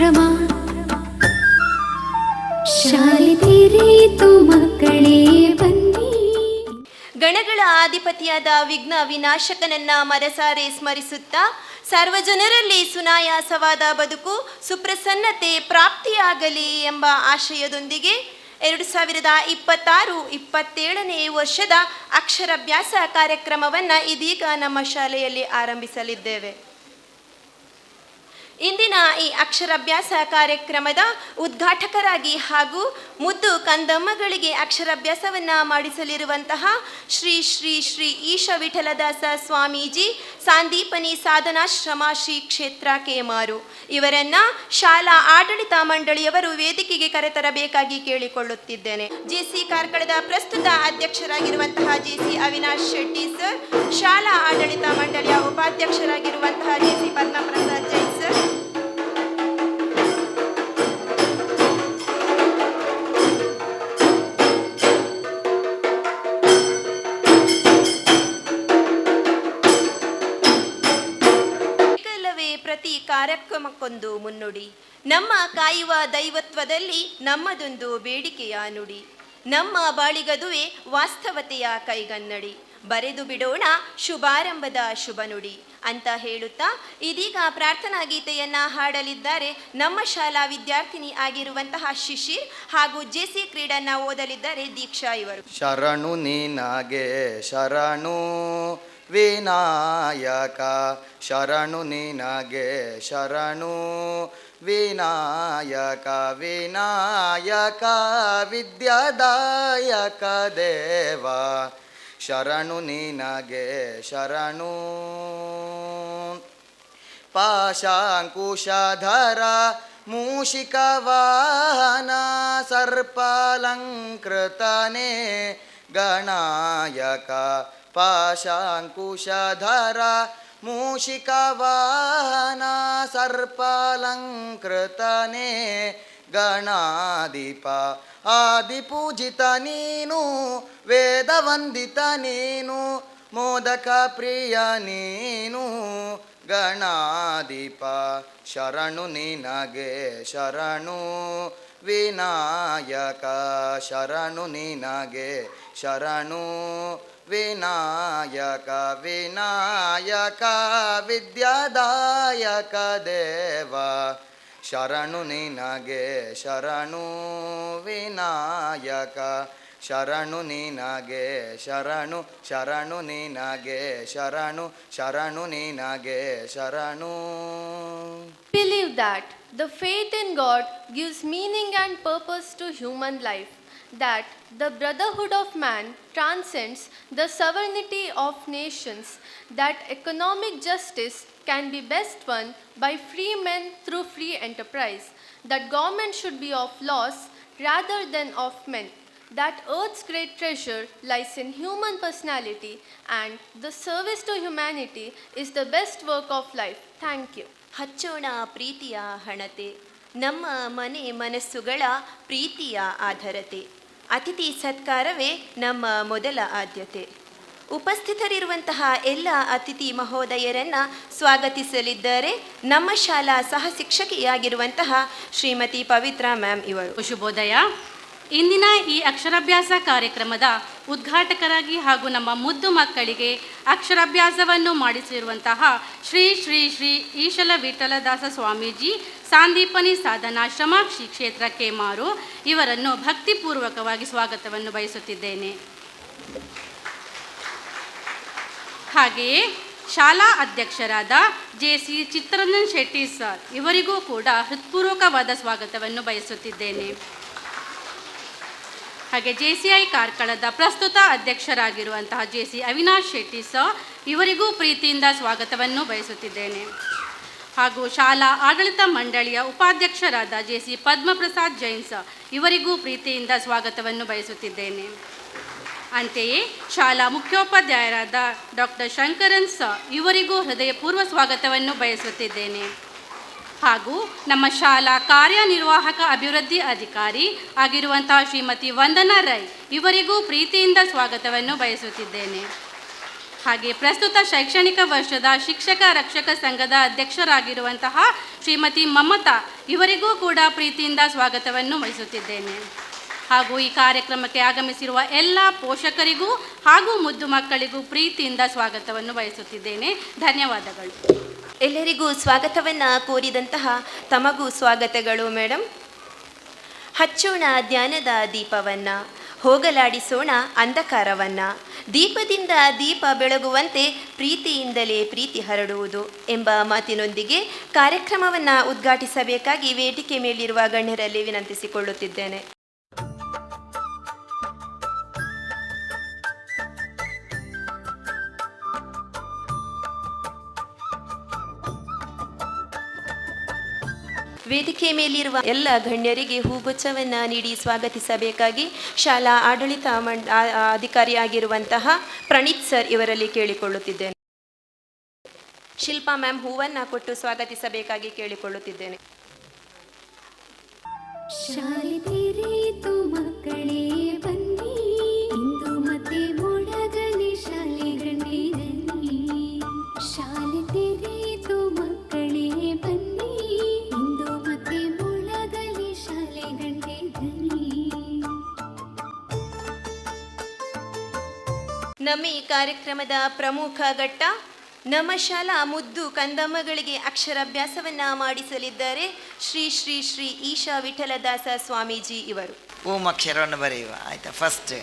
ಸಂಭ್ರಮ ಶಾಲೆ ತೆರೆಯಿತು ಮಕ್ಕಳೇ ಬನ್ನಿ. ಗಣಗಳ ಆಧಿಪತಿಯಾದ ವಿಘ್ನ ವಿನಾಶಕನನ್ನ ಮನಸಾರೆ ಸ್ಮರಿಸುತ್ತಾ ಸರ್ವಜನರಲ್ಲಿ ಸುನಾಯಾಸವಾದ ಬದುಕು ಸುಪ್ರಸನ್ನತೆ ಪ್ರಾಪ್ತಿಯಾಗಲಿ ಎಂಬ ಆಶಯದೊಂದಿಗೆ 2026-27ನೇ ವರ್ಷದ ಅಕ್ಷರಾಭ್ಯಾಸ ಕಾರ್ಯಕ್ರಮವನ್ನು ಇದೀಗ ನಮ್ಮ ಶಾಲೆಯಲ್ಲಿ ಆರಂಭಿಸಲಿದ್ದೇವೆ. ಇಂದಿನ ಈ ಅಕ್ಷರಾಭ್ಯಾಸ ಕಾರ್ಯಕ್ರಮದ ಉದ್ಘಾಟಕರಾಗಿ ಹಾಗೂ ಮುದ್ದು ಕಂದಮ್ಮಗಳಿಗೆ ಅಕ್ಷರಾಭ್ಯಾಸವನ್ನು ಮಾಡಿಸಲಿರುವಂತಹ ಶ್ರೀ ಶ್ರೀ ಶ್ರೀ ಈಶ ವಿಠಲದಾಸ ಸ್ವಾಮೀಜಿ ಸಾಂದೀಪನಿ ಸಾಧನಾಶ್ರಮ ಶ್ರೀ ಕ್ಷೇತ್ರ ಕೇಮಾರು ಇವರನ್ನ ಶಾಲಾ ಆಡಳಿತ ಮಂಡಳಿಯವರು ವೇದಿಕೆಗೆ ಕರೆತರಬೇಕಾಗಿ ಕೇಳಿಕೊಳ್ಳುತ್ತಿದ್ದೇನೆ. ಜೆಸಿ ಕಾರ್ಕಳದ ಪ್ರಸ್ತುತ ಅಧ್ಯಕ್ಷರಾಗಿರುವಂತಹ ಜೆಸಿ ಅವಿನಾಶ್ ಶೆಟ್ಟಿ ಸರ್, ಶಾಲಾ ಆಡಳಿತ ಮಂಡಳಿಯ ಉಪಾಧ್ಯಕ್ಷರಾಗಿರುವಂತಹ ಜೆಸಿ ಪದ್ಮಪ್ರಸಾದ್ ಜೈನ್ ಸರ್, ಪ್ರತಿ ಕಾರ್ಯಕ್ರಮಕ್ಕೊಂದು ಮುನ್ನುಡಿ. ನಮ್ಮ ಕಾಯುವ ದೈವತ್ವದಲ್ಲಿ ನಮ್ಮದೊಂದು ಬೇಡಿಕೆಯ ನುಡಿ. ನಮ್ಮ ಬಾಳಿಗದುವೆ ವಾಸ್ತವತೆಯ ಕೈಗನ್ನಡಿ. ಬರೆದು ಬಿಡೋಣ ಶುಭಾರಂಭದ ಶುಭ ನುಡಿ ಅಂತ ಹೇಳುತ್ತಾ ಇದೀಗ ಪ್ರಾರ್ಥನಾ ಗೀತೆಯನ್ನ ಹಾಡಲಿದ್ದಾರೆ ನಮ್ಮ ಶಾಲಾ ವಿದ್ಯಾರ್ಥಿನಿ ಆಗಿರುವಂತಹ ಶಿಶಿರ್ ಹಾಗೂ ಜೆಸಿ ಕ್ರೀಡನ್ನ ಓದಲಿದ್ದಾರೆ ದೀಕ್ಷಾ ಇವರು. ಶರಣು ನಿನಗೆ ಶರಣು ವಿನಾಯಕ, ಶರಣು ನಿನಗೆ ಶರಣು ವಿನಾಯಕ, ವಿನಾಯಕ ವಿದ್ಯಾದಾಯಕ ದೇವ, ಶರಣು ನಿನಗೆ ಶರಣು. ಪಾಶಾಂಕುಶಧರ ಮೂಷಿಕವಾಹನ ಸರ್ಪಾಲಂಕೃತನೇ ಗಣಾಯಕ, ಪಾಶಾಂಕುಶಧರ ಮೂಷಿಕವಾಹನ ಸರ್ಪಾಲಂಕೃತನೇ ಗಣಾಧಿಪ, ಆದಿಪೂಜಿತ ನೀನು ವೇದವಂದಿತ ನೀನು ಮೋದಕ ಪ್ರಿಯ ನೀನು ಗಣಾಧಿಪ, ಶರಣು ನಿನಗೆ ಶರಣು ವಿನಾಯಕ, ಶರಣು ನಿನಗೆ ಶರಣು ವಿನಾಯಕ, ವಿನಾಯಕ ವಿದ್ಯಾದಾಯಕ ದೇವ, ಶರಣು ನಿನಗೆ ಶರಣು ವಿನಾಯಕ, ಶರಣು ನಿನಗೆ ಶರಣು, ಶರಣು ನಿನಗೆ ಶರಣು, ಶರಣು ನಿನಗೆ ಶರಣು. Believe that the faith in God gives meaning and purpose to human life, that the brotherhood of man transcends the sovereignty of nations, that economic justice can be best won by free men through free enterprise, that government should be of laws rather than of men, that earth's great treasure lies in human personality and the service to humanity is the best work of life. Thank you. ಹಚ್ಚೋಣ ಪ್ರೀತಿಯ ಹಣತೆ, ನಮ್ಮ ಮನೆ ಮನಸ್ಸುಗಳ ಪ್ರೀತಿಯ ಆಧರತೆ. ಅತಿಥಿ ಸತ್ಕಾರವೇ ನಮ್ಮ ಮೊದಲ ಆದ್ಯತೆ. ಉಪಸ್ಥಿತರಿರುವಂತಹ ಎಲ್ಲ ಅತಿಥಿ ಮಹೋದಯರನ್ನು ಸ್ವಾಗತಿಸಲಿದ್ದಾರೆ ನಮ್ಮ ಶಾಲಾ ಸಹ ಶಿಕ್ಷಕಿಯಾಗಿರುವಂತಹ ಶ್ರೀಮತಿ ಪವಿತ್ರ ಮ್ಯಾಮ್ ಇವರು. ಶುಭೋದಯ. ಇಂದಿನ ಈ ಅಕ್ಷರಾಭ್ಯಾಸ ಕಾರ್ಯಕ್ರಮದ ಉದ್ಘಾಟಕರಾಗಿ ಹಾಗೂ ನಮ್ಮ ಮುದ್ದು ಮಕ್ಕಳಿಗೆ ಅಕ್ಷರಾಭ್ಯಾಸವನ್ನು ಮಾಡಿಸಿರುವಂತಹ ಶ್ರೀ ಶ್ರೀ ಶ್ರೀ ಈಶಲ ವಿಠಲದಾಸ ಸ್ವಾಮೀಜಿ ಸಾಂದೀಪನಿ ಸಾಧನಾಶ್ರಮ ಶ್ರೀ ಕ್ಷೇತ್ರ ಕೇಮಾರು ಇವರನ್ನು ಭಕ್ತಿಪೂರ್ವಕವಾಗಿ ಸ್ವಾಗತವನ್ನು ಬಯಸುತ್ತಿದ್ದೇನೆ. ಹಾಗೆಯೇ ಶಾಲಾ ಅಧ್ಯಕ್ಷರಾದ ಜೆಸಿ ಚಿತ್ತರಂಜನ್ ಶೆಟ್ಟಿ ಸರ್ ಇವರಿಗೂ ಕೂಡ ಹೃತ್ಪೂರ್ವಕವಾದ ಸ್ವಾಗತವನ್ನು ಬಯಸುತ್ತಿದ್ದೇನೆ. ಹಾಗೆ ಜೆಸಿಐ ಕಾರ್ಕಳದ ಪ್ರಸ್ತುತ ಅಧ್ಯಕ್ಷರಾಗಿರುವಂತಹ ಜೆಸಿ ಅವಿನಾಶ್ ಶೆಟ್ಟಿ ಸರ್ ಇವರಿಗೂ ಪ್ರೀತಿಯಿಂದ ಸ್ವಾಗತವನ್ನು ಬಯಸುತ್ತಿದ್ದೇನೆ. ಹಾಗೂ ಶಾಲಾ ಆಡಳಿತ ಮಂಡಳಿಯ ಉಪಾಧ್ಯಕ್ಷರಾದ ಜೆಸಿ ಪದ್ಮಪ್ರಸಾದ್ ಜೈನ್ ಸರ್ ಇವರಿಗೂ ಪ್ರೀತಿಯಿಂದ ಸ್ವಾಗತವನ್ನು ಬಯಸುತ್ತಿದ್ದೇನೆ. ಅಂತೆಯೇ ಶಾಲಾ ಮುಖ್ಯೋಪಾಧ್ಯಾಯರಾದ ಡಾಕ್ಟರ್ ಶಂಕರನ್ ಸರ್ ಇವರಿಗೂ ಹೃದಯಪೂರ್ವ ಸ್ವಾಗತವನ್ನು ಬಯಸುತ್ತಿದ್ದೇನೆ. ಹಾಗೂ ನಮ್ಮ ಶಾಲಾ ಕಾರ್ಯನಿರ್ವಾಹಕ ಅಭಿವೃದ್ಧಿ ಅಧಿಕಾರಿ ಆಗಿರುವಂತಹ ಶ್ರೀಮತಿ ವಂದನಾ ರೈ ಇವರಿಗೂ ಪ್ರೀತಿಯಿಂದ ಸ್ವಾಗತವನ್ನು ಬಯಸುತ್ತಿದ್ದೇನೆ. ಹಾಗೆ ಪ್ರಸ್ತುತ ಶೈಕ್ಷಣಿಕ ವರ್ಷದ ಶಿಕ್ಷಕ ರಕ್ಷಕ ಸಂಘದ ಅಧ್ಯಕ್ಷರಾಗಿರುವಂತಹ ಶ್ರೀಮತಿ ಮಮತಾ ಇವರಿಗೂ ಕೂಡ ಪ್ರೀತಿಯಿಂದ ಸ್ವಾಗತವನ್ನು ವಹಿಸುತ್ತಿದ್ದೇನೆ. ಹಾಗೂ ಈ ಕಾರ್ಯಕ್ರಮಕ್ಕೆ ಆಗಮಿಸಿರುವ ಎಲ್ಲ ಪೋಷಕರಿಗೂ ಹಾಗೂ ಮುದ್ದು ಮಕ್ಕಳಿಗೂ ಪ್ರೀತಿಯಿಂದ ಸ್ವಾಗತವನ್ನು ಬಯಸುತ್ತಿದ್ದೇನೆ. ಧನ್ಯವಾದಗಳು. ಎಲ್ಲರಿಗೂ ಸ್ವಾಗತವನ್ನು ಕೋರಿದಂತಹ ತಮಗೂ ಸ್ವಾಗತಗಳು ಮೇಡಮ್. ಹಚ್ಚೋಣ ಜ್ಞಾನದ ದೀಪವನ್ನು, ಹೋಗಲಾಡಿಸೋಣ ಅಂಧಕಾರವನ್ನು, ದೀಪದಿಂದ ದೀಪ ಬೆಳಗುವಂತೆ ಪ್ರೀತಿಯಿಂದಲೇ ಪ್ರೀತಿ ಹರಡುವುದು ಎಂಬ ಮಾತಿನೊಂದಿಗೆ ಕಾರ್ಯಕ್ರಮವನ್ನು ಉದ್ಘಾಟಿಸಬೇಕಾಗಿ ವೇದಿಕೆ ಮೇಲಿರುವ ಗಣ್ಯರಲ್ಲಿ ವಿನಂತಿಸಿಕೊಳ್ಳುತ್ತಿದ್ದೇನೆ. ವೇದಿಕೆ ಮೇಲಿರುವ ಎಲ್ಲ ಗಣ್ಯರಿಗೆ ಹೂಗುಚ್ಛವನ್ನು ನೀಡಿ ಸ್ವಾಗತಿಸಬೇಕಾಗಿ ಶಾಲಾ ಆಡಳಿತ ಅಧಿಕಾರಿಯಾಗಿರುವಂತಹ ಪ್ರಣೀತ್ ಸರ್ ಇವರಲ್ಲಿ ಕೇಳಿಕೊಳ್ಳುತ್ತಿದ್ದೇನೆ. ಶಿಲ್ಪಾ ಮ್ಯಾಮ್ ಹೂವನ್ನು ಕೊಟ್ಟು ಸ್ವಾಗತಿಸಬೇಕಾಗಿ ಕೇಳಿಕೊಳ್ಳುತ್ತಿದ್ದೇನೆ. ಶಾಲೆ ತೆರೆಯಿತು ಮಕ್ಕಳೇ ಬನ್ನಿ, ಇಂದು ಮತ್ತೆ ಮೊಳಗಲಿ ಶಾಲೆ ಗಣ್ಯರಲ್ಲಿ. ಶಾಲೆ ತೆರೆಯಿತು ಮಕ್ಕಳೇ ಬನ್ನಿ, ಇಂದು ಮತ್ತೆ ಮೊಳಗಲಿ ಶಾಲೆ ಗಣ್ಯರಲ್ಲಿ. ನಮ್ಮ ಈ ಕಾರ್ಯಕ್ರಮದ ಪ್ರಮುಖ ಘಟ್ಟ, ನಮ್ಮ ಶಾಲಾ ಮುದ್ದು ಕಂದಮ್ಮಗಳಿಗೆ ಅಕ್ಷರಾಭ್ಯಾಸವನ್ನು ಮಾಡಿಸಲಿದ್ದಾರೆ ಶ್ರೀ ಶ್ರೀ ಶ್ರೀ ಈಶಾ ವಿಠಲದಾಸ ಸ್ವಾಮೀಜಿ ಇವರು. ಓಂ ಅಕ್ಷರವನ್ನು ಬರೆಯುವ. ಆಯಿತಾ? ಫಸ್ಟ್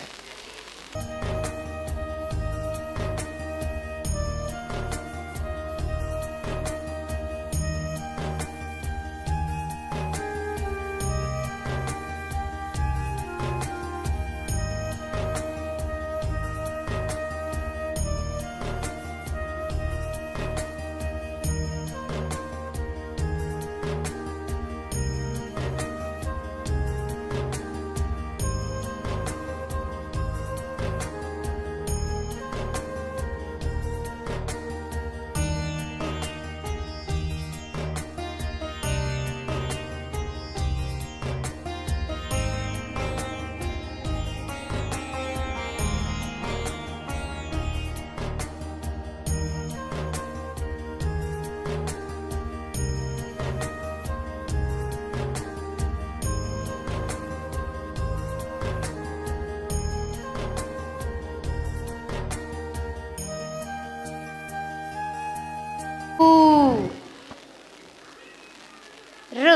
ರು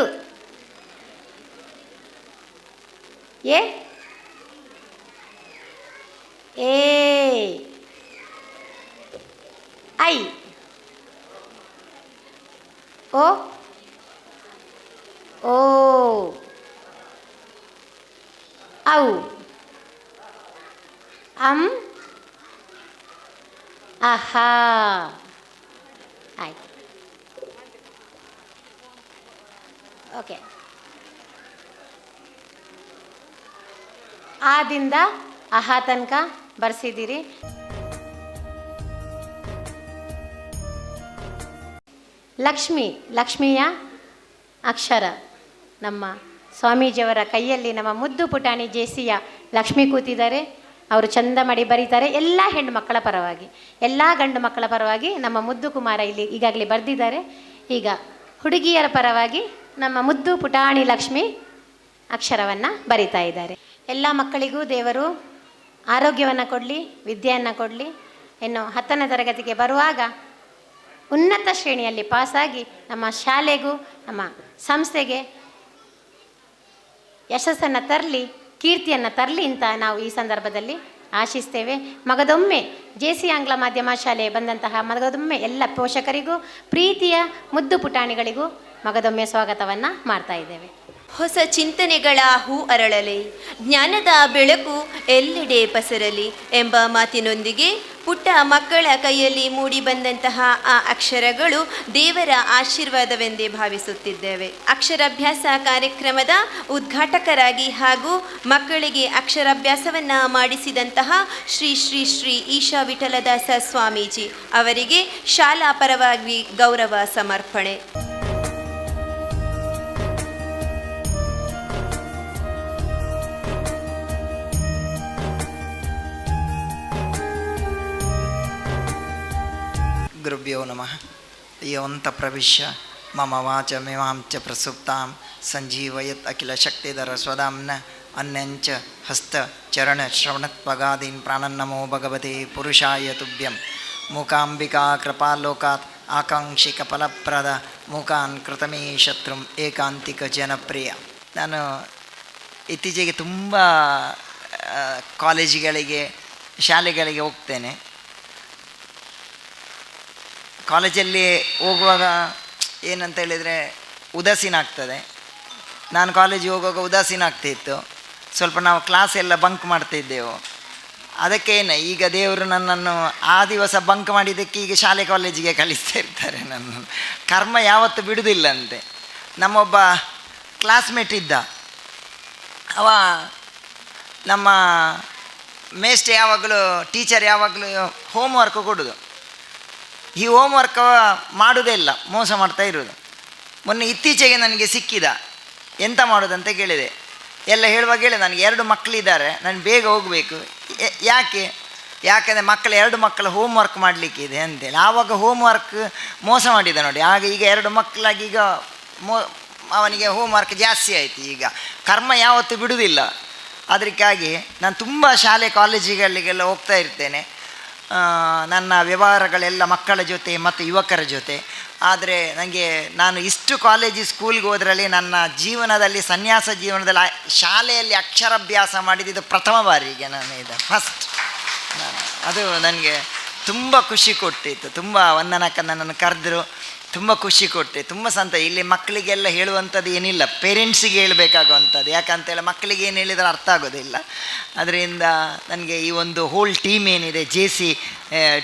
ಎ ಐ ಓ ಓ ಔ ಆಹಾ. ಆಯ್ತು, ಓಕೆ. ಆದಿಂದ ಆಹಾ ತನಕ ಬರ್ಸಿದ್ದೀರಿ. ಲಕ್ಷ್ಮಿಯ ಅಕ್ಷರ ನಮ್ಮ ಸ್ವಾಮೀಜಿಯವರ ಕೈಯಲ್ಲಿ ನಮ್ಮ ಮುದ್ದು ಪುಟಾಣಿ ಜೇಸಿಯ ಲಕ್ಷ್ಮಿ ಕೂತಿದ್ದಾರೆ. ಅವರು ಚಂದ ಮಾಡಿ ಬರೀತಾರೆ. ಎಲ್ಲ ಹೆಣ್ಣು ಮಕ್ಕಳ ಪರವಾಗಿ, ಎಲ್ಲ ಗಂಡು ಮಕ್ಕಳ ಪರವಾಗಿ ನಮ್ಮ ಮುದ್ದು ಕುಮಾರ ಇಲ್ಲಿ ಈಗಾಗಲೇ ಬರೆದಿದ್ದಾರೆ. ಈಗ ಹುಡುಗಿಯರ ಪರವಾಗಿ ನಮ್ಮ ಮುದ್ದು ಪುಟಾಣಿ ಲಕ್ಷ್ಮಿ ಅಕ್ಷರವನ್ನು ಬರಿತಾ ಇದ್ದಾರೆ. ಎಲ್ಲ ಮಕ್ಕಳಿಗೂ ದೇವರು ಆರೋಗ್ಯವನ್ನು ಕೊಡಲಿ, ವಿದ್ಯೆಯನ್ನು ಕೊಡಲಿ. ಇನ್ನು 10ನೇ ತರಗತಿಗೆ ಬರುವಾಗ ಉನ್ನತ ಶ್ರೇಣಿಯಲ್ಲಿ ಪಾಸಾಗಿ ನಮ್ಮ ಶಾಲೆಗೂ ನಮ್ಮ ಸಂಸ್ಥೆಗೆ ಯಶಸ್ಸನ್ನು ತರಲಿ, ಕೀರ್ತಿಯನ್ನು ತರಲಿ ಅಂತ ನಾವು ಈ ಸಂದರ್ಭದಲ್ಲಿ ಆಶಿಸ್ತೇವೆ. ಮಗದೊಮ್ಮೆ ಜೆಸಿ ಆಂಗ್ಲ ಮಾಧ್ಯಮ ಶಾಲೆ ಬಂದಂತಹ ಮಗದೊಮ್ಮೆ ಎಲ್ಲ ಪೋಷಕರಿಗೂ, ಪ್ರೀತಿಯ ಮುದ್ದು ಪುಟಾಣಿಗಳಿಗೂ ಮಗದೊಮ್ಮೆ ಸ್ವಾಗತವನ್ನು ಮಾಡ್ತಾ ಇದ್ದೇವೆ. ಹೊಸ ಚಿಂತನೆಗಳ ಹೂ ಅರಳಲಿ, ಜ್ಞಾನದ ಬೆಳಕು ಎಲ್ಲೆಡೆ ಪಸರಲಿ ಎಂಬ ಮಾತಿನೊಂದಿಗೆ ಪುಟ್ಟ ಮಕ್ಕಳ ಕೈಯಲ್ಲಿ ಮೂಡಿ ಬಂದಂತಹ ಆ ಅಕ್ಷರಗಳು ದೇವರ ಆಶೀರ್ವಾದವೆಂದೇ ಭಾವಿಸುತ್ತಿದ್ದೇವೆ. ಅಕ್ಷರಾಭ್ಯಾಸ ಕಾರ್ಯಕ್ರಮದ ಉದ್ಘಾಟಕರಾಗಿ ಹಾಗೂ ಮಕ್ಕಳಿಗೆ ಅಕ್ಷರಾಭ್ಯಾಸವನ್ನು ಮಾಡಿಸಿದಂತಹ ಶ್ರೀ ಶ್ರೀ ಶ್ರೀ ಈಶಾ ವಿಠಲದಾಸ ಸ್ವಾಮೀಜಿ ಅವರಿಗೆ ಶಾಲಾ ಪರವಾಗಿ ಗೌರವ ಸಮರ್ಪಣೆ. ಶ್ರೀಗುರುಭ್ಯೋ ನಮಃ. ಯೋಂತ ಪ್ರವಿಶ್ಯ ಮಮ ವಾಚಮಿಮಾಂ ಚ ಪ್ರಸುಪ್ತಾಂ ಸಂಜೀವಯತ್ ಅಖಿಲ ಶಕ್ತಿಧರ ಸ್ವಧಾಮ್ನ ಅನ್ಯಂಚ ಹಸ್ತ ಚರಣ ಶ್ರವಣತ್ವಗಾದೀನ್ ಪ್ರಾಣನ್ನಮೋ ಭಗವತೆ ಪುರುಷಾಯ ತುಭ್ಯಂ. ಮೂಕಾಂಬಿಕಾ ಕೃಪಾಲೋಕಾತ್ ಆಕಾಂಕ್ಷಿಕ ಫಲಪ್ರದ ಮೂಕಾನ್ ಕೃತಮೇ ಶತ್ರುಂ ಏಕಾಂತಿಕ ಜನಪ್ರಿಯ. ನಾನು ಇತ್ತೀಚೆಗೆ ತುಂಬ ಕಾಲೇಜುಗಳಿಗೆ ಶಾಲೆಗಳಿಗೆ ಹೋಗ್ತೇನೆ. ಕಾಲೇಜಲ್ಲಿ ಹೋಗುವಾಗ ಏನಂತ ಹೇಳಿದರೆ ಉದಾಸೀನ ಆಗ್ತದೆ. ನಾನು ಕಾಲೇಜಿಗೆ ಹೋಗುವಾಗ ಉದಾಸೀನ ಆಗ್ತಿತ್ತು. ಸ್ವಲ್ಪ ನಾವು ಕ್ಲಾಸ್ ಎಲ್ಲ ಬಂಕ್ ಮಾಡ್ತಿದ್ದೆವು. ಅದಕ್ಕೇನು ಈಗ ದೇವರು ನನ್ನನ್ನು ಆ ದಿವಸ ಬಂಕ್ ಮಾಡಿದ್ದಕ್ಕೆ ಈಗ ಶಾಲೆ ಕಾಲೇಜಿಗೆ ಕಳಿಸ್ತಾ ಇರ್ತಾರೆ ನನ್ನನ್ನು. ಕರ್ಮ ಯಾವತ್ತೂ ಬಿಡುವುದಿಲ್ಲಂತೆ. ನಮ್ಮೊಬ್ಬ ಕ್ಲಾಸ್ಮೇಟ್ ಇದ್ದ. ಅವ ನಮ್ಮ ಮೇಸ್ಟ್ ಯಾವಾಗಲೂ ಟೀಚರ್ ಯಾವಾಗಲೂ ಹೋಮ್ವರ್ಕ್ ಕೊಡೋದು. ಈ ಹೋಮ್ವರ್ಕ್ ಮಾಡೋದೇ ಇಲ್ಲ, ಮೋಸ ಮಾಡ್ತಾ ಇರೋದು. ಮೊನ್ನೆ ಇತ್ತೀಚೆಗೆ ನನಗೆ ಸಿಕ್ಕಿದ. ಎಂತ ಮಾಡೋದಂತ ಕೇಳಿದೆ. ಎಲ್ಲ ಹೇಳುವಾಗ ಹೇಳಿ, ನನಗೆ 2 ಮಕ್ಕಳಿದ್ದಾರೆ, ನಾನು ಬೇಗ ಹೋಗಬೇಕು. ಯಾಕೆಂದರೆ ಮಕ್ಕಳು 2 ಮಕ್ಕಳು ಹೋಮ್ವರ್ಕ್ ಮಾಡಲಿಕ್ಕಿದೆ ಅಂತೇಳಿ. ಆವಾಗ ಹೋಮ್ವರ್ಕ್ ಮೋಸ ಮಾಡಿದ ನೋಡಿ. ಆಗ ಈಗ 2 ಮಕ್ಕಳಾಗಿ ಈಗ ಅವನಿಗೆ ಹೋಮ್ವರ್ಕ್ ಜಾಸ್ತಿ ಆಯಿತು. ಈಗ ಕರ್ಮ ಯಾವತ್ತೂ ಬಿಡುವುದಿಲ್ಲ. ಅದಕ್ಕಾಗಿ ನಾನು ತುಂಬ ಶಾಲೆ ಕಾಲೇಜುಗಳಿಗೆಲ್ಲ ಹೋಗ್ತಾ ಇರ್ತೇನೆ. ನನ್ನ ವ್ಯವಹಾರಗಳೆಲ್ಲ ಮಕ್ಕಳ ಜೊತೆ ಮತ್ತು ಯುವಕರ ಜೊತೆ. ಆದರೆ ನಾನು ಇಷ್ಟು ಕಾಲೇಜು ಸ್ಕೂಲ್ಗೆ ಹೋದ್ರಲ್ಲಿ ನನ್ನ ಜೀವನದಲ್ಲಿ ಸನ್ಯಾಸ ಜೀವನದಲ್ಲಿ ಶಾಲೆಯಲ್ಲಿ ಅಕ್ಷರಾಭ್ಯಾಸ ಮಾಡಿದ್ದು ಪ್ರಥಮ ಬಾರಿಗೆ ನಾನು ಇದು ಫಸ್ಟ್. ಅದು ನನಗೆ ತುಂಬ ಖುಷಿ ಕೊಟ್ಟಿತ್ತು. ತುಂಬ ವಂದನಕ್ಕ ನನ್ನನ್ನು ಕರೆದ್ರು, ತುಂಬ ಖುಷಿ ಕೊಟ್ಟೆ, ತುಂಬ ಇಲ್ಲಿ ಮಕ್ಕಳಿಗೆಲ್ಲ ಹೇಳುವಂಥದ್ದು ಏನಿಲ್ಲ, ಪೇರೆಂಟ್ಸಿಗೆ ಹೇಳಬೇಕಾಗುವಂಥದ್ದು. ಯಾಕಂತೇಳಿ ಮಕ್ಕಳಿಗೆ ಏನು ಹೇಳಿದರೆ ಅರ್ಥ ಆಗೋದಿಲ್ಲ. ಅದರಿಂದ ನನಗೆ ಈ ಒಂದು ಹೋಲ್ ಟೀಮ್ ಏನಿದೆ, JC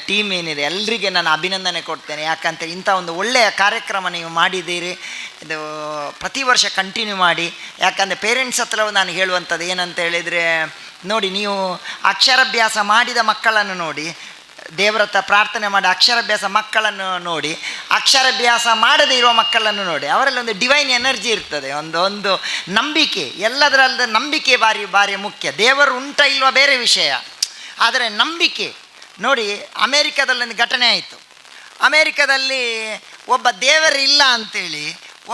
ಟೀಮ್ ಏನಿದೆ, ಎಲ್ಲರಿಗೆ ನಾನು ಅಭಿನಂದನೆ ಕೊಡ್ತೇನೆ. ಯಾಕಂತೇಳಿ ಇಂಥ ಒಂದು ಒಳ್ಳೆಯ ಕಾರ್ಯಕ್ರಮ ನೀವು ಮಾಡಿದ್ದೀರಿ. ಇದು ಪ್ರತಿ ವರ್ಷ ಕಂಟಿನ್ಯೂ ಮಾಡಿ. ಯಾಕಂದರೆ ಪೇರೆಂಟ್ಸ್ ಹತ್ರ ನಾನು ಹೇಳುವಂಥದ್ದು ಏನಂತ ಹೇಳಿದರೆ, ನೋಡಿ, ನೀವು ಅಕ್ಷರಾಭ್ಯಾಸ ಮಾಡಿದ ಮಕ್ಕಳನ್ನು ನೋಡಿ, ದೇವರ ಹತ್ರ ಪ್ರಾರ್ಥನೆ ಮಾಡಿ ಅಕ್ಷರಾಭ್ಯಾಸ ಮಕ್ಕಳನ್ನು ನೋಡಿ, ಅಕ್ಷರಾಭ್ಯಾಸ ಮಾಡದೇ ಇರುವ ಮಕ್ಕಳನ್ನು ನೋಡಿ, ಅವರಲ್ಲಿ ಒಂದು ಡಿವೈನ್ ಎನರ್ಜಿ ಇರ್ತದೆ, ಒಂದು ನಂಬಿಕೆ. ಎಲ್ಲದರಲ್ಲದ ನಂಬಿಕೆ ಭಾರಿ ಮುಖ್ಯ. ದೇವರು ಉಂಟ ಇಲ್ವ ಬೇರೆ ವಿಷಯ, ಆದರೆ ನಂಬಿಕೆ. ನೋಡಿ, ಅಮೇರಿಕಾದಲ್ಲಿ ಒಂದು ಘಟನೆ ಆಯಿತು. ಅಮೇರಿಕಾದಲ್ಲಿ ಒಬ್ಬ ದೇವರಿಲ್ಲ ಅಂಥೇಳಿ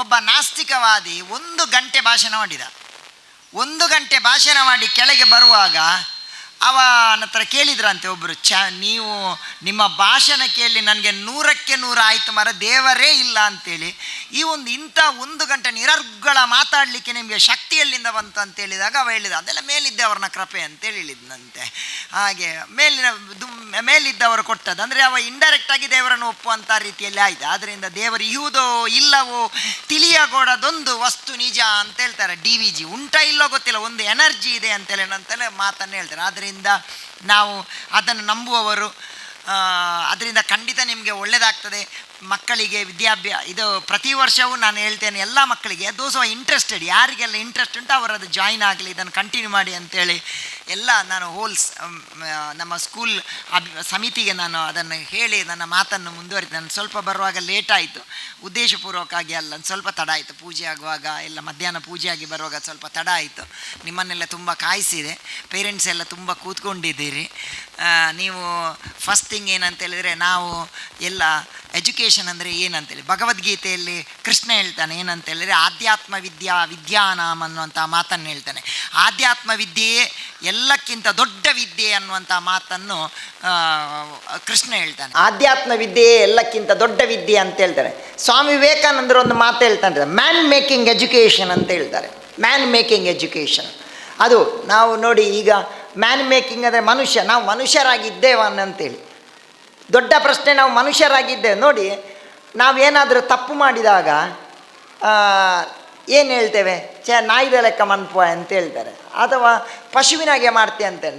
ಒಬ್ಬ ನಾಸ್ತಿಕವಾದಿ 1 ಗಂಟೆ ಭಾಷಣ ಮಾಡಿದ. 1 ಗಂಟೆ ಭಾಷಣ ಮಾಡಿ ಕೆಳಗೆ ಬರುವಾಗ ಅವನ ಹತ್ರ ಕೇಳಿದ್ರಂತೆ ಒಬ್ಬರು, ನೀವು ನಿಮ್ಮ ಭಾಷಣ ಕೇಳಿ ನನಗೆ 100ಕ್ಕೆ 100 ಆಯಿತು ಮರ, ದೇವರೇ ಇಲ್ಲ ಅಂಥೇಳಿ. ಇಂಥ 1 ಗಂಟೆ ನಿರರ್ಗಳ ಮಾತಾಡಲಿಕ್ಕೆ ನಿಮಗೆ ಶಕ್ತಿ ಎಲ್ಲಿಂದ ಬಂತು ಅಂತೇಳಿದಾಗ ಅವ ಹೇಳಿದ, ಅದೆಲ್ಲ ಮೇಲಿದ್ದವರನ್ನ ಕೃಪೆ ಅಂತೇಳಿ ಹೇಳಿದ್ನಂತೆ. ಹಾಗೆ ಮೇಲಿದ್ದವರು ಕೊಟ್ಟದ್ದು, ಅಂದರೆ ಅವ ಇಂಡೈರೆಕ್ಟಾಗಿ ದೇವರನ್ನು ಒಪ್ಪುವಂಥ ರೀತಿಯಲ್ಲಿ ಆಯಿತು. ಆದ್ದರಿಂದ ದೇವರು ಇಹುದೋ ಇಲ್ಲವೋ ತಿಳಿಯಗೊಡದೊಂದು ವಸ್ತು ನಿಜ ಅಂತ ಹೇಳ್ತಾರೆ. DVG ಉಂಟ ಇಲ್ಲೋ ಗೊತ್ತಿಲ್ಲ, ಒಂದು ಎನರ್ಜಿ ಇದೆ ಅಂತೇಳಿ ಮಾತನ್ನು ಹೇಳ್ತಾರೆ. ಆದ್ದರಿಂದ ನಾವು ಅದನ್ನು ನಂಬುವವರು. ಅದರಿಂದ ಖಂಡಿತ ನಿಮಗೆ ಒಳ್ಳೆಯದಾಗ್ತದೆ. ಮಕ್ಕಳಿಗೆ ಇದು ಪ್ರತಿ ವರ್ಷವೂ ನಾನು ಹೇಳ್ತೇನೆ ಎಲ್ಲ ಮಕ್ಕಳಿಗೆ, ದೋಸ್ ಆರ್ ಇಂಟ್ರೆಸ್ಟೆಡ್, ಯಾರಿಗೆಲ್ಲ ಇಂಟ್ರೆಸ್ಟ್ ಉಂಟು ಅವರು ಅದು ಜಾಯಿನ್ ಆಗಲಿ, ಇದನ್ನು ಕಂಟಿನ್ಯೂ ಮಾಡಿ ಅಂತೇಳಿ ಎಲ್ಲ ನಾನು ನಮ್ಮ ಸ್ಕೂಲ್ ಸಮಿತಿಗೆ ನಾನು ಅದನ್ನು ಹೇಳಿ ನನ್ನ ಮಾತನ್ನು ಮುಂದುವರಿತೆ. ನಾನು ಸ್ವಲ್ಪ ಬರುವಾಗ ಲೇಟ್ ಆಯಿತು, ಉದ್ದೇಶಪೂರ್ವಕವಾಗಿ ಅಲ್ಲ, ಸ್ವಲ್ಪ ತಡ ಆಯಿತು. ಪೂಜೆ ಆಗುವಾಗ ಎಲ್ಲ ಮಧ್ಯಾಹ್ನ ಪೂಜೆಯಾಗಿ ಬರುವಾಗ ಸ್ವಲ್ಪ ತಡ ಆಯಿತು. ನಿಮ್ಮನ್ನೆಲ್ಲ ತುಂಬ ಕಾಯಿಸಿದೆ, ಪೇರೆಂಟ್ಸ್ ಎಲ್ಲ ತುಂಬ ಕೂತ್ಕೊಂಡಿದ್ದೀರಿ. ನೀವು ಫಸ್ಟ್ ಥಿಂಗ್ ಏನಂತೇಳಿದರೆ, ನಾವು ಎಲ್ಲ ಎಜುಕೇಷನ್ ಅಂದರೆ ಏನಂತೇಳಿ ಭಗವದ್ಗೀತೆಯಲ್ಲಿ ಕೃಷ್ಣ ಹೇಳ್ತಾನೆ. ಏನಂತೇಳಿದರೆ ಆಧ್ಯಾತ್ಮ ವಿದ್ಯಾನಾಮ್ ಅನ್ನುವಂಥ ಮಾತನ್ನು ಹೇಳ್ತಾನೆ. ಆಧ್ಯಾತ್ಮ ವಿದ್ಯೆಯೇ ಎಲ್ಲಕ್ಕಿಂತ ದೊಡ್ಡ ವಿದ್ಯೆ ಅನ್ನುವಂಥ ಮಾತನ್ನು ಕೃಷ್ಣ ಹೇಳ್ತಾನೆ. ಆಧ್ಯಾತ್ಮ ವಿದ್ಯೆಯೇ ಎಲ್ಲಕ್ಕಿಂತ ದೊಡ್ಡ ವಿದ್ಯೆ ಅಂತ ಹೇಳ್ತಾರೆ. ಸ್ವಾಮಿ ವಿವೇಕಾನಂದರು ಒಂದು ಮಾತು ಹೇಳ್ತಾನೆ, ಮ್ಯಾನ್ ಮೇಕಿಂಗ್ ಎಜುಕೇಷನ್ ಅಂತ ಹೇಳ್ತಾರೆ. ಮ್ಯಾನ್ ಮೇಕಿಂಗ್ ಎಜುಕೇಷನ್ ಅದು ನಾವು ನೋಡಿ, ಈಗ ಮ್ಯಾನ್ ಮೇಕಿಂಗ್ ಅಂದರೆ ನಾವು ಮನುಷ್ಯರಾಗಿದ್ದೇವ ಅಂತೇಳಿ ದೊಡ್ಡ ಪ್ರಶ್ನೆ. ನಾವು ಮನುಷ್ಯರಾಗಿದ್ದೇವೆ ನೋಡಿ. ನಾವೇನಾದರೂ ತಪ್ಪು ಮಾಡಿದಾಗ ಏನು ಹೇಳ್ತೇವೆ, ನಾಯಿದ ಲೆಕ್ಕ ಮನ್ಪ ಅಂತ ಹೇಳ್ತಾರೆ, ಅಥವಾ ಪಶುವಿನಾಗೆ ಮಾಡ್ತೆ ಅಂತೇಳಿ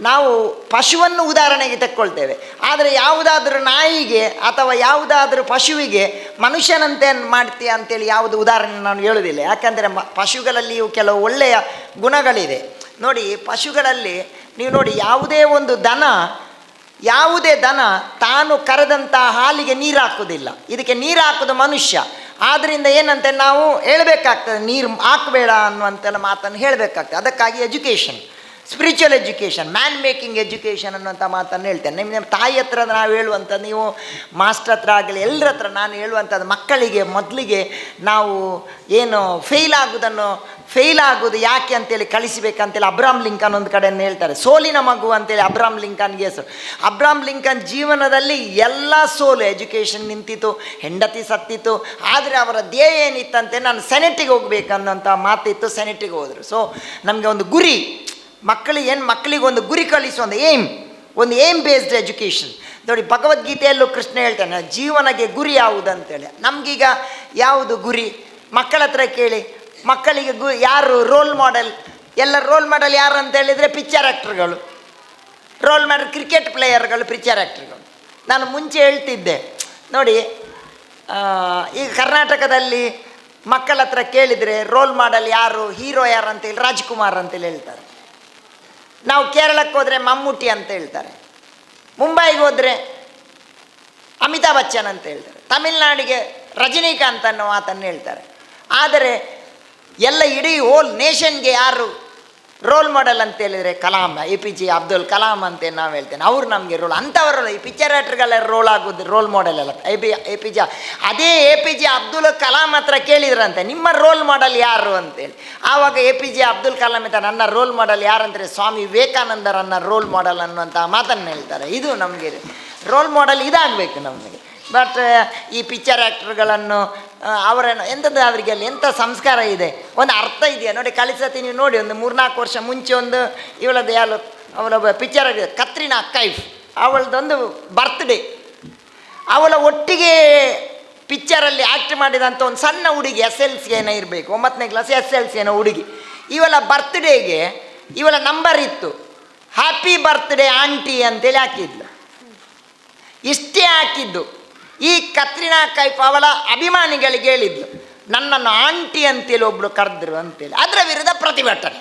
ನಾವು ಪಶುವನ್ನು ಉದಾಹರಣೆಗೆ ತೆಕ್ಕೊಳ್ತೇವೆ. ಆದರೆ ಯಾವುದಾದ್ರೂ ನಾಯಿಗೆ ಅಥವಾ ಯಾವುದಾದ್ರೂ ಪಶುವಿಗೆ ಮನುಷ್ಯನಂತೆ ಮಾಡ್ತೀಯ ಅಂತೇಳಿ ಯಾವುದು ಉದಾಹರಣೆ ನಾನು ಹೇಳೋದಿಲ್ಲ. ಯಾಕಂದರೆ ಪಶುಗಳಲ್ಲಿಯೂ ಕೆಲವು ಒಳ್ಳೆಯ ಗುಣಗಳಿದೆ. ನೋಡಿ, ಪಶುಗಳಲ್ಲಿ ನೀವು ನೋಡಿ, ಯಾವುದೇ ದನ ತಾನು ಕರೆದಂಥ ಹಾಲಿಗೆ ನೀರು ಹಾಕೋದಿಲ್ಲ. ಇದಕ್ಕೆ ನೀರು ಹಾಕೋದು ಮನುಷ್ಯ. ಆದ್ದರಿಂದ ಏನಂತೆ ನಾವು ಹೇಳಬೇಕಾಗ್ತದೆ, ನೀರು ಹಾಕಬೇಡ ಅನ್ನುವಂತೆಲ್ಲ ಮಾತನ್ನು ಹೇಳಬೇಕಾಗ್ತದೆ. ಅದಕ್ಕಾಗಿ education spiritual education, man making education ಅನ್ನುವಂಥ ಮಾತನ್ನು ಹೇಳ್ತೇನೆ. ನಿಮ್ಮ ತಾಯಿ ಹತ್ರ ನಾವು ಹೇಳುವಂಥದ್ದು, ನೀವು ಮಾಸ್ಟರ್ ಹತ್ರ ಆಗಲಿ ಎಲ್ಲರ ಹತ್ರ ನಾನು ಹೇಳುವಂಥದ್ದು, ಮಕ್ಕಳಿಗೆ ಮೊದಲಿಗೆ ನಾವು ಏನು ಫೇಲ್ ಆಗೋದು ಯಾಕೆ ಅಂತೇಳಿ ಕಳಿಸಬೇಕಂತೇಳಿ ಅಬ್ರಾಮ್ ಲಿಂಕನ್ ಒಂದು ಕಡೆಯನ್ನು ಹೇಳ್ತಾರೆ. ಸೋಲಿನ ಮಗು ಅಂತೇಳಿ ಅಬ್ರಾಮ್ ಲಿಂಕನ್ಗೆ ಹೆಸರು. ಅಬ್ರಾಮ್ ಲಿಂಕನ್ ಜೀವನದಲ್ಲಿ ಎಲ್ಲ ಸೋಲು, ಎಜುಕೇಷನ್ ನಿಂತಿತು, ಹೆಂಡತಿ ಸತ್ತಿತು, ಆದರೆ ಅವರ ಧ್ಯೇಯ ಏನಿತ್ತಂತೆ, ನಾನು ಸೆನೆಟಿಗೆ ಹೋಗ್ಬೇಕನ್ನೋಂಥ ಮಾತಿತ್ತು, ಸೆನೆಟಿಗೆ ಹೋದರು. ಸೊ ನಮಗೆ ಒಂದು ಗುರಿ, ಮಕ್ಕಳಿಗೆ ಒಂದು ಗುರಿ ಕಲಿಸುವ ಒಂದು ಏಮ್ ಬೇಸ್ಡ್ ಎಜುಕೇಷನ್. ನೋಡಿ, ಭಗವದ್ಗೀತೆಯಲ್ಲೂ ಕೃಷ್ಣ ಹೇಳ್ತಾನೆ ಜೀವನಕ್ಕೆ ಗುರಿ ಯಾವುದು ಅಂತೇಳಿ. ನಮಗೀಗ ಯಾವುದು ಗುರಿ? ಮಕ್ಕಳ ಹತ್ರ ಕೇಳಿ, ಮಕ್ಕಳಿಗೆ ಯಾರು ರೋಲ್ ಮಾಡೆಲ್? ಎಲ್ಲ ರೋಲ್ ಮಾಡೆಲ್ ಯಾರು ಅಂತ ಹೇಳಿದರೆ ಪಿಕ್ಚರ್ ಆ್ಯಕ್ಟ್ರುಗಳು, ರೋಲ್ ಮಾಡೆಲ್ ಕ್ರಿಕೆಟ್ ಪ್ಲೇಯರ್ಗಳು, ಪಿಕ್ಚರ್ ಆ್ಯಕ್ಟ್ರುಗಳು. ನಾನು ಮುಂಚೆ ಹೇಳ್ತಿದ್ದೆ ನೋಡಿ, ಈಗ ಕರ್ನಾಟಕದಲ್ಲಿ ಮಕ್ಕಳ ಹತ್ರ ಕೇಳಿದರೆ ರೋಲ್ ಮಾಡೆಲ್ ಯಾರು, ಹೀರೋ ಯಾರು ಅಂತೇಳಿ ರಾಜ್ಕುಮಾರ್ ಅಂತೇಳಿ ಹೇಳ್ತಾರೆ. ನಾವು ಕೇರಳಕ್ಕೆ ಹೋದರೆ ಮಮ್ಮೂಟಿ ಅಂತ ಹೇಳ್ತಾರೆ, ಮುಂಬೈಗೆ ಹೋದರೆ ಅಮಿತಾಬ್ ಬಚ್ಚನ್ ಅಂತ ಹೇಳ್ತಾರೆ, ತಮಿಳ್ನಾಡಿಗೆ ರಜನಿಕಾಂತ್ ಅನ್ನೋ ಮಾತನ್ನು ಹೇಳ್ತಾರೆ. ಆದರೆ ಇಡೀ ಹೋಲ್ ನೇಷನ್ಗೆ ಯಾರು ರೋಲ್ ಮಾಡೆಲ್ ಅಂತ ಹೇಳಿದರೆ ಕಲಾಂ, APJ ಅಬ್ದುಲ್ ಕಲಾಂ ಅಂತ ನಾವು ಹೇಳ್ತೇನೆ. ಅವ್ರು ನಮಗೆ ಅಂಥವರು ಈ ಪಿಕ್ಚರ್ ಆ್ಯಕ್ಟ್ರುಗಳೆಲ್ಲ ರೋಲ್ ಮಾಡೆಲ್ ಅಲ್ಲ. APJ ಅದೇ APJ ಅಬ್ದುಲ್ ಕಲಾಂ ಹತ್ರ ಕೇಳಿದ್ರಂತೆ ನಿಮ್ಮ ರೋಲ್ ಮಾಡೆಲ್ ಯಾರು ಅಂತೇಳಿ. ಆವಾಗ APJ ಅಬ್ದುಲ್ ಕಲಾಂ ಅಂತ ನನ್ನ ರೋಲ್ ಮಾಡೆಲ್ ಯಾರಂದರೆ ಸ್ವಾಮಿ ವಿವೇಕಾನಂದರನ್ನ ರೋಲ್ ಮಾಡೆಲ್ ಅನ್ನುವಂಥ ಮಾತನ್ನು ಹೇಳ್ತಾರೆ. ಇದು ನಮಗೆ ರೋಲ್ ಮಾಡೆಲ್ ಇದಾಗಬೇಕು ನಮಗೆ. ಬಟ್ ಈ ಪಿಕ್ಚರ್ ಆ್ಯಕ್ಟ್ರುಗಳನ್ನು ಅವರನ್ನು ಎಂಥದ್ದು, ಅವರಿಗೆ ಅಲ್ಲಿ ಎಂಥ ಸಂಸ್ಕಾರ ಇದೆ, ಒಂದು ಅರ್ಥ ಇದೆಯಾ ನೋಡಿ. ಕಳಿಸತಿ ನೀವು ನೋಡಿ, ಒಂದು 3-4 ವರ್ಷ ಮುಂಚೆ ಒಂದು ಇವಳದ್ದು ಅವಳೊಬ್ಬ ಪಿಕ್ಚರ್ ಆಗಿದೆ, ಕತ್ರಿನಾ ಕೈಫ್, ಅವಳದೊಂದು ಬರ್ತ್ಡೇ. ಅವಳ ಒಟ್ಟಿಗೆ ಪಿಕ್ಚರಲ್ಲಿ ಆ್ಯಕ್ಟ್ ಮಾಡಿದಂಥ ಒಂದು ಸಣ್ಣ ಹುಡುಗಿ, SLC ಏನೋ ಇರಬೇಕು, 9ನೇ ಕ್ಲಾಸ್ SLC ಏನೋ ಹುಡುಗಿ. ಇವಳ ಬರ್ತ್ಡೇಗೆ ಇವಳ ನಂಬರ್ ಇತ್ತು, ಹ್ಯಾಪಿ ಬರ್ತ್ಡೇ ಆಂಟಿ ಅಂತೇಳಿ ಹಾಕಿದ್ಲು. ಇಷ್ಟೇ ಹಾಕಿದ್ದು. ಈ ಕತ್ರಿನಾ ಕೈಫ್ ಅವಳ ಅಭಿಮಾನಿಗಳಿಗೆ ಹೇಳಿದ್ಲು, ನನ್ನನ್ನು ಆಂಟಿ ಅಂತೇಳಿ ಒಬ್ಬರು ಕರೆದ್ರು ಅಂತೇಳಿ. ಅದರ ವಿರುದ್ಧ ಪ್ರತಿಭಟನೆ.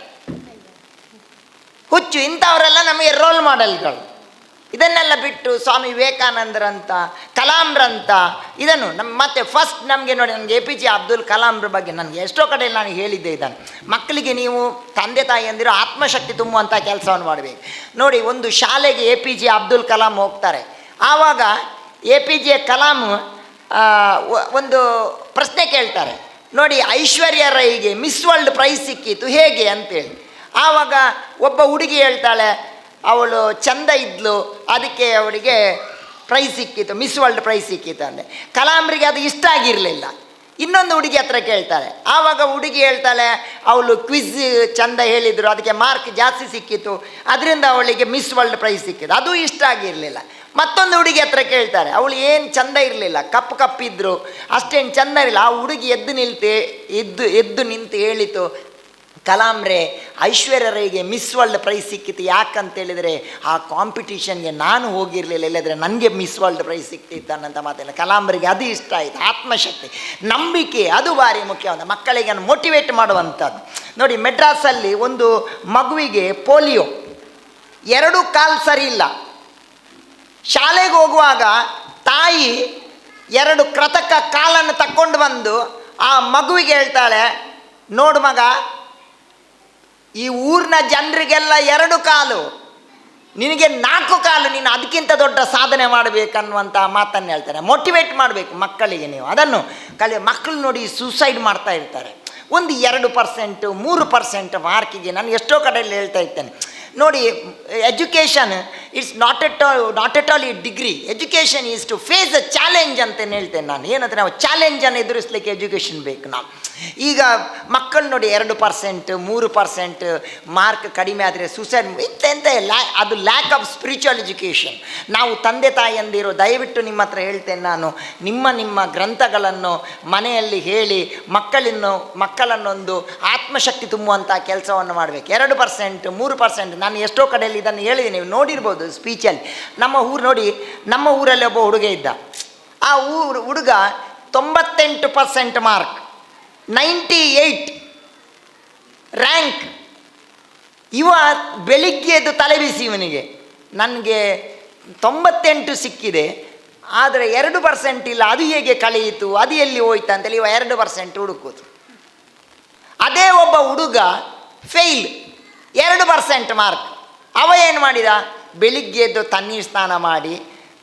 ಹುಚ್ಚು, ಇಂಥವರೆಲ್ಲ ನಮಗೆ ರೋಲ್ ಮಾಡೆಲ್ಗಳು. ಇದನ್ನೆಲ್ಲ ಬಿಟ್ಟು ಸ್ವಾಮಿ ವಿವೇಕಾನಂದರಂತ, ಕಲಾಂರಂತ ಇದನ್ನು ಮತ್ತೆ ಫಸ್ಟ್ ನಮಗೆ ನೋಡಿ, ನನಗೆ APJ ಅಬ್ದುಲ್ ಕಲಾಂರ ಬಗ್ಗೆ ನನಗೆ ಎಷ್ಟೋ ಕಡೆಯಲ್ಲಿ ನಾನು ಹೇಳಿದ್ದೆ ಇದನ್ನು. ಮಕ್ಕಳಿಗೆ ನೀವು ತಂದೆ ತಾಯಿ ಅಂದಿರೋ ಆತ್ಮಶಕ್ತಿ ತುಂಬುವಂಥ ಕೆಲಸವನ್ನು ಮಾಡಬೇಕು. ನೋಡಿ, ಒಂದು ಶಾಲೆಗೆ APJ ಅಬ್ದುಲ್ ಕಲಾಂ ಹೋಗ್ತಾರೆ. ಆವಾಗ APJ ಕಲಾಂ ಒಂದು ಪ್ರಶ್ನೆ ಕೇಳ್ತಾರೆ ನೋಡಿ, ಐಶ್ವರ್ಯ ರೈಗೆ ಮಿಸ್ ವರ್ಲ್ಡ್ ಪ್ರೈಸ್ ಸಿಕ್ಕಿತು ಹೇಗೆ ಅಂತೇಳಿ. ಆವಾಗ ಒಬ್ಬ ಹುಡುಗಿ ಹೇಳ್ತಾಳೆ, ಅವಳು ಚಂದ ಇದ್ಲು, ಅದಕ್ಕೆ ಅವಳಿಗೆ ಪ್ರೈಸ್ ಸಿಕ್ಕಿತು, ಮಿಸ್ ವರ್ಲ್ಡ್ ಪ್ರೈಸ್ ಸಿಕ್ಕಿತು ಅಂದೆ. ಕಲಾಂರಿಗೆ ಅದು ಇಷ್ಟ ಆಗಿರಲಿಲ್ಲ. ಇನ್ನೊಂದು ಹುಡುಗಿ ಹತ್ರ ಕೇಳ್ತಾಳೆ. ಆವಾಗ ಹುಡುಗಿ ಹೇಳ್ತಾಳೆ, ಅವಳು ಕ್ವಿಜ್ ಚಂದ ಹೇಳಿದರು, ಅದಕ್ಕೆ ಮಾರ್ಕ್ ಜಾಸ್ತಿ ಸಿಕ್ಕಿತು, ಅದರಿಂದ ಅವಳಿಗೆ ಮಿಸ್ ವರ್ಲ್ಡ್ ಪ್ರೈಸ್ ಸಿಕ್ಕಿತು, ಅದು ಇಷ್ಟ ಆಗಿರಲಿಲ್ಲ. ಮತ್ತೊಂದು ಹುಡುಗಿ ಹತ್ರ ಕೇಳ್ತಾರೆ, ಅವಳು ಏನು ಚಂದ ಇರಲಿಲ್ಲ, ಕಪ್ಪಿದ್ರು, ಅಷ್ಟೇನು ಚಂದ ಇರಲಿಲ್ಲ. ಆ ಹುಡುಗಿ ಎದ್ದು ನಿಂತು ಹೇಳಿತು, ಕಲಾಂರೇ, ಐಶ್ವರ್ಯ ರೈಗೆ ಮಿಸ್ ವರ್ಲ್ಡ್ ಪ್ರೈಸ್ ಸಿಕ್ಕಿತು, ಯಾಕಂತೇಳಿದರೆ ಆ ಕಾಂಪಿಟೀಷನ್ಗೆ ನಾನು ಹೋಗಿರಲಿಲ್ಲ, ಇಲ್ಲದ್ರೆ ನನಗೆ ಮಿಸ್ ವರ್ಲ್ಡ್ ಪ್ರೈಸ್ ಸಿಕ್ತಿತ್ತು ಅನ್ನೋಂಥ ಮಾತಿಲ್ಲ. ಕಲಾಂರಿಗೆ ಅದು ಇಷ್ಟ ಆಯಿತು. ಆತ್ಮಶಕ್ತಿ, ನಂಬಿಕೆ, ಅದು ಭಾರಿ ಮುಖ್ಯವಾದ ಮಕ್ಕಳಿಗೆ ಮೋಟಿವೇಟ್ ಮಾಡುವಂಥದ್ದು. ನೋಡಿ, ಮೆಡ್ರಾಸಲ್ಲಿ ಒಂದು ಮಗುವಿಗೆ ಪೋಲಿಯೋ, 2 ಕಾಲು ಸರಿ ಇಲ್ಲ. ಶಾಲೆಗೆ ಹೋಗುವಾಗ ತಾಯಿ 2 ಕೃತಕ ಕಾಲನ್ನು ತಕ್ಕೊಂಡು ಬಂದು ಆ ಮಗುವಿಗೆ ಹೇಳ್ತಾಳೆ, ನೋಡು ಮಗ, ಈ ಊರಿನ ಜನರಿಗೆಲ್ಲ 2 ಕಾಲು, ನಿನಗೆ 4 ಕಾಲು, ನೀನು ಅದಕ್ಕಿಂತ ದೊಡ್ಡ ಸಾಧನೆ ಮಾಡಬೇಕನ್ನುವಂಥ ಮಾತನ್ನು ಹೇಳ್ತಾರೆ. ಮೋಟಿವೇಟ್ ಮಾಡಬೇಕು ಮಕ್ಕಳಿಗೆ ನೀವು ಅದನ್ನು ಮಕ್ಕಳು ನೋಡಿ ಸೂಸೈಡ್ ಮಾಡ್ತಾ ಇರ್ತಾರೆ. ಒಂದು 2%, 3% ಮಾರ್ಕಿಗೆ ನಾನು ಎಷ್ಟೋ ಕಡೆಯಲ್ಲಿ ಹೇಳ್ತಾ ಇರ್ತೇನೆ ನೋಡಿ. Education it's not at all ಈ degree. Education is to face a challenge ಅಂತೇನು ಹೇಳ್ತೇನೆ ನಾನು. ಏನಂದರೆ ನಾವು ಚಾಲೆಂಜನ್ನು ಎದುರಿಸಲಿಕ್ಕೆ ಎಜುಕೇಷನ್ ಬೇಕು ನಾವು. ಈಗ ಮಕ್ಕಳು ನೋಡಿ 2%, 3% ಮಾರ್ಕ್ ಕಡಿಮೆ ಆದರೆ ಸೂಸೈಡ್ ಎಂತ ಅದು ಲ್ಯಾಕ್ ಆಫ್ ಸ್ಪಿರಿಚುವಲ್ ಎಜುಕೇಷನ್. ನಾವು ತಂದೆ ತಾಯಿಯಂದಿರೋ ದಯವಿಟ್ಟು ನಿಮ್ಮ ಹತ್ರ ಹೇಳ್ತೇನೆ ನಾನು, ನಿಮ್ಮ ಗ್ರಂಥಗಳನ್ನು ಮನೆಯಲ್ಲಿ ಹೇಳಿ ಮಕ್ಕಳನ್ನೊಂದು ಆತ್ಮಶಕ್ತಿ ತುಂಬುವಂಥ ಕೆಲಸವನ್ನು ಮಾಡಬೇಕು. 2%, 3%, ನಾನು ಎಷ್ಟೋ ಕಡೆಯಲ್ಲಿ ಇದನ್ನು ಹೇಳಿದ್ದೀನಿ, ನೀವು ನೋಡಿರ್ಬೋದು ಸ್ಪೀಚಲ್ಲಿ. ನಮ್ಮ ಊರಲ್ಲಿ ಒಬ್ಬ ಹುಡುಗ ಇದ್ದ. ಆ ಹುಡುಗ 98% ಮಾರ್ಕ್, 98 ರ್ಯಾಂಕ್. ಬೆಳಿಗ್ಗೆ ಎದ್ದು ತಲೆಬಿಸಿ ಇವನಿಗೆ, ನನಗೆ 98 ಸಿಕ್ಕಿದೆ, ಆದರೆ 2% ಇಲ್ಲ, ಅದು ಹೇಗೆ ಕಳೆಯಿತು, ಅದು ಎಲ್ಲಿ ಹೋಯ್ತು ಅಂತೇಳಿ 2% ಹುಡುಕೋದು. ಅದೇ ಒಬ್ಬ ಹುಡುಗ ಫೇಲ್, 2% ಮಾರ್ಕ್. ಅವ ಏನು ಮಾಡಿದ, ಬೆಳಿಗ್ಗೆ ಎದ್ದು ತಣ್ಣೀರು ಸ್ನಾನ ಮಾಡಿ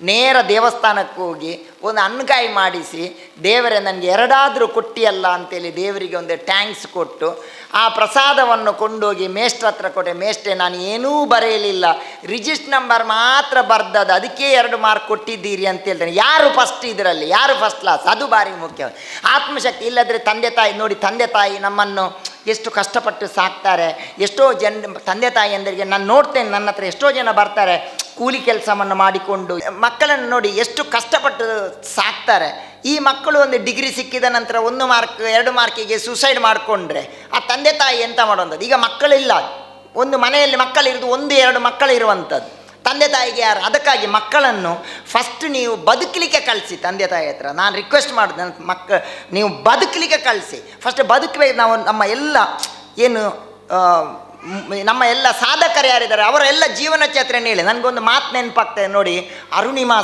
ನೇರ ದೇವಸ್ಥಾನಕ್ಕೆ ಹೋಗಿ ಒಂದು ಅನ್ನಕಾಯಿ ಮಾಡಿಸಿ, ದೇವರೇ ನನಗೆ 2 ಕೊಟ್ಟಿಯಲ್ಲ ಅಂತೇಳಿ ದೇವರಿಗೆ ಒಂದು ಟ್ಯಾಂಕ್ಸ್ ಕೊಟ್ಟು ಆ ಪ್ರಸಾದವನ್ನು ಕೊಂಡೋಗಿ ಮೇಷ್ಟ್ರ ಹತ್ರ ಕೊಟ್ಟೆ. ಮೇಷ್ಟ್ರೆ, ನಾನು ಏನೂ ಬರೆಯಲಿಲ್ಲ, ರಿಜಿಸ್ಟರ್ ನಂಬರ್ ಮಾತ್ರ ಬರ್ದದ್ದು, ಅದಕ್ಕೆ 2 ಮಾರ್ಕ್ ಕೊಟ್ಟಿದ್ದೀರಿ ಅಂತ ಹೇಳ್ತಾನೆ. ಯಾರು ಫಸ್ಟ್ ಇದರಲ್ಲಿ, ಯಾರು ಫಸ್ಟ್ ಕ್ಲಾಸ್, ಅದು ಭಾರಿ ಮುಖ್ಯ. ಆತ್ಮಶಕ್ತಿ ಇಲ್ಲದ್ರೆ ತಂದೆ ತಾಯಿ ನೋಡಿ, ತಂದೆ ತಾಯಿ ನಮ್ಮನ್ನು ಎಷ್ಟು ಕಷ್ಟಪಟ್ಟು ಸಾಕ್ತಾರೆ. ಎಷ್ಟೋ ತಂದೆ ತಾಯಿ ಎಂದರಿಗೆ ನಾನು ನೋಡ್ತೇನೆ, ನನ್ನ ಹತ್ರ ಎಷ್ಟೋ ಜನ ಬರ್ತಾರೆ ಕೂಲಿ ಕೆಲಸವನ್ನು ಮಾಡಿಕೊಂಡು, ಮಕ್ಕಳನ್ನು ನೋಡಿ ಎಷ್ಟು ಕಷ್ಟಪಟ್ಟು ಸಾಕ್ತಾರೆ. ಈ ಮಕ್ಕಳು ಒಂದು ಡಿಗ್ರಿ ಸಿಕ್ಕಿದ ನಂತರ 1 ಮಾರ್ಕ್ 2 ಮಾರ್ಕಿಗೆ ಸೂಸೈಡ್ ಮಾಡಿಕೊಂಡ್ರೆ ಆ ತಂದೆ ತಾಯಿ ಎಂತ ಮಾಡೋಂಥದ್ದು? ಈಗ ಮಕ್ಕಳಿಲ್ಲ, ಒಂದು ಮನೆಯಲ್ಲಿ ಮಕ್ಕಳಿರೋದು 1-2 ಮಕ್ಕಳಿರುವಂಥದ್ದು, ತಂದೆ ತಾಯಿಗೆ ಯಾರು? ಅದಕ್ಕಾಗಿ ಮಕ್ಕಳನ್ನು ಫಸ್ಟ್ ನೀವು ಬದುಕಲಿಕ್ಕೆ ಕಳಿಸಿ. ತಂದೆ ತಾಯಿ ಹತ್ರ ನಾನು ರಿಕ್ವೆಸ್ಟ್ ಮಾಡಿದೆ, ನನ್ನ ನೀವು ಬದುಕಲಿಕ್ಕೆ ಕಳಿಸಿ. ಫಸ್ಟ್ ಬದುಕಬೇಕು. ನಾವು ನಮ್ಮ ಎಲ್ಲ ಏನು ನಮ್ಮ ಎಲ್ಲ ಸಾಧಕರು ಯಾರಿದ್ದಾರೆ ಅವರೆಲ್ಲ ಜೀವನ ಚರಿತ್ರೆಯನ್ನು ಹೇಳಿ ನನಗೊಂದು ಮಾತು ನೆನಪಾಗ್ತದೆ ನೋಡಿ. ಅರುಣಿಮಾ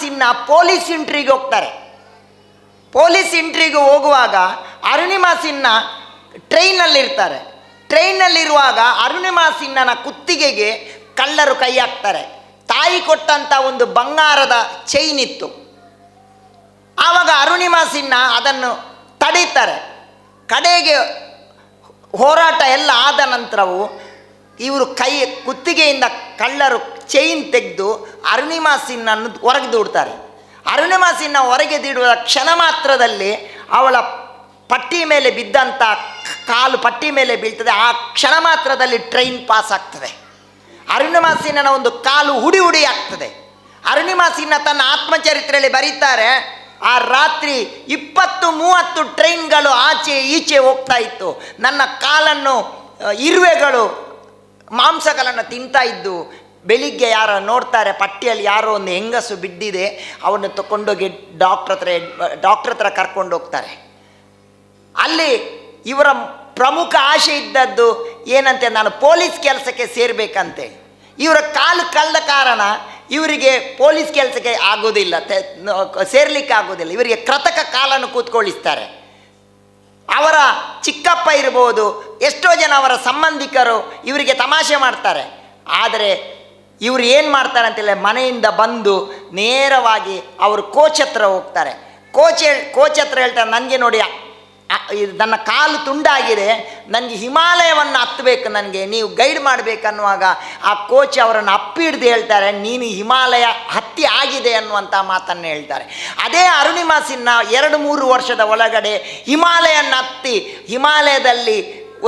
ಸಿನ್ಹಾ ಪೊಲೀಸ್ ಇಂಟ್ರಿಗೆ ಹೋಗ್ತಾರೆ. ಪೊಲೀಸ್ ಇಂಟ್ರಿಗೆ ಹೋಗುವಾಗ ಅರುಣಿಮಾ ಸಿನ್ಹಾ ಟ್ರೈನಲ್ಲಿರ್ತಾರೆ. ಟ್ರೈನಲ್ಲಿರುವಾಗ ಅರುಣಿಮಾ ಸಿನ್ಹನ ಕುತ್ತಿಗೆಗೆ ಕಳ್ಳರು ಕೈ ಹಾಕ್ತಾರೆ. ತಾಯಿ ಕೊಟ್ಟಂಥ ಒಂದು ಬಂಗಾರದ ಚೈನ್ ಇತ್ತು. ಆವಾಗ ಅರುಣಿಮಾ ಸಿನ್ಹಾ ಅದನ್ನು ತಡೀತಾರೆ. ಕಡೆಗೆ ಹೋರಾಟ ಎಲ್ಲ ಆದ ನಂತರವೂ ಇವರು ಕುತ್ತಿಗೆಯಿಂದ ಕಳ್ಳರು ಚೈನ್ ತೆಗೆದು ಅರುಣಿಮಾ ಸಿನ್ಹನ್ನು ಹೊರಗೆ ದೂಡ್ತಾರೆ. ಅರುಣಿಮಾ ಸಿನ್ಹಾ ಹೊರಗೆ ದೂಡುವ ಕ್ಷಣ ಮಾತ್ರದಲ್ಲಿ ಅವಳ ಪಟ್ಟಿ ಮೇಲೆ ಬಿದ್ದಂಥ ಕಾಲು ಪಟ್ಟಿ ಮೇಲೆ ಬೀಳ್ತದೆ. ಆ ಕ್ಷಣ ಮಾತ್ರದಲ್ಲಿ ಟ್ರೈನ್ ಪಾಸ್ ಆಗ್ತದೆ. ಅರುಣಿಮಾ ಸಿನ್ಹನ ಒಂದು ಕಾಲು ಹುಡಿ ಆಗ್ತದೆ. ಅರುಣಿಮಾ ಸಿನ್ಹಾ ತನ್ನ ಆತ್ಮಚರಿತ್ರೆಯಲ್ಲಿ ಬರೀತಾರೆ, ಆ ರಾತ್ರಿ 20-30 ಟ್ರೈನ್ಗಳು ಆಚೆ ಈಚೆ ಹೋಗ್ತಾ ಇತ್ತು. ನನ್ನ ಕಾಲನ್ನು ಇರುವೆಗಳು ಮಾಂಸಗಳನ್ನು ತಿಂತಾ ಇದ್ದು. ಬೆಳಿಗ್ಗೆ ಯಾರೋ ನೋಡ್ತಾರೆ, ಪಟ್ಟಿಯಲ್ಲಿ ಯಾರೋ ಒಂದು ಹೆಂಗಸು ಬಿದ್ದಿದೆ, ಅವನ್ನ ತಗೊಂಡೋಗಿ ಡಾಕ್ಟ್ರ್ ಹತ್ರ ಕರ್ಕೊಂಡು ಹೋಗ್ತಾರೆ. ಅಲ್ಲಿ ಇವರ ಪ್ರಮುಖ ಆಸೆ ಇದ್ದದ್ದು ಏನಂತೆ, ನಾನು ಪೊಲೀಸ್ ಕೆಲಸಕ್ಕೆ ಸೇರಬೇಕಂತೆ. ಇವರ ಕಾಲು ಕಳೆದ ಕಾರಣ ಇವರಿಗೆ ಪೊಲೀಸ್ ಕೆಲಸಕ್ಕೆ ಆಗೋದಿಲ್ಲ, ಸೇರ್ಲಿಕ್ಕೆ ಆಗೋದಿಲ್ಲ. ಇವರಿಗೆ ಕೃತಕ ಕಾಲನ್ನು ಕೂತ್ಕೊಳ್ಳಿಸ್ತಾರೆ. ಅವರ ಚಿಕ್ಕಪ್ಪ ಇರ್ಬೋದು, ಎಷ್ಟೋ ಜನ ಅವರ ಸಂಬಂಧಿಕರು ಇವರಿಗೆ ತಮಾಷೆ ಮಾಡ್ತಾರೆ. ಆದರೆ ಇವರು ಏನು ಮಾಡ್ತಾರೆ ಅಂತೇಳಿ ಮನೆಯಿಂದ ಬಂದು ನೇರವಾಗಿ ಅವರು ಕೋಚ್ ಹತ್ರ ಹೋಗ್ತಾರೆ. ಕೋಚ್ ಹತ್ರ ಹೇಳ್ತಾರೆ, ನನಗೆ ನೋಡಿ ನನ್ನ ಕಾಲು ತುಂಡಾಗಿದೆ, ನನಗೆ ಹಿಮಾಲಯವನ್ನು ಹತ್ತಬೇಕು, ನನಗೆ ನೀವು ಗೈಡ್ ಮಾಡಬೇಕನ್ನುವಾಗ ಆ ಕೋಚ್ ಅವರನ್ನು ಅಪ್ಪಿ ಹಿಡ್ದು ಹೇಳ್ತಾರೆ, ನೀನು ಹಿಮಾಲಯ ಹತ್ತಿ ಆಗಿದೆ ಅನ್ನುವಂಥ ಮಾತನ್ನು ಹೇಳ್ತಾರೆ. ಅದೇ ಅರುಣಿಮಾ ಸಿನ್ಹಾ 2-3 ವರ್ಷದ ಒಳಗಡೆ ಹಿಮಾಲಯವನ್ನು ಹತ್ತಿ, ಹಿಮಾಲಯದಲ್ಲಿ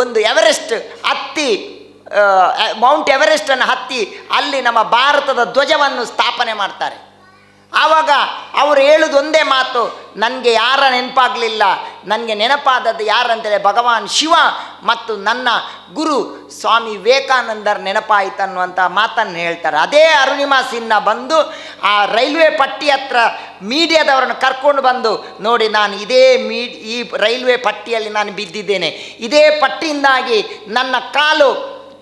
ಒಂದು ಎವರೆಸ್ಟ್ ಹತ್ತಿ, ಮೌಂಟ್ ಎವರೆಸ್ಟನ್ನು ಹತ್ತಿ ಅಲ್ಲಿ ನಮ್ಮ ಭಾರತದ ಧ್ವಜವನ್ನು ಸ್ಥಾಪನೆ ಮಾಡ್ತಾರೆ. ಆವಾಗ ಅವರು ಹೇಳೋದು ಒಂದೇ ಮಾತು, ನನಗೆ ಯಾರ ನೆನಪಾಗಲಿಲ್ಲ, ನನಗೆ ನೆನಪಾದದ್ದು ಯಾರಂತೇಳಿ ಭಗವಾನ್ ಶಿವ ಮತ್ತು ನನ್ನ ಗುರು ಸ್ವಾಮಿ ವಿವೇಕಾನಂದರ ನೆನಪಾಯಿತು ಅನ್ನುವಂಥ ಮಾತನ್ನು ಹೇಳ್ತಾರೆ. ಅದೇ ಅರುಣಿಮಾ ಸಿನ್ಹಾ ಬಂದು ಆ ರೈಲ್ವೆ ಪಟ್ಟಿ ಹತ್ರ ಮೀಡಿಯಾದವರನ್ನು ಕರ್ಕೊಂಡು ಬಂದು, ನೋಡಿ ನಾನು ಈ ರೈಲ್ವೆ ಪಟ್ಟಿಯಲ್ಲಿ ನಾನು ಬಿದ್ದಿದ್ದೇನೆ, ಇದೇ ಪಟ್ಟಿಯಿಂದಾಗಿ ನನ್ನ ಕಾಲು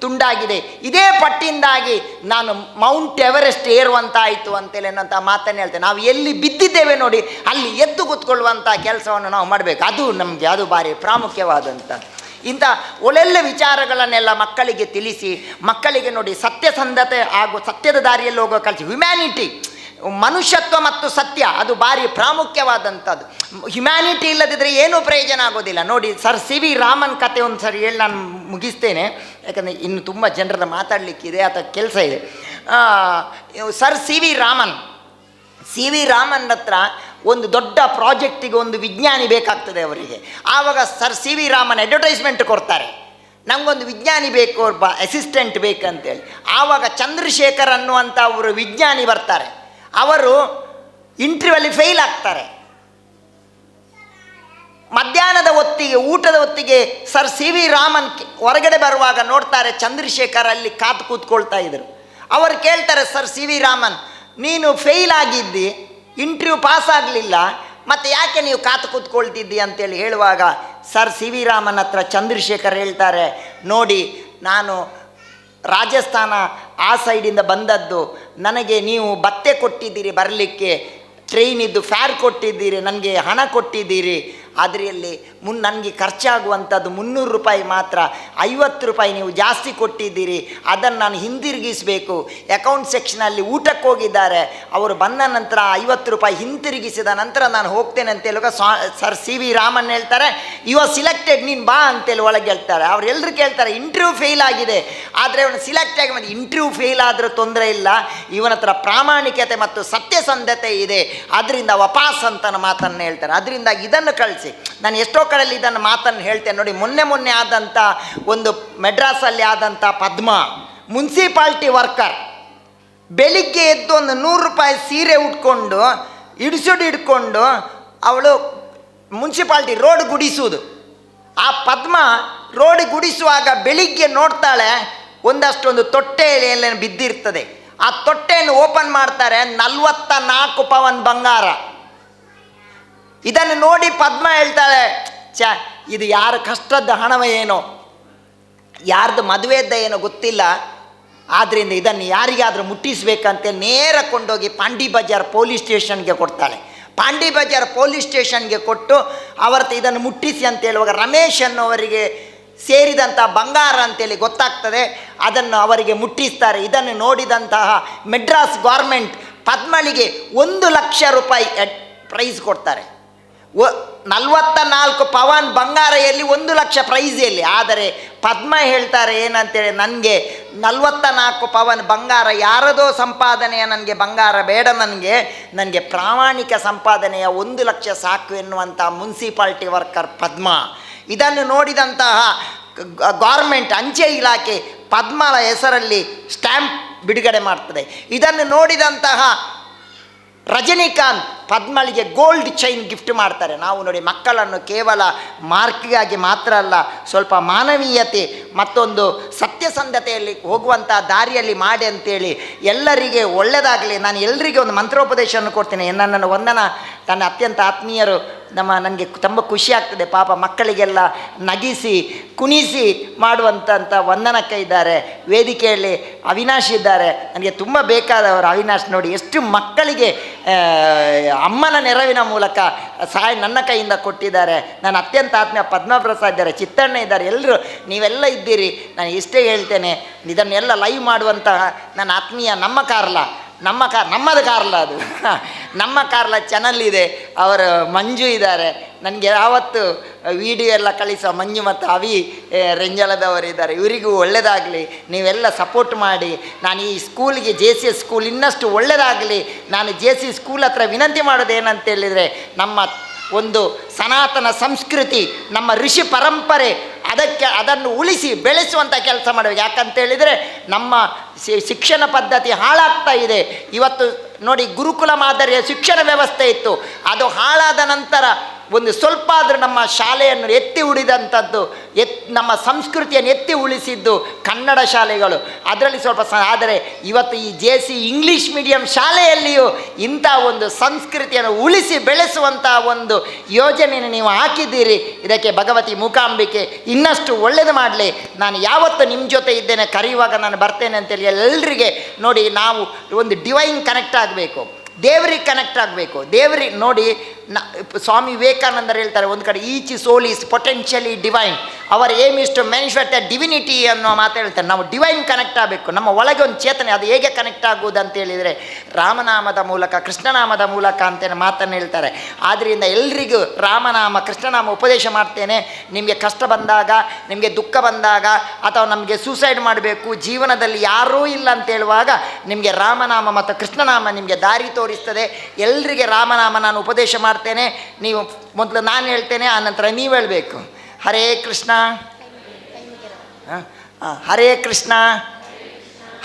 ತುಂಡಾಗಿದೆ, ಇದೇ ಪಟ್ಟಿಯಿಂದಾಗಿ ನಾನು ಮೌಂಟ್ ಎವರೆಸ್ಟ್ ಏರುವಂತಾಯಿತು ಅಂತೇಳಿ ಅನ್ನೋಂಥ ಮಾತನ್ನು ಹೇಳ್ತೇನೆ. ನಾವು ಎಲ್ಲಿ ಬಿದ್ದಿದ್ದೇವೆ ನೋಡಿ ಅಲ್ಲಿ ಎದ್ದು ಕೂತ್ಕೊಳ್ಳುವಂಥ ಕೆಲಸವನ್ನು ನಾವು ಮಾಡಬೇಕು. ಅದು ಭಾರಿ ಪ್ರಾಮುಖ್ಯವಾದಂಥ ಇಂಥ ಒಳ್ಳೊಳ್ಳೆ ವಿಚಾರಗಳನ್ನೆಲ್ಲ ಮಕ್ಕಳಿಗೆ ತಿಳಿಸಿ, ಮಕ್ಕಳಿಗೆ ನೋಡಿ ಸತ್ಯಸಂಧತೆ ಹಾಗೂ ಸತ್ಯದ ದಾರಿಯಲ್ಲಿ ಹೋಗೋ ಕಲಿಸಿ. ಹ್ಯುಮ್ಯಾನಿಟಿ, ಮನುಷ್ಯತ್ವ ಮತ್ತು ಸತ್ಯ ಅದು ಭಾರಿ ಪ್ರಾಮುಖ್ಯವಾದಂಥದ್ದು. ಹ್ಯುಮ್ಯಾನಿಟಿ ಇಲ್ಲದಿದ್ದರೆ ಏನೂ ಪ್ರಯೋಜನ ಆಗೋದಿಲ್ಲ. ನೋಡಿ ಸರ್ ಸಿ.ವಿ. ರಾಮನ್ ಕತೆ ಒಂದು ಸರಿ ಹೇಳಿ ನಾನು ಮುಗಿಸ್ತೇನೆ, ಯಾಕಂದರೆ ಇನ್ನು ತುಂಬ ಜನರ ಮಾತಾಡಲಿಕ್ಕಿದೆ, ಅಥವಾ ಕೆಲಸ ಇದೆ. Sir CV. ರಾಮನ್ ಹತ್ರ ಒಂದು ದೊಡ್ಡ ಪ್ರಾಜೆಕ್ಟಿಗೆ ಒಂದು ವಿಜ್ಞಾನಿ ಬೇಕಾಗ್ತದೆ ಅವರಿಗೆ. ಆವಾಗ ಸರ್ ಸಿ.ವಿ. ರಾಮನ್ ಅಡ್ವರ್ಟೈಸ್ಮೆಂಟ್ ಕೊಡ್ತಾರೆ, ನಮಗೊಂದು ವಿಜ್ಞಾನಿ ಬೇಕು, ಅಸಿಸ್ಟೆಂಟ್ ಬೇಕಂತೇಳಿ. ಆವಾಗ ಚಂದ್ರಶೇಖರ್ ಅನ್ನುವಂಥ ಅವರು ವಿಜ್ಞಾನಿ ಬರ್ತಾರೆ. ಅವರು ಇಂಟರ್ವ್ಯೂವಲ್ಲಿ ಫೇಲ್ ಆಗ್ತಾರೆ. ಮಧ್ಯಾಹ್ನದ ಹೊತ್ತಿಗೆ, ಊಟದ ಹೊತ್ತಿಗೆ ಸರ್ ಸಿ.ವಿ. ರಾಮನ್ ಹೊರಗಡೆ ಬರುವಾಗ ನೋಡ್ತಾರೆ ಚಂದ್ರಶೇಖರ್ ಅಲ್ಲಿ ಕಾತು ಕೂತ್ಕೊಳ್ತಾ ಇದ್ದರು. ಅವರು ಕೇಳ್ತಾರೆ, ಸರ್ ಸಿ.ವಿ. ರಾಮನ್, ನೀನು ಫೇಲ್ ಆಗಿದ್ದಿ, ಇಂಟರ್ವ್ಯೂ ಪಾಸ್ ಆಗಲಿಲ್ಲ, ಮತ್ತು ಯಾಕೆ ನೀವು ಕಾತು ಕೂತ್ಕೊಳ್ತಿದ್ದಿ ಅಂತೇಳಿ ಹೇಳುವಾಗ ಸರ್ ಸಿ.ವಿ. ರಾಮನ್ ಹತ್ರ ಚಂದ್ರಶೇಖರ್ ಹೇಳ್ತಾರೆ, ನೋಡಿ ನಾನು ರಾಜಸ್ಥಾನ ಆ ಸೈಡಿಂದ ಬಂದದ್ದು, ನನಗೆ ನೀವು ಭತ್ತೆ ಕೊಟ್ಟಿದ್ದೀರಿ ಬರಲಿಕ್ಕೆ, ಟ್ರೈನಿದ್ದು ಫ್ಯಾರ್ ಕೊಟ್ಟಿದ್ದೀರಿ, ನನಗೆ ಹಣ ಕೊಟ್ಟಿದ್ದೀರಿ, ಅದರಲ್ಲಿ ನನಗೆ ಖರ್ಚಾಗುವಂಥದ್ದು 300 ರೂಪಾಯಿ ಮಾತ್ರ, 50 ರೂಪಾಯಿ ನೀವು ಜಾಸ್ತಿ ಕೊಟ್ಟಿದ್ದೀರಿ, ಅದನ್ನು ನಾನು ಹಿಂದಿರುಗಿಸಬೇಕು. ಅಕೌಂಟ್ ಸೆಕ್ಷನಲ್ಲಿ ಊಟಕ್ಕೆ ಹೋಗಿದ್ದಾರೆ, ಅವರು ಬಂದ ನಂತರ 50 ರೂಪಾಯಿ ಹಿಂತಿರುಗಿಸಿದ ನಂತರ ನಾನು ಹೋಗ್ತೇನೆ ಅಂತ ಹೇಳುವಾಗ ಸರ್ ಸಿ ವಿ ರಾಮನ್ ಹೇಳ್ತಾರೆ, ಯು ಆರ್ ಸಿಲೆಕ್ಟೆಡ್, ನೀನು ಬಾ ಅಂತೇಳಿ ಒಳಗೆ ಹೇಳ್ತಾರೆ. ಅವರೆಲ್ಲರೂ ಕೇಳ್ತಾರೆ, ಇಂಟರ್ವ್ಯೂ ಫೇಲ್ ಆಗಿದೆ, ಆದರೆ ಅವನು ಸಿಲೆಕ್ಟ್ ಆಗಿ ಬಂದು ಇಂಟರ್ವ್ಯೂ ಫೇಲ್ ಆದರೂ ತೊಂದರೆ ಇಲ್ಲ, ಇವನ ಹತ್ರ ಪ್ರಾಮಾಣಿಕತೆ ಮತ್ತು ಸತ್ಯಸಂಧತೆ ಇದೆ, ಅದರಿಂದ ವಾಪಸ್ ಅಂತ ಮಾತನ್ನು ಹೇಳ್ತಾರೆ. ಅದರಿಂದ ಇದನ್ನು ಕಳಿಸಿ. ನಾನು ಎಷ್ಟೋ ಕಡೆಯಲ್ಲಿ ಇದನ್ನು ಮಾತನ್ನು ಹೇಳ್ತೇನೆ ನೋಡಿ. ಮೊನ್ನೆ ಆದಂಥ ಒಂದು ಮೆಡ್ರಾಸಲ್ಲಿ ಆದಂಥ ಪದ್ಮ ಮುನ್ಸಿಪಾಲ್ಟಿ ವರ್ಕರ್ ಬೆಳಿಗ್ಗೆ ಎದ್ದು ಒಂದು 100 ರೂಪಾಯಿ ಸೀರೆ ಉಟ್ಕೊಂಡು ಹಿಡ್ಕೊಂಡು ಅವಳು ಮುನ್ಸಿಪಾಲ್ಟಿ ರೋಡ್ ಗುಡಿಸುವುದು. ಆ ಪದ್ಮ ರೋಡ್ ಗುಡಿಸುವಾಗ ಬೆಳಿಗ್ಗೆ ನೋಡ್ತಾಳೆ, ಒಂದಷ್ಟೊಂದು ತೊಟ್ಟೆಯಲ್ಲಿ ಬಿದ್ದಿರ್ತದೆ. ಆ ತೊಟ್ಟೆಯನ್ನು ಓಪನ್ ಮಾಡ್ತಾರೆ, 44 ಪವನ್ ಬಂಗಾರ. ಇದನ್ನು ನೋಡಿ ಪದ್ಮ ಹೇಳ್ತಾಳೆ, ಇದು ಯಾರ ಕಷ್ಟದ ಹಣವೇ ಏನೋ, ಯಾರ್ದು ಮದುವೆದ್ದ ಏನೋ ಗೊತ್ತಿಲ್ಲ, ಆದ್ದರಿಂದ ಇದನ್ನು ಯಾರಿಗಾದರೂ ಮುಟ್ಟಿಸ್ಬೇಕಂತೇಳಿ ನೇರ ಕೊಂಡೋಗಿ ಪಾಂಡಿ ಬಜಾರ್ ಪೊಲೀಸ್ ಸ್ಟೇಷನ್ಗೆ ಕೊಡ್ತಾಳೆ. ಪಾಂಡಿ ಬಜಾರ್ ಪೊಲೀಸ್ ಸ್ಟೇಷನ್ಗೆ ಕೊಟ್ಟು ಅವರತ್ತು ಇದನ್ನು ಮುಟ್ಟಿಸಿ ಅಂತ ಹೇಳುವಾಗ ರಮೇಶ್ ಅನ್ನೋವರಿಗೆ ಸೇರಿದಂಥ ಬಂಗಾರ ಅಂತೇಳಿ ಗೊತ್ತಾಗ್ತದೆ, ಅದನ್ನು ಅವರಿಗೆ ಮುಟ್ಟಿಸ್ತಾರೆ. ಇದನ್ನು ನೋಡಿದಂತಹ ಮೆಡ್ರಾಸ್ ಗೌರ್ಮೆಂಟ್ ಪದ್ಮಳಿಗೆ 1 ಲಕ್ಷ ರೂಪಾಯಿ ಪ್ರೈಸ್ ಕೊಡ್ತಾರೆ. 44 ಪವನ್ ಬಂಗಾರ ಎಲ್ಲಿ, 1 ಲಕ್ಷ ಪ್ರೈಸ್ ಎಲ್ಲಿ? ಆದರೆ ಪದ್ಮ ಹೇಳ್ತಾರೆ ಏನಂತೇಳಿ, ನನಗೆ 44 ಪವನ್ ಬಂಗಾರ ಯಾರದೋ ಸಂಪಾದನೆಯ ನನಗೆ ಬಂಗಾರ ಬೇಡ, ನನಗೆ ಪ್ರಾಮಾಣಿಕ ಸಂಪಾದನೆಯ 1 ಲಕ್ಷ ಸಾಕು ಎನ್ನುವಂಥ ಮುನ್ಸಿಪಾಲ್ಟಿ ವರ್ಕರ್ ಪದ್ಮ. ಇದನ್ನು ನೋಡಿದಂತಹ ಗೌರ್ಮೆಂಟ್ ಅಂಚೆ ಇಲಾಖೆ ಪದ್ಮಳ ಹೆಸರಲ್ಲಿ ಸ್ಟ್ಯಾಂಪ್ ಬಿಡುಗಡೆ ಮಾಡ್ತದೆ. ಇದನ್ನು ನೋಡಿದಂತಹ ರಜನಿಕಾಂತ್ ಪದ್ಮಳಿಗೆ ಗೋಲ್ಡ್ ಚೈನ್ ಗಿಫ್ಟ್ ಮಾಡ್ತಾರೆ. ನಾವು ನೋಡಿ, ಮಕ್ಕಳನ್ನು ಕೇವಲ ಮಾರ್ಕ್ಗಾಗಿ ಮಾತ್ರ ಅಲ್ಲ, ಸ್ವಲ್ಪ ಮಾನವೀಯತೆ ಮತ್ತೊಂದು ಸತ್ಯಸಂಧತೆಯಲ್ಲಿ ಹೋಗುವಂಥ ದಾರಿಯಲ್ಲಿ ಮಾಡಿ ಅಂತೇಳಿ ಎಲ್ಲರಿಗೆ ಒಳ್ಳೆಯದಾಗಲಿ. ನಾನು ಎಲ್ಲರಿಗೆ ಒಂದು ಮಂತ್ರೋಪದೇಶವನ್ನು ಕೊಡ್ತೀನಿ. ನನ್ನನ್ನು ನನ್ನ ಅತ್ಯಂತ ಆತ್ಮೀಯರು ನನಗೆ ತುಂಬ ಖುಷಿ ಆಗ್ತದೆ. ಪಾಪ ಮಕ್ಕಳಿಗೆಲ್ಲ ನಗಿಸಿ ಕುಣಿಸಿ ಮಾಡುವಂಥ ವಂದನಕ್ಕ ಇದ್ದಾರೆ. ವೇದಿಕೆಯಲ್ಲಿ ಅವಿನಾಶ್ ಇದ್ದಾರೆ, ನನಗೆ ತುಂಬ ಬೇಕಾದವರು. ಅವಿನಾಶ್ ನೋಡಿ ಎಷ್ಟು ಮಕ್ಕಳಿಗೆ ಅಮ್ಮನ ನೆರವಿನ ಮೂಲಕ ಸಹಾಯ ನನ್ನ ಕೈಯಿಂದ ಕೊಟ್ಟಿದ್ದಾರೆ. ನನ್ನ ಅತ್ಯಂತ ಆತ್ಮೀಯ ಪದ್ಮಪ್ರಸಾದ್ ಇದ್ದಾರೆ, ಚಿತ್ತಣ್ಣ ಇದ್ದಾರೆ, ಎಲ್ಲರೂ ನೀವೆಲ್ಲ ಇದ್ದೀರಿ. ನಾನು ಇಷ್ಟೇ ಹೇಳ್ತೇನೆ, ಇದನ್ನೆಲ್ಲ ಲೈವ್ ಮಾಡುವಂತಹ ನನ್ನ ಆತ್ಮೀಯ ನಮ್ಮದು ಕಾರ್ಲ ಅದು ನಮ್ಮ ಕಾರ್ಲ ಚಾನಲ್ ಇದೆ, ಅವರು ಮಂಜು ಇದ್ದಾರೆ, ನನಗೆ ಯಾವತ್ತು ವಿಡಿಯೋ ಎಲ್ಲ ಕಳಿಸೋ ಮಂಜು ಮತ್ತು ಅವಿ ರೆಂಜಲದವರಿದ್ದಾರೆ. ಇವರಿಗೂ ಒಳ್ಳೆಯದಾಗಲಿ, ನೀವೆಲ್ಲ ಸಪೋರ್ಟ್ ಮಾಡಿ. ನಾನು ಈ ಸ್ಕೂಲಿಗೆ JC ಸ್ಕೂಲ್ ಇನ್ನಷ್ಟು ಒಳ್ಳೆಯದಾಗಲಿ. ನಾನು JC ಸ್ಕೂಲ್ ಹತ್ರ ವಿನಂತಿ ಮಾಡೋದು ಏನಂತೇಳಿದರೆ, ನಮ್ಮ ಒಂದು ಸನಾತನ ಸಂಸ್ಕೃತಿ, ನಮ್ಮ ಋಷಿ ಪರಂಪರೆ, ಅದನ್ನು ಉಳಿಸಿ ಬೆಳೆಸುವಂಥ ಕೆಲಸ ಮಾಡಬೇಕು. ಯಾಕಂತೇಳಿದರೆ ನಮ್ಮ ಶಿಕ್ಷಣ ಪದ್ಧತಿ ಹಾಳಾಗ್ತಾ ಇದೆ. ಇವತ್ತು ನೋಡಿ, ಗುರುಕುಲ ಮಾದರಿಯ ಶಿಕ್ಷಣ ವ್ಯವಸ್ಥೆ ಇತ್ತು, ಅದು ಹಾಳಾದ ನಂತರ ಒಂದು ಸ್ವಲ್ಪ ಆದರೂ ನಮ್ಮ ಶಾಲೆಯನ್ನು ಎತ್ತಿ ಉಳಿದಂಥದ್ದು, ನಮ್ಮ ಸಂಸ್ಕೃತಿಯನ್ನು ಎತ್ತಿ ಉಳಿಸಿದ್ದು ಕನ್ನಡ ಶಾಲೆಗಳು. ಅದರಲ್ಲಿ ಸ್ವಲ್ಪ ಆದರೆ ಇವತ್ತು ಈ JC ಇಂಗ್ಲೀಷ್ ಮೀಡಿಯಂ ಶಾಲೆಯಲ್ಲಿಯೂ ಇಂಥ ಒಂದು ಸಂಸ್ಕೃತಿಯನ್ನು ಉಳಿಸಿ ಬೆಳೆಸುವಂಥ ಒಂದು ಯೋಜನೆಯನ್ನು ನೀವು ಹಾಕಿದ್ದೀರಿ. ಇದಕ್ಕೆ ಭಗವತಿ ಮೂಕಾಂಬಿಕೆ ಇನ್ನಷ್ಟು ಒಳ್ಳೆಯದು ಮಾಡಲಿ. ನಾನು ಯಾವತ್ತು ನಿಮ್ಮ ಜೊತೆ ಇದ್ದೇನೆ, ಕರೆಯುವಾಗ ನಾನು ಬರ್ತೇನೆ ಅಂತೇಳಿ ಎಲ್ಲರಿಗೆ ನೋಡಿ, ನಾವು ಒಂದು ಡಿವೈನ್ ಕನೆಕ್ಟ್ ಆಗಬೇಕು, ದೇವರಿಗೆ ಕನೆಕ್ಟ್ ಆಗಬೇಕು. ದೇವರಿಗೆ ನೋಡಿ, ಸ್ವಾಮಿ ವಿವೇಕಾನಂದರು ಹೇಳ್ತಾರೆ ಒಂದು ಕಡೆ, each soul is potentially divine, our aim is to manifest the divinity ಅನ್ನೋ ಮಾತು ಹೇಳ್ತಾರೆ. ನಾವು ಡಿವೈನ್ ಕನೆಕ್ಟ್ ಆಗಬೇಕು, ನಮ್ಮ ಒಳಗೆ ಒಂದು ಚೇತನೆ. ಅದು ಹೇಗೆ ಕನೆಕ್ಟ್ ಆಗುವುದು ಅಂತ ಹೇಳಿದರೆ, ರಾಮನಾಮದ ಮೂಲಕ, ಕೃಷ್ಣನಾಮದ ಮೂಲಕ ಅಂತೇಳಿ ಮಾತನ್ನು ಹೇಳ್ತಾರೆ. ಆದ್ದರಿಂದ ಎಲ್ರಿಗೂ ರಾಮನಾಮ ಕೃಷ್ಣನಾಮ ಉಪದೇಶ ಮಾಡ್ತೇನೆ. ನಿಮಗೆ ಕಷ್ಟ ಬಂದಾಗ, ನಿಮಗೆ ದುಃಖ ಬಂದಾಗ, ಅಥವಾ ನಮಗೆ ಸೂಸೈಡ್ ಮಾಡಬೇಕು, ಜೀವನದಲ್ಲಿ ಯಾರೂ ಇಲ್ಲ ಅಂತ ಹೇಳುವಾಗ ನಿಮಗೆ ರಾಮನಾಮ ಮತ್ತು ಕೃಷ್ಣನಾಮ ನಿಮಗೆ ದಾರಿ ತೋರಿಸ್ತದೆ. ಎಲ್ರಿಗೆ ರಾಮನಾಮ ನಾನು ಉಪದೇಶ ಮಾಡ್ತೇನೆ. ನೀವು ಮೊದಲು ನಾನು ಹೇಳ್ತೇನೆ, ಆನಂತರ ನೀವು ಹೇಳಬೇಕು. ಹರೇ ಕೃಷ್ಣ, ಹರೇ ಕೃಷ್ಣ,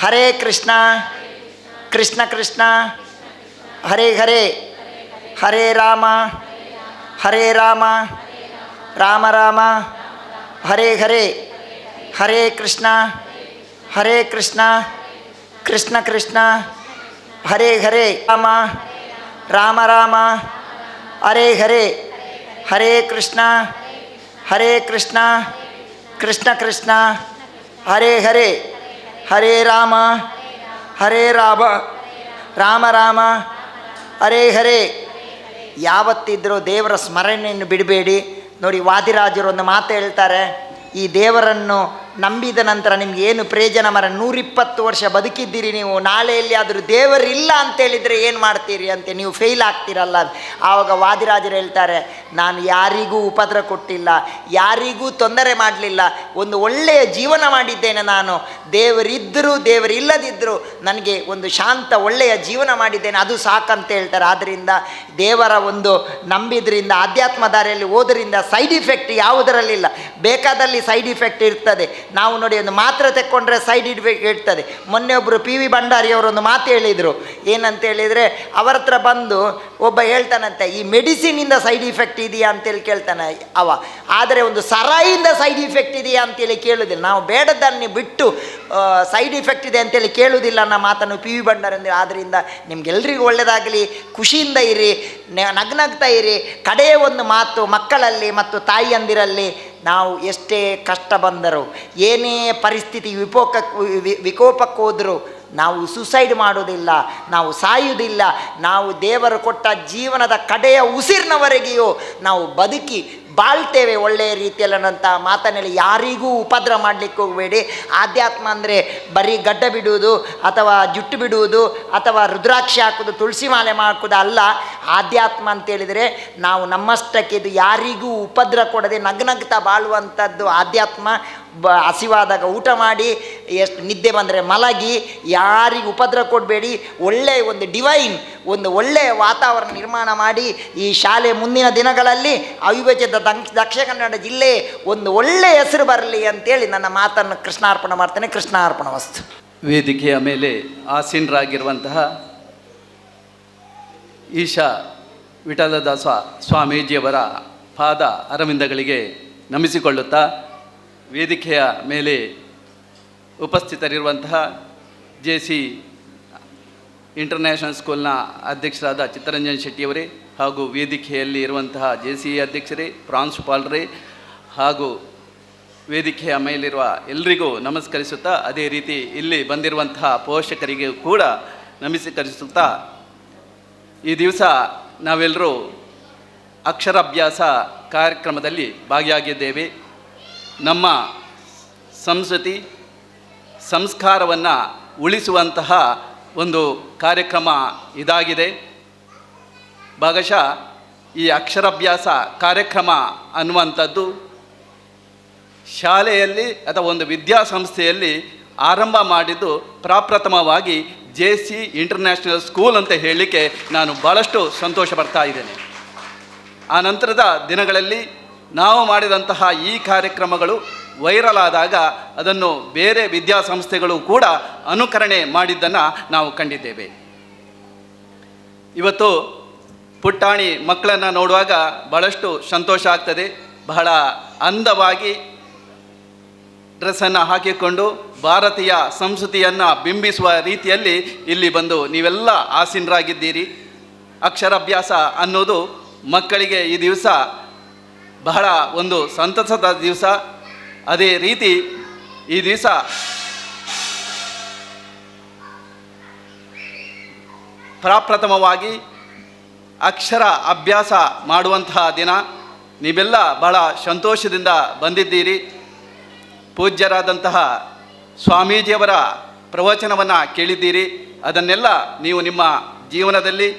ಹರೇ ಕೃಷ್ಣ, ಕೃಷ್ಣ ಕೃಷ್ಣ, ಹರೇ ಹರೇ, ಹರೇ ರಾಮ, ಹರೇ ರಾಮ, ರಾಮ ರಾಮ, ಹರೇ ಹರೇ, ಹರೇ ಕೃಷ್ಣ, ಹರೇ ಕೃಷ್ಣ, ಕೃಷ್ಣ ಕೃಷ್ಣ, ಹರೇ ಹರೇ, ರಾಮ ರಾಮ ರಾಮ, ಹರೇ ಹರೇ, ಹರೇ ಕೃಷ್ಣ, ಹರೇ ಕೃಷ್ಣ, ಕೃಷ್ಣ ಕೃಷ್ಣ, ಹರೇ ಹರೇ, ಹರೇ ರಾಮ, ಹರೇ ರಾಮ, ರಾಮ ರಾಮ, ಹರೇ ಹರೇ. ಯಾವತ್ತಿದ್ರೂ ದೇವರ ಸ್ಮರಣೆಯನ್ನು ಬಿಡಬೇಡಿ. ನೋಡಿ, ವಾದಿರಾಜರು ಒಂದು ಮಾತು ಹೇಳ್ತಾರೆ, ಈ ದೇವರನ್ನು ನಂಬಿದ ನಂತರ ನಿಮ್ಗೆ ಏನು ಪ್ರಯೋಜನ ಮರ, 120 ವರ್ಷ ಬದುಕಿದ್ದೀರಿ ನೀವು, ನಾಳೆ ಎಲ್ಲಿಯಾದರೂ ದೇವರಿಲ್ಲ ಅಂತೇಳಿದರೆ ಏನು ಮಾಡ್ತೀರಿ ಅಂತ, ನೀವು ಫೇಲ್ ಆಗ್ತೀರಲ್ಲ. ಆವಾಗ ವಾದಿರಾಜರು ಹೇಳ್ತಾರೆ, ನಾನು ಯಾರಿಗೂ ಉಪದ್ರ ಕೊಟ್ಟಿಲ್ಲ, ಯಾರಿಗೂ ತೊಂದರೆ ಮಾಡಲಿಲ್ಲ, ಒಂದು ಒಳ್ಳೆಯ ಜೀವನ ಮಾಡಿದ್ದೇನೆ ನಾನು, ದೇವರಿದ್ದರೂ ದೇವರಿಲ್ಲದಿದ್ದರೂ ನನಗೆ ಒಂದು ಶಾಂತ ಒಳ್ಳೆಯ ಜೀವನ ಮಾಡಿದ್ದೇನೆ, ಅದು ಸಾಕಂತ ಹೇಳ್ತಾರೆ. ಆದ್ದರಿಂದ ದೇವರ ಒಂದು ನಂಬಿದ್ರಿಂದ, ಆಧ್ಯಾತ್ಮ ದಾರಿಯಲ್ಲಿ ಹೋದ್ರಿಂದ ಸೈಡ್ ಇಫೆಕ್ಟ್ ಯಾವುದರಲ್ಲಿಲ್ಲ. ಬೇಕಾದಲ್ಲಿ ಸೈಡ್ ಇಫೆಕ್ಟ್ ಇರ್ತದೆ. ನಾವು ನೋಡಿ, ಒಂದು ಮಾತ್ರೆ ತೆಕ್ಕೊಂಡ್ರೆ ಸೈಡ್ ಇಫೆಕ್ಟ್ ಇರ್ತದೆ. ಮೊನ್ನೆ ಒಬ್ಬರು PV ಭಂಡಾರಿ ಅವರೊಂದು ಮಾತು ಹೇಳಿದರು. ಏನಂತ ಹೇಳಿದರೆ, ಅವರ ಹತ್ರ ಬಂದು ಒಬ್ಬ ಹೇಳ್ತಾನಂತೆ, ಈ ಮೆಡಿಸಿನಿಂದ ಸೈಡ್ ಇಫೆಕ್ಟ್ ಇದೆಯಾ ಅಂತೇಳಿ ಕೇಳ್ತಾನೆ ಅವ. ಆದರೆ ಒಂದು ಸರಾಯಿಂದ ಸೈಡ್ ಇಫೆಕ್ಟ್ ಇದೆಯಾ ಅಂತೇಳಿ ಕೇಳೋದಿಲ್ಲ. ನಾವು ಬೇಡದನ್ನು ಬಿಟ್ಟು ಸೈಡ್ ಇಫೆಕ್ಟ್ ಇದೆ ಅಂತೇಳಿ ಕೇಳುವುದಿಲ್ಲ ಅನ್ನೋ ಮಾತನ್ನು PV ಭಂಡಾರಿ ಅಂದರೆ. ಆದ್ದರಿಂದ ನಿಮ್ಗೆಲ್ರಿಗೂ ಒಳ್ಳೆಯದಾಗಲಿ, ಖುಷಿಯಿಂದ ಇರಿ, ನಗ್ನಗ್ತಾ ಇರಿ. ಕಡೆಯ ಒಂದು ಮಾತು, ಮಕ್ಕಳಲ್ಲಿ ಮತ್ತು ತಾಯಿಯಂದಿರಲ್ಲಿ ನಾವು ಎಷ್ಟೇ ಕಷ್ಟ ಬಂದರೂ, ಏನೇ ಪರಿಸ್ಥಿತಿ ವಿಕೋಪಕ್ಕೆ ಹೋದರೂ ನಾವು ಸುಸೈಡ್ ಮಾಡೋದಿಲ್ಲ, ನಾವು ಸಾಯುವುದಿಲ್ಲ. ನಾವು ದೇವರು ಕೊಟ್ಟ ಜೀವನದ ಕಡೆಯ ಉಸಿರಿನವರೆಗೆಯೂ ನಾವು ಬದುಕಿ ಬಾಳ್ತೇವೆ ಒಳ್ಳೆಯ ರೀತಿಯಲ್ಲಂಥ ಮಾತನ್ನೆಲ್ಲ ಯಾರಿಗೂ ಉಪದ್ರ ಮಾಡಲಿಕ್ಕೆ ಹೋಗಬೇಡಿ. ಆಧ್ಯಾತ್ಮ ಅಂದರೆ ಬರೀ ಗಡ್ಡ ಬಿಡುವುದು ಅಥವಾ ಜುಟ್ಟು ಬಿಡುವುದು ಅಥವಾ ರುದ್ರಾಕ್ಷಿ ಹಾಕೋದು, ತುಳಸಿ ಮಾಲೆ ಹಾಕೋದು ಅಲ್ಲ. ಆಧ್ಯಾತ್ಮ ಅಂತೇಳಿದರೆ ನಾವು ನಮ್ಮಷ್ಟಕ್ಕೆ ಇದು ಯಾರಿಗೂ ಉಪದ್ರ ಕೊಡದೆ ನಗ್ನಗ್ತಾ ಬಾಳುವಂಥದ್ದು ಆಧ್ಯಾತ್ಮ. ಹಸಿವಾದಾಗ ಊಟ ಮಾಡಿ, ಎಷ್ಟು ನಿದ್ದೆ ಬಂದರೆ ಮಲಗಿ, ಯಾರಿಗೂ ಉಪದ್ರ ಕೊಡಬೇಡಿ. ಒಳ್ಳೆಯ ಒಂದು ಡಿವೈನ್, ಒಂದು ಒಳ್ಳೆಯ ವಾತಾವರಣ ನಿರ್ಮಾಣ ಮಾಡಿ ಈ ಶಾಲೆ ಮುಂದಿನ ದಿನಗಳಲ್ಲಿ ಅವಿಭಜಿತ ದಕ್ಷಿಣ ಕನ್ನಡ ಜಿಲ್ಲೆ ಒಂದು ಒಳ್ಳೆಯ ಹೆಸರು ಬರಲಿ ಅಂತೇಳಿ ನನ್ನ ಮಾತನ್ನು ಕೃಷ್ಣಾರ್ಪಣೆ ಮಾಡ್ತೇನೆ. ಕೃಷ್ಣಾರ್ಪಣ ವಸ್ತು. ವೇದಿಕೆಯ ಮೇಲೆ ಆಸೀನರಾಗಿರುವಂತಹ ಈಶಾ ವಿಠಲದಾಸ ಸ್ವಾಮೀಜಿಯವರ ಪಾದ ಅರವಿಂದಗಳಿಗೆ ನಮಿಸಿಕೊಳ್ಳುತ್ತಾ, ವೇದಿಕೆಯ ಮೇಲೆ ಉಪಸ್ಥಿತರಿರುವಂತಹ JC ಇಂಟರ್ನ್ಯಾಷನಲ್ ಸ್ಕೂಲ್ನ ಅಧ್ಯಕ್ಷರಾದ ಚಿತ್ತರಂಜನ್ ಶೆಟ್ಟಿಯವರೇ, ಹಾಗೂ ವೇದಿಕೆಯಲ್ಲಿ ಇರುವಂತಹ JC ಅಧ್ಯಕ್ಷರೇ, ಪ್ರಾಂಶುಪಾಲರೇ, ಹಾಗೂ ವೇದಿಕೆಯ ಮೇಲಿರುವ ಎಲ್ರಿಗೂ ನಮಸ್ಕರಿಸುತ್ತಾ, ಅದೇ ರೀತಿ ಇಲ್ಲಿ ಬಂದಿರುವಂತಹ ಪೋಷಕರಿಗೆ ಕೂಡ ನಮಸ್ಕರಿಸುತ್ತಾ, ಈ ದಿವಸ ನಾವೆಲ್ಲರೂ ಅಕ್ಷರಾಭ್ಯಾಸ ಕಾರ್ಯಕ್ರಮದಲ್ಲಿ ಭಾಗಿಯಾಗಿದ್ದೇವೆ. ನಮ್ಮ ಸಂಸ್ಕೃತಿ ಸಂಸ್ಕಾರವನ್ನು ಉಳಿಸುವಂತಹ ಒಂದು ಕಾರ್ಯಕ್ರಮ ಇದಾಗಿದೆ. ಭಾಗಶಃ ಈ ಅಕ್ಷರಾಭ್ಯಾಸ ಕಾರ್ಯಕ್ರಮ ಅನ್ನುವಂಥದ್ದು ಶಾಲೆಯಲ್ಲಿ ಅಥವಾ ಒಂದು ವಿದ್ಯಾಸಂಸ್ಥೆಯಲ್ಲಿ ಆರಂಭ ಮಾಡಿದ್ದು ಪ್ರಪ್ರಥಮವಾಗಿ JC ಇಂಟರ್ನ್ಯಾಷನಲ್ ಸ್ಕೂಲ್ ಅಂತ ಹೇಳಲಿಕ್ಕೆ ನಾನು ಭಾಳಷ್ಟು ಸಂತೋಷ ಪಡ್ತಾ ಇದ್ದೇನೆ. ಆ ನಂತರದ ದಿನಗಳಲ್ಲಿ ನಾವು ಮಾಡಿದಂತಹ ಈ ಕಾರ್ಯಕ್ರಮಗಳು ವೈರಲ್ ಆದಾಗ ಅದನ್ನು ಬೇರೆ ವಿದ್ಯಾಸಂಸ್ಥೆಗಳು ಕೂಡ ಅನುಕರಣೆ ಮಾಡಿದ್ದನ್ನು ನಾವು ಕಂಡಿದ್ದೇವೆ. ಇವತ್ತು ಪುಟ್ಟಾಣಿ ಮಕ್ಕಳನ್ನು ನೋಡುವಾಗ ಭಾಳಷ್ಟು ಸಂತೋಷ ಆಗ್ತದೆ. ಬಹಳ ಅಂದವಾಗಿ ಡ್ರೆಸ್ಸನ್ನು ಹಾಕಿಕೊಂಡು ಭಾರತೀಯ ಸಂಸ್ಕೃತಿಯನ್ನು ಬಿಂಬಿಸುವ ರೀತಿಯಲ್ಲಿ ಇಲ್ಲಿ ಬಂದು ನೀವೆಲ್ಲ ಆಸೀನರಾಗಿದ್ದೀರಿ. ಅಕ್ಷರಾಭ್ಯಾಸ ಅನ್ನೋದು ಮಕ್ಕಳಿಗೆ ಈ ದಿವಸ ಬಹಳ ಒಂದು ಸಂತಸದ ದಿವಸ. ಅದೇ ರೀತಿ ಈ ದಿವಸ ಪ್ರಪ್ರಥಮವಾಗಿ ಅಕ್ಷರ ಅಭ್ಯಾಸ ಮಾಡುವಂತಹ ದಿನ. ನೀವೆಲ್ಲ ಬಹಳ ಸಂತೋಷದಿಂದ ಬಂದಿದ್ದೀರಿ. ಪೂಜ್ಯರಾದಂತಹ ಸ್ವಾಮೀಜಿಯವರ ಪ್ರವಚನವನ್ನು ಕೇಳಿದ್ದೀರಿ. ಅದನ್ನೆಲ್ಲ ನೀವು ನಿಮ್ಮ ಜೀವನದಲ್ಲಿ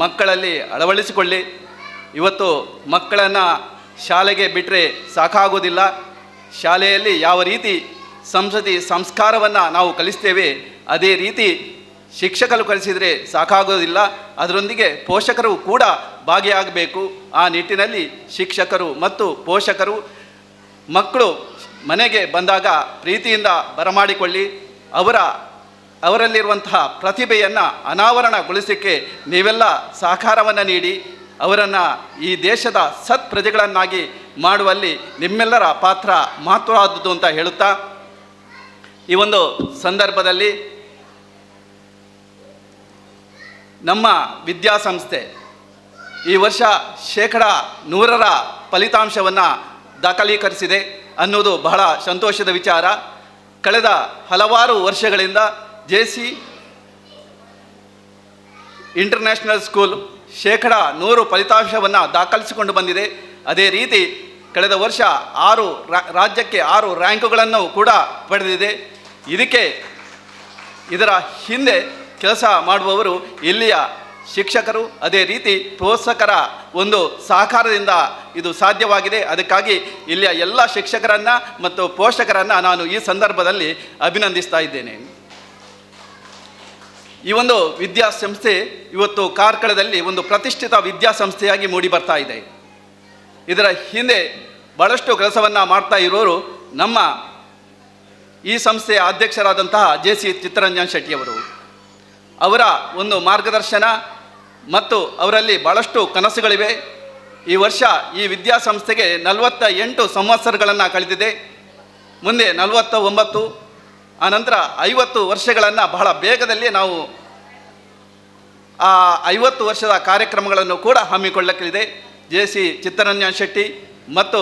ಮಕ್ಕಳಲ್ಲಿ ಅಳವಡಿಸಿಕೊಳ್ಳಿ. ಇವತ್ತು ಮಕ್ಕಳನ್ನು ಶಾಲೆಗೆ ಬಿಟ್ಟರೆ ಸಾಕಾಗೋದಿಲ್ಲ. ಶಾಲೆಯಲ್ಲಿ ಯಾವ ರೀತಿ ಸಂಸ್ಕೃತಿ ಸಂಸ್ಕಾರವನ್ನು ನಾವು ಕಲಿಸ್ತೇವೆ, ಅದೇ ರೀತಿ ಶಿಕ್ಷಕರು ಕಲಿಸಿದರೆ ಸಾಕಾಗೋದಿಲ್ಲ. ಅದರೊಂದಿಗೆ ಪೋಷಕರು ಕೂಡ ಭಾಗಿಯಾಗಬೇಕು. ಆ ನಿಟ್ಟಿನಲ್ಲಿ ಶಿಕ್ಷಕರು ಮತ್ತು ಪೋಷಕರು ಮಕ್ಕಳು ಮನೆಗೆ ಬಂದಾಗ ಪ್ರೀತಿಯಿಂದ ಬರಮಾಡಿಕೊಳ್ಳಿ. ಅವರಲ್ಲಿರುವಂತಹ ಪ್ರತಿಭೆಯನ್ನು ಅನಾವರಣಗೊಳಿಸಲಿಕ್ಕೆ ನೀವೆಲ್ಲ ಸಹಕಾರವನ್ನು ನೀಡಿ ಅವರನ್ನು ಈ ದೇಶದ ಸತ್ಪ್ರಜೆಗಳನ್ನಾಗಿ ಮಾಡುವಲ್ಲಿ ನಿಮ್ಮೆಲ್ಲರ ಪಾತ್ರ ಮಹತ್ವವಾದದ್ದು ಅಂತ ಹೇಳುತ್ತಾ, ಈ ಒಂದು ಸಂದರ್ಭದಲ್ಲಿ ನಮ್ಮ ವಿದ್ಯಾಸಂಸ್ಥೆ ಈ ವರ್ಷ 100% ಫಲಿತಾಂಶವನ್ನು ದಾಖಲೀಕರಿಸಿದೆ ಅನ್ನೋದು ಬಹಳ ಸಂತೋಷದ ವಿಚಾರ. ಕಳೆದ ಹಲವಾರು ವರ್ಷಗಳಿಂದ JC ಇಂಟರ್ನ್ಯಾಷನಲ್ ಸ್ಕೂಲ್ 100% ಫಲಿತಾಂಶವನ್ನು ದಾಖಲಿಸಿಕೊಂಡು ಬಂದಿದೆ. ಅದೇ ರೀತಿ ಕಳೆದ ವರ್ಷ ರಾಜ್ಯಕ್ಕೆ 6 ರ್ಯಾಂಕುಗಳನ್ನು ಕೂಡ ಪಡೆದಿದೆ. ಇದರ ಹಿಂದೆ ಕೆಲಸ ಮಾಡುವವರು ಇಲ್ಲಿಯ ಶಿಕ್ಷಕರು, ಅದೇ ರೀತಿ ಪೋಷಕರ ಒಂದು ಸಹಕಾರದಿಂದ ಇದು ಸಾಧ್ಯವಾಗಿದೆ. ಅದಕ್ಕಾಗಿ ಇಲ್ಲಿಯ ಎಲ್ಲ ಶಿಕ್ಷಕರನ್ನು ಮತ್ತು ಪೋಷಕರನ್ನು ನಾನು ಈ ಸಂದರ್ಭದಲ್ಲಿ ಅಭಿನಂದಿಸ್ತಾ ಇದ್ದೇನೆ. ಈ ಒಂದು ವಿದ್ಯಾಸಂಸ್ಥೆ ಇವತ್ತು ಕಾರ್ಕಳದಲ್ಲಿ ಒಂದು ಪ್ರತಿಷ್ಠಿತ ವಿದ್ಯಾಸಂಸ್ಥೆಯಾಗಿ ಮೂಡಿ ಬರ್ತಾ ಇದೆ. ಇದರ ಹಿಂದೆ ಭಾಳಷ್ಟು ಕೆಲಸವನ್ನು ಮಾಡ್ತಾ ಇರೋರು ನಮ್ಮ ಈ ಸಂಸ್ಥೆಯ ಅಧ್ಯಕ್ಷರಾದಂತಹ JC ಚಿತ್ತರಂಜನ್ ಶೆಟ್ಟಿಯವರು. ಅವರ ಒಂದು ಮಾರ್ಗದರ್ಶನ ಮತ್ತು ಅವರಲ್ಲಿ ಭಾಳಷ್ಟು ಕನಸುಗಳಿವೆ. ಈ ವರ್ಷ ಈ ವಿದ್ಯಾಸಂಸ್ಥೆಗೆ 48 ಸಂವತ್ಸರಗಳನ್ನು ಕಳೆದಿದೆ. ಮುಂದೆ 49, ಆನಂತರ 50 ವರ್ಷಗಳನ್ನು ಬಹಳ ಬೇಗದಲ್ಲಿ ನಾವು ಆ 50 ವರ್ಷದ ಕಾರ್ಯಕ್ರಮಗಳನ್ನು ಕೂಡ ಹಮ್ಮಿಕೊಳ್ಳಲಿದೆ. JC ಚಿತ್ತರಂಜನ್ ಶೆಟ್ಟಿ ಮತ್ತು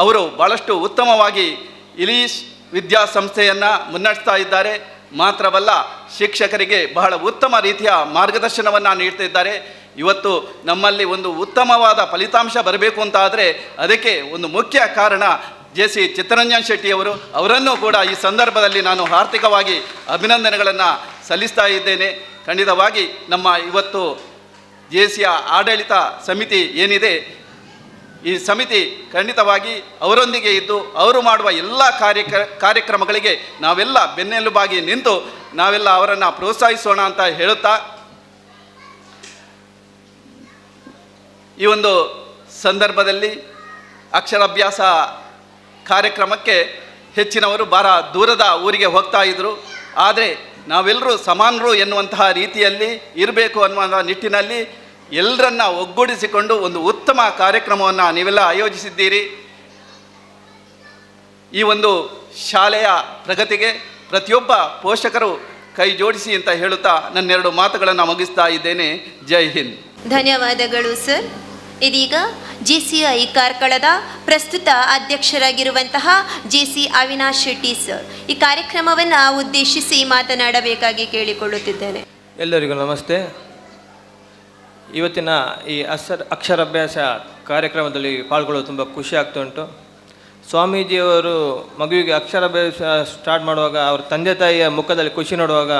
ಅವರು ಭಾಳಷ್ಟು ಉತ್ತಮವಾಗಿ ಇಲ್ಲಿ ವಿದ್ಯಾಸಂಸ್ಥೆಯನ್ನು ಮುನ್ನಡೆಸ್ತಾ ಇದ್ದಾರೆ. ಮಾತ್ರವಲ್ಲ, ಶಿಕ್ಷಕರಿಗೆ ಬಹಳ ಉತ್ತಮ ರೀತಿಯ ಮಾರ್ಗದರ್ಶನವನ್ನು ನೀಡ್ತಿದ್ದಾರೆ. ಇವತ್ತು ನಮ್ಮಲ್ಲಿ ಒಂದು ಉತ್ತಮವಾದ ಫಲಿತಾಂಶ ಬರಬೇಕು ಅಂತ ಆದರೆ ಅದಕ್ಕೆ ಒಂದು ಮುಖ್ಯ ಕಾರಣ JC ಚಿತ್ತರಂಜನ್ ಶೆಟ್ಟಿಯವರು. ಅವರನ್ನು ಕೂಡ ಈ ಸಂದರ್ಭದಲ್ಲಿ ನಾನು ಆರ್ಥಿಕವಾಗಿ ಅಭಿನಂದನೆಗಳನ್ನು ಸಲ್ಲಿಸ್ತಾ ಇದ್ದೇನೆ. ಖಂಡಿತವಾಗಿ ನಮ್ಮ ಇವತ್ತು JCಯ ಆಡಳಿತ ಸಮಿತಿ ಏನಿದೆ, ಈ ಸಮಿತಿ ಖಂಡಿತವಾಗಿ ಅವರೊಂದಿಗೆ ಇದ್ದು ಅವರು ಮಾಡುವ ಎಲ್ಲ ಕಾರ್ಯಕ್ರಮಗಳಿಗೆ ನಾವೆಲ್ಲ ಬೆನ್ನೆಲುಬಾಗಿ ನಿಂತು ನಾವೆಲ್ಲ ಅವರನ್ನು ಪ್ರೋತ್ಸಾಹಿಸೋಣ ಅಂತ ಹೇಳುತ್ತಾ, ಈ ಒಂದು ಸಂದರ್ಭದಲ್ಲಿ ಅಕ್ಷರಾಭ್ಯಾಸ ಕಾರ್ಯಕ್ರಮಕ್ಕೆ ಹೆಚ್ಚಿನವರು ದೂರದ ಊರಿಗೆ ಹೋಗ್ತಾ ಇದ್ದರು. ಆದರೆ ನಾವೆಲ್ಲರೂ ಸಮಾನರು ಎನ್ನುವಂತಹ ರೀತಿಯಲ್ಲಿ ಇರಬೇಕು ಅನ್ನುವ ನಿಟ್ಟಿನಲ್ಲಿ ಎಲ್ಲರನ್ನ ಒಗ್ಗೂಡಿಸಿಕೊಂಡು ಒಂದು ಉತ್ತಮ ಕಾರ್ಯಕ್ರಮವನ್ನು ನೀವೆಲ್ಲ ಆಯೋಜಿಸಿದ್ದೀರಿ. ಈ ಒಂದು ಶಾಲೆಯ ಪ್ರಗತಿಗೆ ಪ್ರತಿಯೊಬ್ಬ ಪೋಷಕರು ಕೈ ಜೋಡಿಸಿ ಅಂತ ಹೇಳುತ್ತಾ ನನ್ನೆರಡು ಮಾತುಗಳನ್ನು ಮುಗಿಸ್ತಾ ಇದ್ದೇನೆ. ಜೈ ಹಿಂದ್. ಧನ್ಯವಾದಗಳು ಸರ್. ಇದೀಗ JCI ಕಾರ್ಕಳದ ಪ್ರಸ್ತುತ ಅಧ್ಯಕ್ಷರಾಗಿರುವಂತಹ JC ಅವಿನಾಶ್ ಶೆಟ್ಟಿ ಸರ್ ಈ ಕಾರ್ಯಕ್ರಮವನ್ನು ಉದ್ದೇಶಿಸಿ ಮಾತನಾಡಬೇಕಾಗಿ ಕೇಳಿಕೊಳ್ಳುತ್ತಿದ್ದೇನೆ. ಎಲ್ಲರಿಗೂ ನಮಸ್ತೆ. ಇವತ್ತಿನ ಈ ಅಕ್ಷರಾಭ್ಯಾಸ ಕಾರ್ಯಕ್ರಮದಲ್ಲಿ ಪಾಲ್ಗೊಳ್ಳೋದು ತುಂಬ ಖುಷಿ ಆಗ್ತಾ ಸ್ವಾಮೀಜಿಯವರು ಮಗುವಿಗೆ ಅಕ್ಷರಾಭ್ಯಾಸ ಸ್ಟಾರ್ಟ್ ಮಾಡುವಾಗ ಅವ್ರ ತಂದೆ ತಾಯಿಯ ಮುಖದಲ್ಲಿ ಖುಷಿ ನೋಡುವಾಗ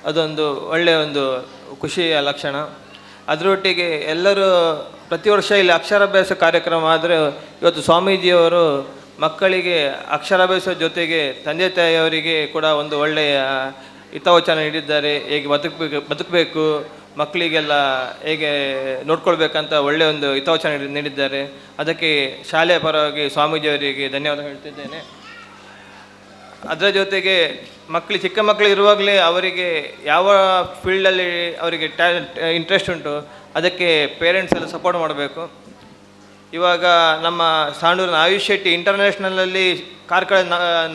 ಅದೊಂದು ಒಳ್ಳೆಯ ಒಂದು ಖುಷಿಯ ಲಕ್ಷಣ. ಅದರೊಟ್ಟಿಗೆ ಎಲ್ಲರೂ ಪ್ರತಿ ವರ್ಷ ಇಲ್ಲಿ ಅಕ್ಷರಾಭ್ಯಾಸ ಕಾರ್ಯಕ್ರಮ ಆದರೆ ಇವತ್ತು ಸ್ವಾಮೀಜಿಯವರು ಮಕ್ಕಳಿಗೆ ಅಕ್ಷರಾಭ್ಯಾಸ ಜೊತೆಗೆ ತಂದೆ ತಾಯಿಯವರಿಗೆ ಕೂಡ ಒಂದು ಒಳ್ಳೆಯ ಹಿತವಚನ ನೀಡಿದ್ದಾರೆ. ಹೇಗೆ ಬದುಕಬೇಕು, ಮಕ್ಕಳಿಗೆಲ್ಲ ಹೇಗೆ ನೋಡ್ಕೊಳ್ಬೇಕಂತ ಒಳ್ಳೆಯ ಒಂದು ಹಿತವಚನ ನೀಡಿದ್ದಾರೆ. ಅದಕ್ಕೆ ಶಾಲೆಯ ಪರವಾಗಿ ಸ್ವಾಮೀಜಿಯವರಿಗೆ ಧನ್ಯವಾದ ಹೇಳ್ತಿದ್ದೇನೆ. ಅದರ ಜೊತೆಗೆ ಚಿಕ್ಕ ಮಕ್ಕಳು ಇರುವಾಗಲೇ ಅವರಿಗೆ ಯಾವ ಫೀಲ್ಡಲ್ಲಿ ಅವರಿಗೆ ಇಂಟ್ರೆಸ್ಟ್ ಉಂಟು ಅದಕ್ಕೆ ಪೇರೆಂಟ್ಸ್ ಎಲ್ಲ ಸಪೋರ್ಟ್ ಮಾಡಬೇಕು. ಇವಾಗ ನಮ್ಮ ಸಾಂಡೂರಿನ ಆಯುಷ್ ಶೆಟ್ಟಿ ಇಂಟರ್ನ್ಯಾಷನಲಲ್ಲಿ ಕಾರ್ಕಳ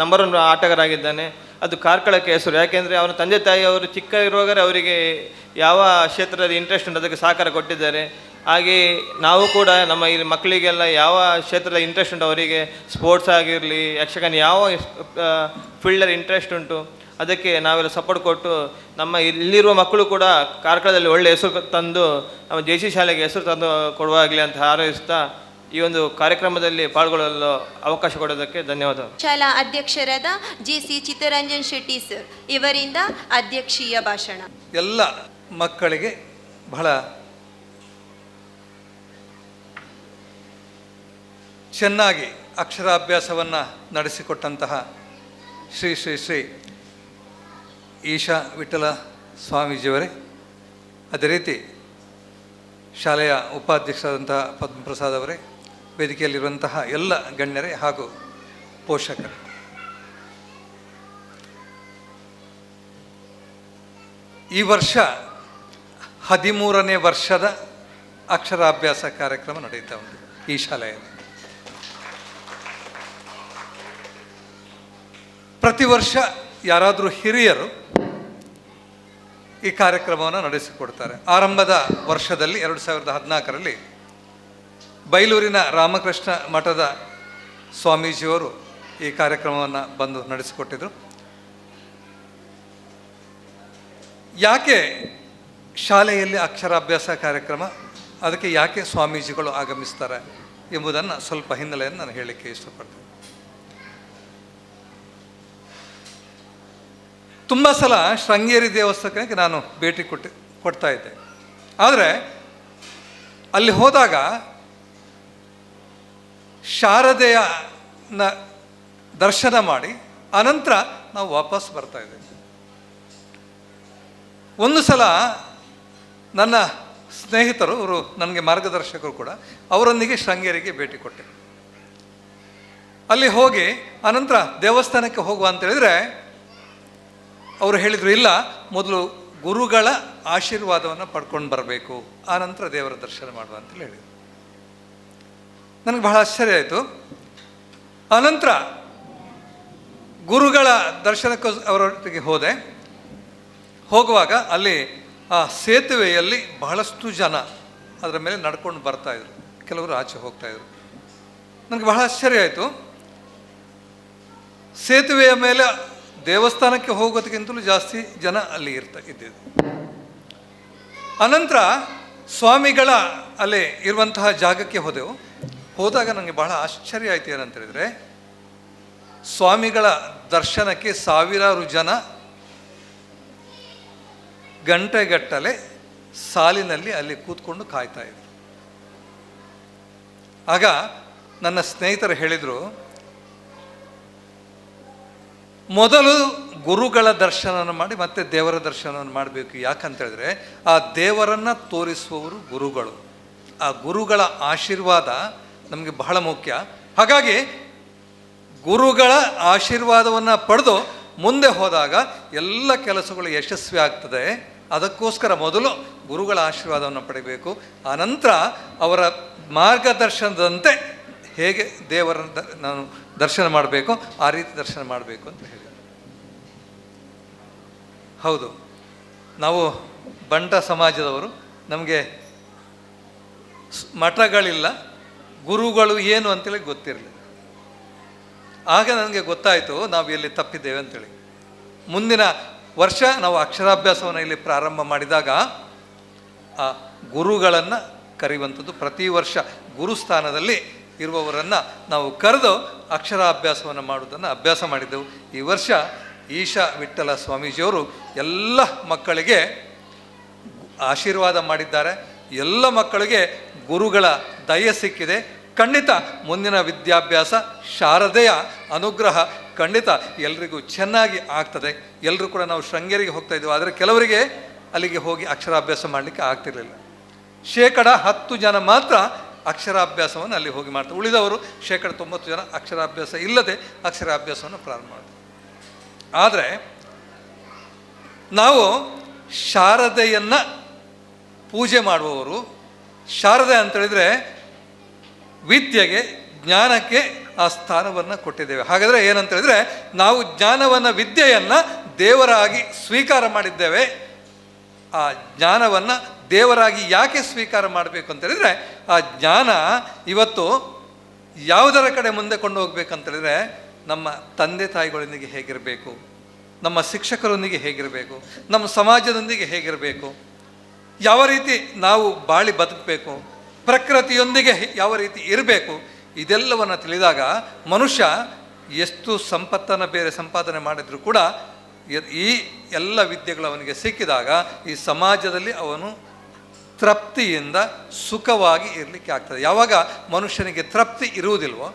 ನಂಬರ್ 1 ಆಟಗಾರರಾಗಿದ್ದಾನೆ. ಅದು ಕಾರ್ಕಳಕ್ಕೆ ಹೆಸರು. ಯಾಕೆಂದರೆ ಅವನ ತಂದೆ ತಾಯಿಯವರು ಚಿಕ್ಕ ಇರುವಾಗಲೇ ಅವರಿಗೆ ಯಾವ ಕ್ಷೇತ್ರದಲ್ಲಿ ಇಂಟ್ರೆಸ್ಟ್ ಉಂಟು ಅದಕ್ಕೆ ಸಹಕಾರ ಕೊಟ್ಟಿದ್ದಾರೆ. ಹಾಗೆ ನಾವು ಕೂಡ ನಮ್ಮ ಇಲ್ಲಿ ಮಕ್ಕಳಿಗೆಲ್ಲ ಯಾವ ಕ್ಷೇತ್ರದ ಇಂಟ್ರೆಸ್ಟ್ ಉಂಟು, ಅವರಿಗೆ ಸ್ಪೋರ್ಟ್ಸ್ ಆಗಿರಲಿ, ಯಕ್ಷಗಾನ ಯಾವ ಫೀಲ್ಡಲ್ಲಿ ಇಂಟ್ರೆಸ್ಟ್ ಉಂಟು ಅದಕ್ಕೆ ನಾವೆಲ್ಲ ಸಪೋರ್ಟ್ ಕೊಟ್ಟು ನಮ್ಮ ಇಲ್ಲಿರುವ ಮಕ್ಕಳು ಕೂಡ ಕಾರ್ಕಳದಲ್ಲಿ ಒಳ್ಳೆಯ ಹೆಸರು ತಂದು ನಮ್ಮ JC ಶಾಲೆಗೆ ಹೆಸರು ತಂದು ಕೊಡುವಾಗಲಿ ಅಂತ ಹಾರೈಸ್ತಾ ಈ ಒಂದು ಕಾರ್ಯಕ್ರಮದಲ್ಲಿ ಪಾಲ್ಗೊಳ್ಳಲು ಅವಕಾಶ ಕೊಡೋದಕ್ಕೆ ಧನ್ಯವಾದ. ಶಾಲಾ ಅಧ್ಯಕ್ಷರಾದ JC ಚಿತ್ತರಂಜನ್ ಶೆಟ್ಟಿ ಸರ್ ಇವರಿಂದ ಅಧ್ಯಕ್ಷೀಯ ಭಾಷಣ. ಎಲ್ಲ ಮಕ್ಕಳಿಗೆ ಬಹಳ ಚೆನ್ನಾಗಿ ಅಕ್ಷರಾಭ್ಯಾಸವನ್ನು ನಡೆಸಿಕೊಟ್ಟಂತಹ ಶ್ರೀ ಶ್ರೀ ಶ್ರೀ ಈಶಾ ವಿಠಲ ಸ್ವಾಮೀಜಿಯವರೇ, ಅದೇ ರೀತಿ ಶಾಲೆಯ ಉಪಾಧ್ಯಕ್ಷರಾದಂತಹ ಪದ್ಮಪ್ರಸಾದ್ ಅವರೇ, ವೇದಿಕೆಯಲ್ಲಿರುವಂತಹ ಎಲ್ಲ ಗಣ್ಯರೇ ಹಾಗೂ ಪೋಷಕರು, ಈ ವರ್ಷ 13ನೇ ವರ್ಷದ ಅಕ್ಷರಾಭ್ಯಾಸ ಕಾರ್ಯಕ್ರಮ ನಡೀತಾ ಉಂಟು ಈ ಶಾಲೆಯಲ್ಲಿ. ಪ್ರತಿ ವರ್ಷ ಯಾರಾದರೂ ಹಿರಿಯರು ಈ ಕಾರ್ಯಕ್ರಮವನ್ನು ನಡೆಸಿಕೊಡ್ತಾರೆ. ಆರಂಭದ ವರ್ಷದಲ್ಲಿ 2014ರಲ್ಲಿ ಬೈಲೂರಿನ ರಾಮಕೃಷ್ಣ ಮಠದ ಸ್ವಾಮೀಜಿಯವರು ಈ ಕಾರ್ಯಕ್ರಮವನ್ನು ಬಂದು ನಡೆಸಿಕೊಟ್ಟಿದ್ರು. ಯಾಕೆ ಶಾಲೆಯಲ್ಲಿ ಅಕ್ಷರಾಭ್ಯಾಸ ಕಾರ್ಯಕ್ರಮ, ಅದಕ್ಕೆ ಯಾಕೆ ಸ್ವಾಮೀಜಿಗಳು ಆಗಮಿಸ್ತಾರೆ ಎಂಬುದನ್ನು ಸ್ವಲ್ಪ ಹಿನ್ನೆಲೆಯನ್ನು ನಾನು ಹೇಳಲಿಕ್ಕೆ ಇಷ್ಟಪಡ್ತೇನೆ. ತುಂಬ ಸಲ ಶೃಂಗೇರಿ ದೇವಸ್ಥಾನಕ್ಕೆ ನಾನು ಭೇಟಿ ಕೊಡ್ತಾ ಇದ್ದೆ. ಆದರೆ ಅಲ್ಲಿ ಹೋದಾಗ ಶಾರದೆಯನ ದರ್ಶನ ಮಾಡಿ ಅನಂತರ ನಾವು ವಾಪಸ್ ಬರ್ತಾ ಇದ್ದೇವೆ. ಒಂದು ಸಲ ನನ್ನ ಸ್ನೇಹಿತರು, ಅವರು ನನಗೆ ಮಾರ್ಗದರ್ಶಕರು ಕೂಡ, ಅವರೊಂದಿಗೆ ಶೃಂಗೇರಿಗೆ ಭೇಟಿ ಕೊಟ್ಟೆ. ಅಲ್ಲಿ ಹೋಗಿ ಅನಂತರ ದೇವಸ್ಥಾನಕ್ಕೆ ಹೋಗುವ ಅಂತೇಳಿದರೆ ಅವರು ಹೇಳಿದರು, ಇಲ್ಲ, ಮೊದಲು ಗುರುಗಳ ಆಶೀರ್ವಾದವನ್ನು ಪಡ್ಕೊಂಡು ಬರಬೇಕು, ಆನಂತರ ದೇವರ ದರ್ಶನ ಮಾಡುವ ಅಂತೇಳಿ ಹೇಳಿದರು. ನನಗೆ ಬಹಳ ಆಶ್ಚರ್ಯ ಆಯಿತು. ಆನಂತರ ಗುರುಗಳ ದರ್ಶನಕ್ಕೆ ಅವರೊಟ್ಟಿಗೆ ಹೋಗುವಾಗ ಅಲ್ಲಿ ಆ ಸೇತುವೆಯಲ್ಲಿ ಬಹಳಷ್ಟು ಜನ ಅದರ ಮೇಲೆ ನಡ್ಕೊಂಡು ಬರ್ತಾಯಿದ್ರು, ಕೆಲವರು ಆಚೆ ಹೋಗ್ತಾಯಿದ್ರು. ನನಗೆ ಬಹಳ ಆಶ್ಚರ್ಯ ಆಯಿತು. ಸೇತುವೆಯ ಮೇಲೆ ದೇವಸ್ಥಾನಕ್ಕೆ ಹೋಗೋದಕ್ಕಿಂತಲೂ ಜಾಸ್ತಿ ಜನ ಅಲ್ಲಿ ಇದ್ದಿದ್ದು. ಅನಂತರ ಸ್ವಾಮಿಗಳ ಅಲ್ಲಿ ಇರುವಂತಹ ಜಾಗಕ್ಕೆ ಹೋದಾಗ ನನಗೆ ಬಹಳ ಆಶ್ಚರ್ಯ ಆಯಿತು. ಏನಂತ ಹೇಳಿದರೆ, ಸ್ವಾಮಿಗಳ ದರ್ಶನಕ್ಕೆ ಸಾವಿರಾರು ಜನ ಗಂಟೆಗಟ್ಟಲೆ ಸಾಲಿನಲ್ಲಿ ಅಲ್ಲಿ ಕೂತ್ಕೊಂಡು ಕಾಯ್ತಾ ಇದ್ರು. ಆಗ ನನ್ನ ಸ್ನೇಹಿತರು ಹೇಳಿದರು, ಮೊದಲು ಗುರುಗಳ ದರ್ಶನವನ್ನು ಮಾಡಿ ಮತ್ತೆ ದೇವರ ದರ್ಶನವನ್ನು ಮಾಡಬೇಕು. ಯಾಕಂತೇಳಿದ್ರೆ ಆ ದೇವರನ್ನು ತೋರಿಸುವವರು ಗುರುಗಳು. ಆ ಗುರುಗಳ ಆಶೀರ್ವಾದ ನಮಗೆ ಬಹಳ ಮುಖ್ಯ. ಹಾಗಾಗಿ ಗುರುಗಳ ಆಶೀರ್ವಾದವನ್ನು ಪಡೆದು ಮುಂದೆ ಹೋದಾಗ ಎಲ್ಲ ಕೆಲಸಗಳು ಯಶಸ್ವಿ ಆಗ್ತದೆ. ಅದಕ್ಕೋಸ್ಕರ ಮೊದಲು ಗುರುಗಳ ಆಶೀರ್ವಾದವನ್ನು ಪಡೆಯಬೇಕು. ಆನಂತರ ಅವರ ಮಾರ್ಗದರ್ಶನದಂತೆ ಹೇಗೆ ದೇವರನ್ನು ನಾನು ದರ್ಶನ ಮಾಡಬೇಕು ಆ ರೀತಿ ದರ್ಶನ ಮಾಡಬೇಕು ಅಂತ ಹೇಳಿ. ಹೌದು, ನಾವು ಬಂಟ ಸಮಾಜದವರು, ನಮಗೆ ಮಠಗಳಿಲ್ಲ, ಗುರುಗಳು ಏನು ಅಂತೇಳಿ ಗೊತ್ತಿರಲಿಲ್ಲ. ಆಗ ನನಗೆ ಗೊತ್ತಾಯಿತು ನಾವು ಎಲ್ಲಿ ತಪ್ಪಿದ್ದೇವೆ ಅಂತೇಳಿ. ಮುಂದಿನ ವರ್ಷ ನಾವು ಅಕ್ಷರಾಭ್ಯಾಸವನ್ನು ಇಲ್ಲಿ ಪ್ರಾರಂಭ ಮಾಡಿದಾಗ ಆ ಗುರುಗಳನ್ನು ಕರೆಯುವಂಥದ್ದು, ಪ್ರತಿ ವರ್ಷ ಗುರುಸ್ಥಾನದಲ್ಲಿ ಇರುವವರನ್ನು ನಾವು ಕರೆದು ಅಕ್ಷರಾಭ್ಯಾಸವನ್ನು ಮಾಡುವುದನ್ನು ಅಭ್ಯಾಸ ಮಾಡಿದ್ದೆವು. ಈ ವರ್ಷ ಈಶಾ ವಿಠ್ಠಲ ಸ್ವಾಮೀಜಿಯವರು ಎಲ್ಲ ಮಕ್ಕಳಿಗೆ ಆಶೀರ್ವಾದ ಮಾಡಿದ್ದಾರೆ. ಎಲ್ಲ ಮಕ್ಕಳಿಗೆ ಗುರುಗಳ ದಯೆ ಸಿಕ್ಕಿದೆ. ಖಂಡಿತ ಮುಂದಿನ ವಿದ್ಯಾಭ್ಯಾಸ ಶಾರದೆಯ ಅನುಗ್ರಹ ಖಂಡಿತ ಎಲ್ರಿಗೂ ಚೆನ್ನಾಗಿ ಆಗ್ತದೆ. ಎಲ್ಲರೂ ಕೂಡ ನಾವು ಶೃಂಗೇರಿಗೆ ಹೋಗ್ತಾ ಇದ್ದೀವಿ, ಆದರೆ ಕೆಲವರಿಗೆ ಅಲ್ಲಿಗೆ ಹೋಗಿ ಅಕ್ಷರಾಭ್ಯಾಸ ಮಾಡಲಿಕ್ಕೆ ಆಗ್ತಿರಲಿಲ್ಲ. 10% ಜನ ಮಾತ್ರ ಅಕ್ಷರಾಭ್ಯಾಸವನ್ನು ಅಲ್ಲಿ ಹೋಗಿ ಮಾಡ್ತಾರೆ. ಉಳಿದವರು 90% ಜನ ಅಕ್ಷರಾಭ್ಯಾಸ ಇಲ್ಲದೆ ಅಕ್ಷರಾಭ್ಯಾಸವನ್ನು ಪ್ರಾರಂಭ ಮಾಡ್ತಾರೆ. ಆದರೆ ನಾವು ಶಾರದೆಯನ್ನು ಪೂಜೆ ಮಾಡುವವರು, ಶಾರದೆ ಅಂತೇಳಿದರೆ ವಿದ್ಯೆಗೆ, ಜ್ಞಾನಕ್ಕೆ ಆ ಸ್ಥಾನವನ್ನು ಕೊಟ್ಟಿದ್ದೇವೆ. ಹಾಗಾದರೆ ಏನಂತ ಹೇಳಿದರೆ, ನಾವು ಜ್ಞಾನವನ್ನು, ವಿದ್ಯೆಯನ್ನು ದೇವರಾಗಿ ಸ್ವೀಕಾರ ಮಾಡಿದ್ದೇವೆ. ಆ ಜ್ಞಾನವನ್ನು ದೇವರಾಗಿ ಯಾಕೆ ಸ್ವೀಕಾರ ಮಾಡಬೇಕು ಅಂತ ಹೇಳಿದರೆ, ಆ ಜ್ಞಾನ ಇವತ್ತು ಯಾವುದರ ಕಡೆ ಮುಂದೆ ಕೊಂಡು ಹೋಗ್ಬೇಕಂತೇಳಿದರೆ, ನಮ್ಮ ತಂದೆ ತಾಯಿಗಳೊಂದಿಗೆ ಹೇಗಿರಬೇಕು, ನಮ್ಮ ಶಿಕ್ಷಕರೊಂದಿಗೆ ಹೇಗಿರಬೇಕು, ನಮ್ಮ ಸಮಾಜದೊಂದಿಗೆ ಹೇಗಿರಬೇಕು, ಯಾವ ರೀತಿ ನಾವು ಬಾಳಿ ಬದುಕಬೇಕು, ಪ್ರಕೃತಿಯೊಂದಿಗೆ ಯಾವ ರೀತಿ ಇರಬೇಕು, ಇದೆಲ್ಲವನ್ನು ತಿಳಿದಾಗ ಮನುಷ್ಯ ಎಷ್ಟು ಸಂಪತ್ತನ್ನು ಬೇರೆ ಸಂಪಾದನೆ ಮಾಡಿದರೂ ಕೂಡ ಈ ಎಲ್ಲ ವಿದ್ಯೆಗಳು ಅವನಿಗೆ ಸಿಕ್ಕಿದಾಗ ಈ ಸಮಾಜದಲ್ಲಿ ಅವನು ತೃಪ್ತಿಯಿಂದ ಸುಖವಾಗಿ ಇರಲಿಕ್ಕೆ ಆಗ್ತದೆ. ಯಾವಾಗ ಮನುಷ್ಯನಿಗೆ ತೃಪ್ತಿ ಇರುವುದಿಲ್ವೋ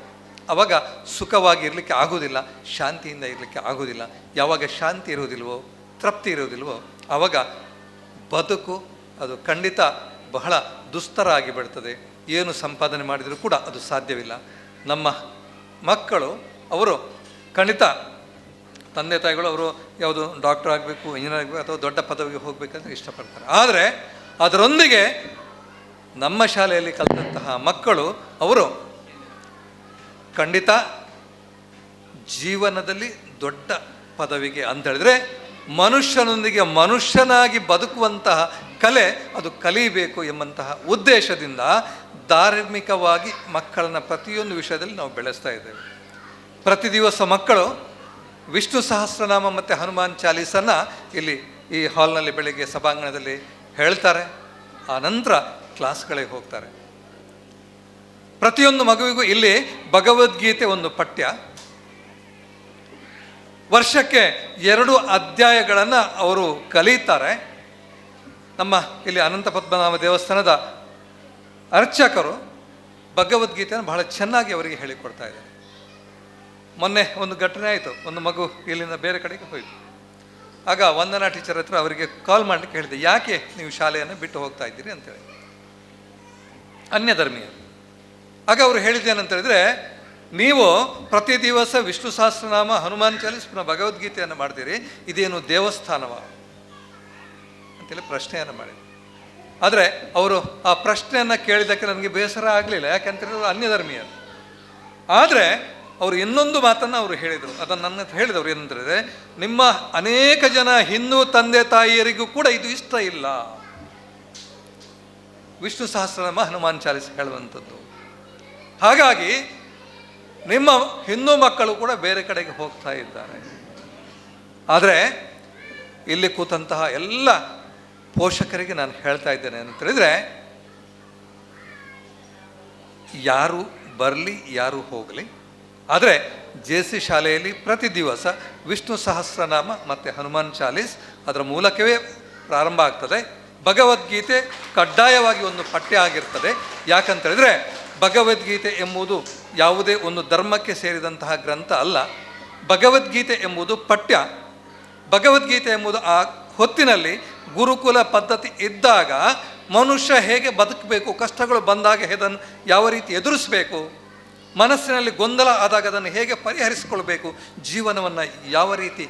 ಆವಾಗ ಸುಖವಾಗಿ ಇರಲಿಕ್ಕೆ ಆಗೋದಿಲ್ಲ, ಶಾಂತಿಯಿಂದ ಇರಲಿಕ್ಕೆ ಆಗೋದಿಲ್ಲ. ಯಾವಾಗ ಶಾಂತಿ ಇರುವುದಿಲ್ವೋ, ತೃಪ್ತಿ ಇರುವುದಿಲ್ವೋ ಆವಾಗ ಬದುಕು ಅದು ಖಂಡಿತ ಬಹಳ ದುಸ್ತರ ಆಗಿಬಿಡ್ತದೆ. ಏನು ಸಂಪಾದನೆ ಮಾಡಿದರೂ ಕೂಡ ಅದು ಸಾಧ್ಯವಿಲ್ಲ. ನಮ್ಮ ಮಕ್ಕಳು ಅವರು ಖಂಡಿತ ತಂದೆ ತಾಯಿಗಳು ಅವರು ಯಾವುದು ಡಾಕ್ಟರ್ ಆಗಬೇಕು, ಇಂಜಿನಿಯರ್ ಆಗಬೇಕು ಅಥವಾ ದೊಡ್ಡ ಪದವಿಗೆ ಹೋಗಬೇಕಂತ ಇಷ್ಟಪಡ್ತಾರೆ. ಆದರೆ ಅದರೊಂದಿಗೆ ನಮ್ಮ ಶಾಲೆಯಲ್ಲಿ ಕಲಿತಂತಹ ಮಕ್ಕಳು ಅವರು ಖಂಡಿತ ಜೀವನದಲ್ಲಿ ದೊಡ್ಡ ಪದವಿಗೆ ಅಂತ ಹೇಳಿದ್ರೆ ಮನುಷ್ಯನೊಂದಿಗೆ ಮನುಷ್ಯನಾಗಿ ಬದುಕುವಂತಹ ಕಲೆ ಅದು ಕಲಿಯಬೇಕು ಎಂಬಂತಹ ಉದ್ದೇಶದಿಂದ ಧಾರ್ಮಿಕವಾಗಿ ಮಕ್ಕಳನ್ನು ಪ್ರತಿಯೊಂದು ವಿಷಯದಲ್ಲಿ ನಾವು ಬೆಳೆಸ್ತಾ ಇದ್ದೇವೆ. ಪ್ರತಿ ದಿವಸ ಮಕ್ಕಳು ವಿಷ್ಣು ಸಹಸ್ರನಾಮ ಮತ್ತು ಹನುಮಾನ್ ಚಾಲೀಸನ್ನು ಇಲ್ಲಿ ಈ ಹಾಲ್ನಲ್ಲಿ ಬೆಳಿಗ್ಗೆ ಸಭಾಂಗಣದಲ್ಲಿ ಹೇಳ್ತಾರೆ. ಆ ನಂತರ ಕ್ಲಾಸ್ಗಳಿಗೆ ಹೋಗ್ತಾರೆ. ಪ್ರತಿಯೊಂದು ಮಗುವಿಗೂ ಇಲ್ಲಿ ಭಗವದ್ಗೀತೆ ಒಂದು ಪಠ್ಯ. ವರ್ಷಕ್ಕೆ 2 ಅಧ್ಯಾಯಗಳನ್ನು ಅವರು ಕಲಿತಾರೆ. ನಮ್ಮ ಇಲ್ಲಿ ಅನಂತ ಪದ್ಮನಾಭ ದೇವಸ್ಥಾನದ ಅರ್ಚಕರು ಭಗವದ್ಗೀತೆಯನ್ನು ಬಹಳ ಚೆನ್ನಾಗಿ ಅವರಿಗೆ ಹೇಳಿಕೊಡ್ತಾ ಇದ್ದಾರೆ. ಮೊನ್ನೆ ಒಂದು ಘಟನೆ ಆಯಿತು. ಒಂದು ಮಗು ಇಲ್ಲಿಂದ ಬೇರೆ ಕಡೆಗೆ ಹೋಯಿತು. ಆಗ ವಂದನಾ ಟೀಚರ್ ಹತ್ರ ಅವರಿಗೆ ಕಾಲ್ ಮಾಡಲಿಕ್ಕೆ ಹೇಳಿದೆ, ಯಾಕೆ ನೀವು ಶಾಲೆಯನ್ನು ಬಿಟ್ಟು ಹೋಗ್ತಾ ಇದ್ದೀರಿ ಅಂತೇಳಿ, ಅನ್ಯ ಧರ್ಮೀಯರು. ಆಗ ಅವರು ಹೇಳಿದ್ದೇನಂತೇಳಿದರೆ, ನೀವು ಪ್ರತಿ ದಿವಸ ವಿಷ್ಣು ಸಹಸ್ರನಾಮ, ಹನುಮಾನ್ ಚಾಲೀಸ್, ಪುನಃ ಭಗವದ್ಗೀತೆಯನ್ನು ಮಾಡ್ತೀರಿ, ಇದೇನು ದೇವಸ್ಥಾನವ ಅಂತೇಳಿ ಪ್ರಶ್ನೆಯನ್ನು ಮಾಡಿದರು. ಆದರೆ ಅವರು ಆ ಪ್ರಶ್ನೆಯನ್ನು ಕೇಳಿದ್ದಕ್ಕೆ ನನಗೆ ಬೇಸರ ಆಗಲಿಲ್ಲ, ಯಾಕೆಂತೇಳಿದ್ರೆ ಅವರು ಅನ್ಯ ಧರ್ಮೀಯರು. ಆದರೆ ಅವರು ಇನ್ನೊಂದು ಮಾತನ್ನು ಅವರು ಹೇಳಿದರು, ಅದನ್ನು ನನ್ನ ಹತ್ರ ಹೇಳಿದವರು ಏನಂತೇಳಿದರೆ, ನಿಮ್ಮ ಅನೇಕ ಜನ ಹಿಂದೂ ತಂದೆ ತಾಯಿಯರಿಗೂ ಕೂಡ ಇದು ಇಷ್ಟ ಇಲ್ಲ, ವಿಷ್ಣು ಸಹಸ್ರನಾಮ, ಹನುಮಾನ್ ಚಾಲೀಸ್ ಹೇಳುವಂಥದ್ದು. ಹಾಗಾಗಿ ನಿಮ್ಮ ಹಿಂದೂ ಮಕ್ಕಳು ಕೂಡ ಬೇರೆ ಕಡೆಗೆ ಹೋಗ್ತಾ ಇದ್ದಾರೆ. ಆದರೆ ಇಲ್ಲಿ ಕೂತಂತಹ ಎಲ್ಲ ಪೋಷಕರಿಗೆ ನಾನು ಹೇಳ್ತಾ ಇದ್ದೇನೆ ಅಂತೇಳಿದರೆ, ಯಾರು ಬರಲಿ ಯಾರು ಹೋಗಲಿ, ಆದರೆ JC ಶಾಲೆಯಲ್ಲಿ ಪ್ರತಿ ದಿವಸ ವಿಷ್ಣು ಸಹಸ್ರನಾಮ ಮತ್ತು ಹನುಮಾನ್ ಚಾಲೀಸ್ ಅದರ ಮೂಲಕವೇ ಪ್ರಾರಂಭ ಆಗ್ತದೆ. ಭಗವದ್ಗೀತೆ ಕಡ್ಡಾಯವಾಗಿ ಒಂದು ಪಠ್ಯ ಆಗಿರ್ತದೆ. ಯಾಕಂತೇಳಿದರೆ ಭಗವದ್ಗೀತೆ ಎಂಬುದು ಯಾವುದೇ ಒಂದು ಧರ್ಮಕ್ಕೆ ಸೇರಿದಂತಹ ಗ್ರಂಥ ಅಲ್ಲ. ಭಗವದ್ಗೀತೆ ಎಂಬುದು ಪಠ್ಯ. ಭಗವದ್ಗೀತೆ ಎಂಬುದು ಆ ಹೊತ್ತಿನಲ್ಲಿ ಗುರುಕುಲ ಪದ್ಧತಿ ಇದ್ದಾಗ ಮನುಷ್ಯ ಹೇಗೆ ಬದುಕಬೇಕು, ಕಷ್ಟಗಳು ಬಂದಾಗ ಅದನ್ನು ಯಾವ ರೀತಿ ಎದುರಿಸಬೇಕು, ಮನಸ್ಸಿನಲ್ಲಿ ಗೊಂದಲ ಆದಾಗ ಅದನ್ನು ಹೇಗೆ ಪರಿಹರಿಸಿಕೊಳ್ಬೇಕು, ಜೀವನವನ್ನು ಯಾವ ರೀತಿ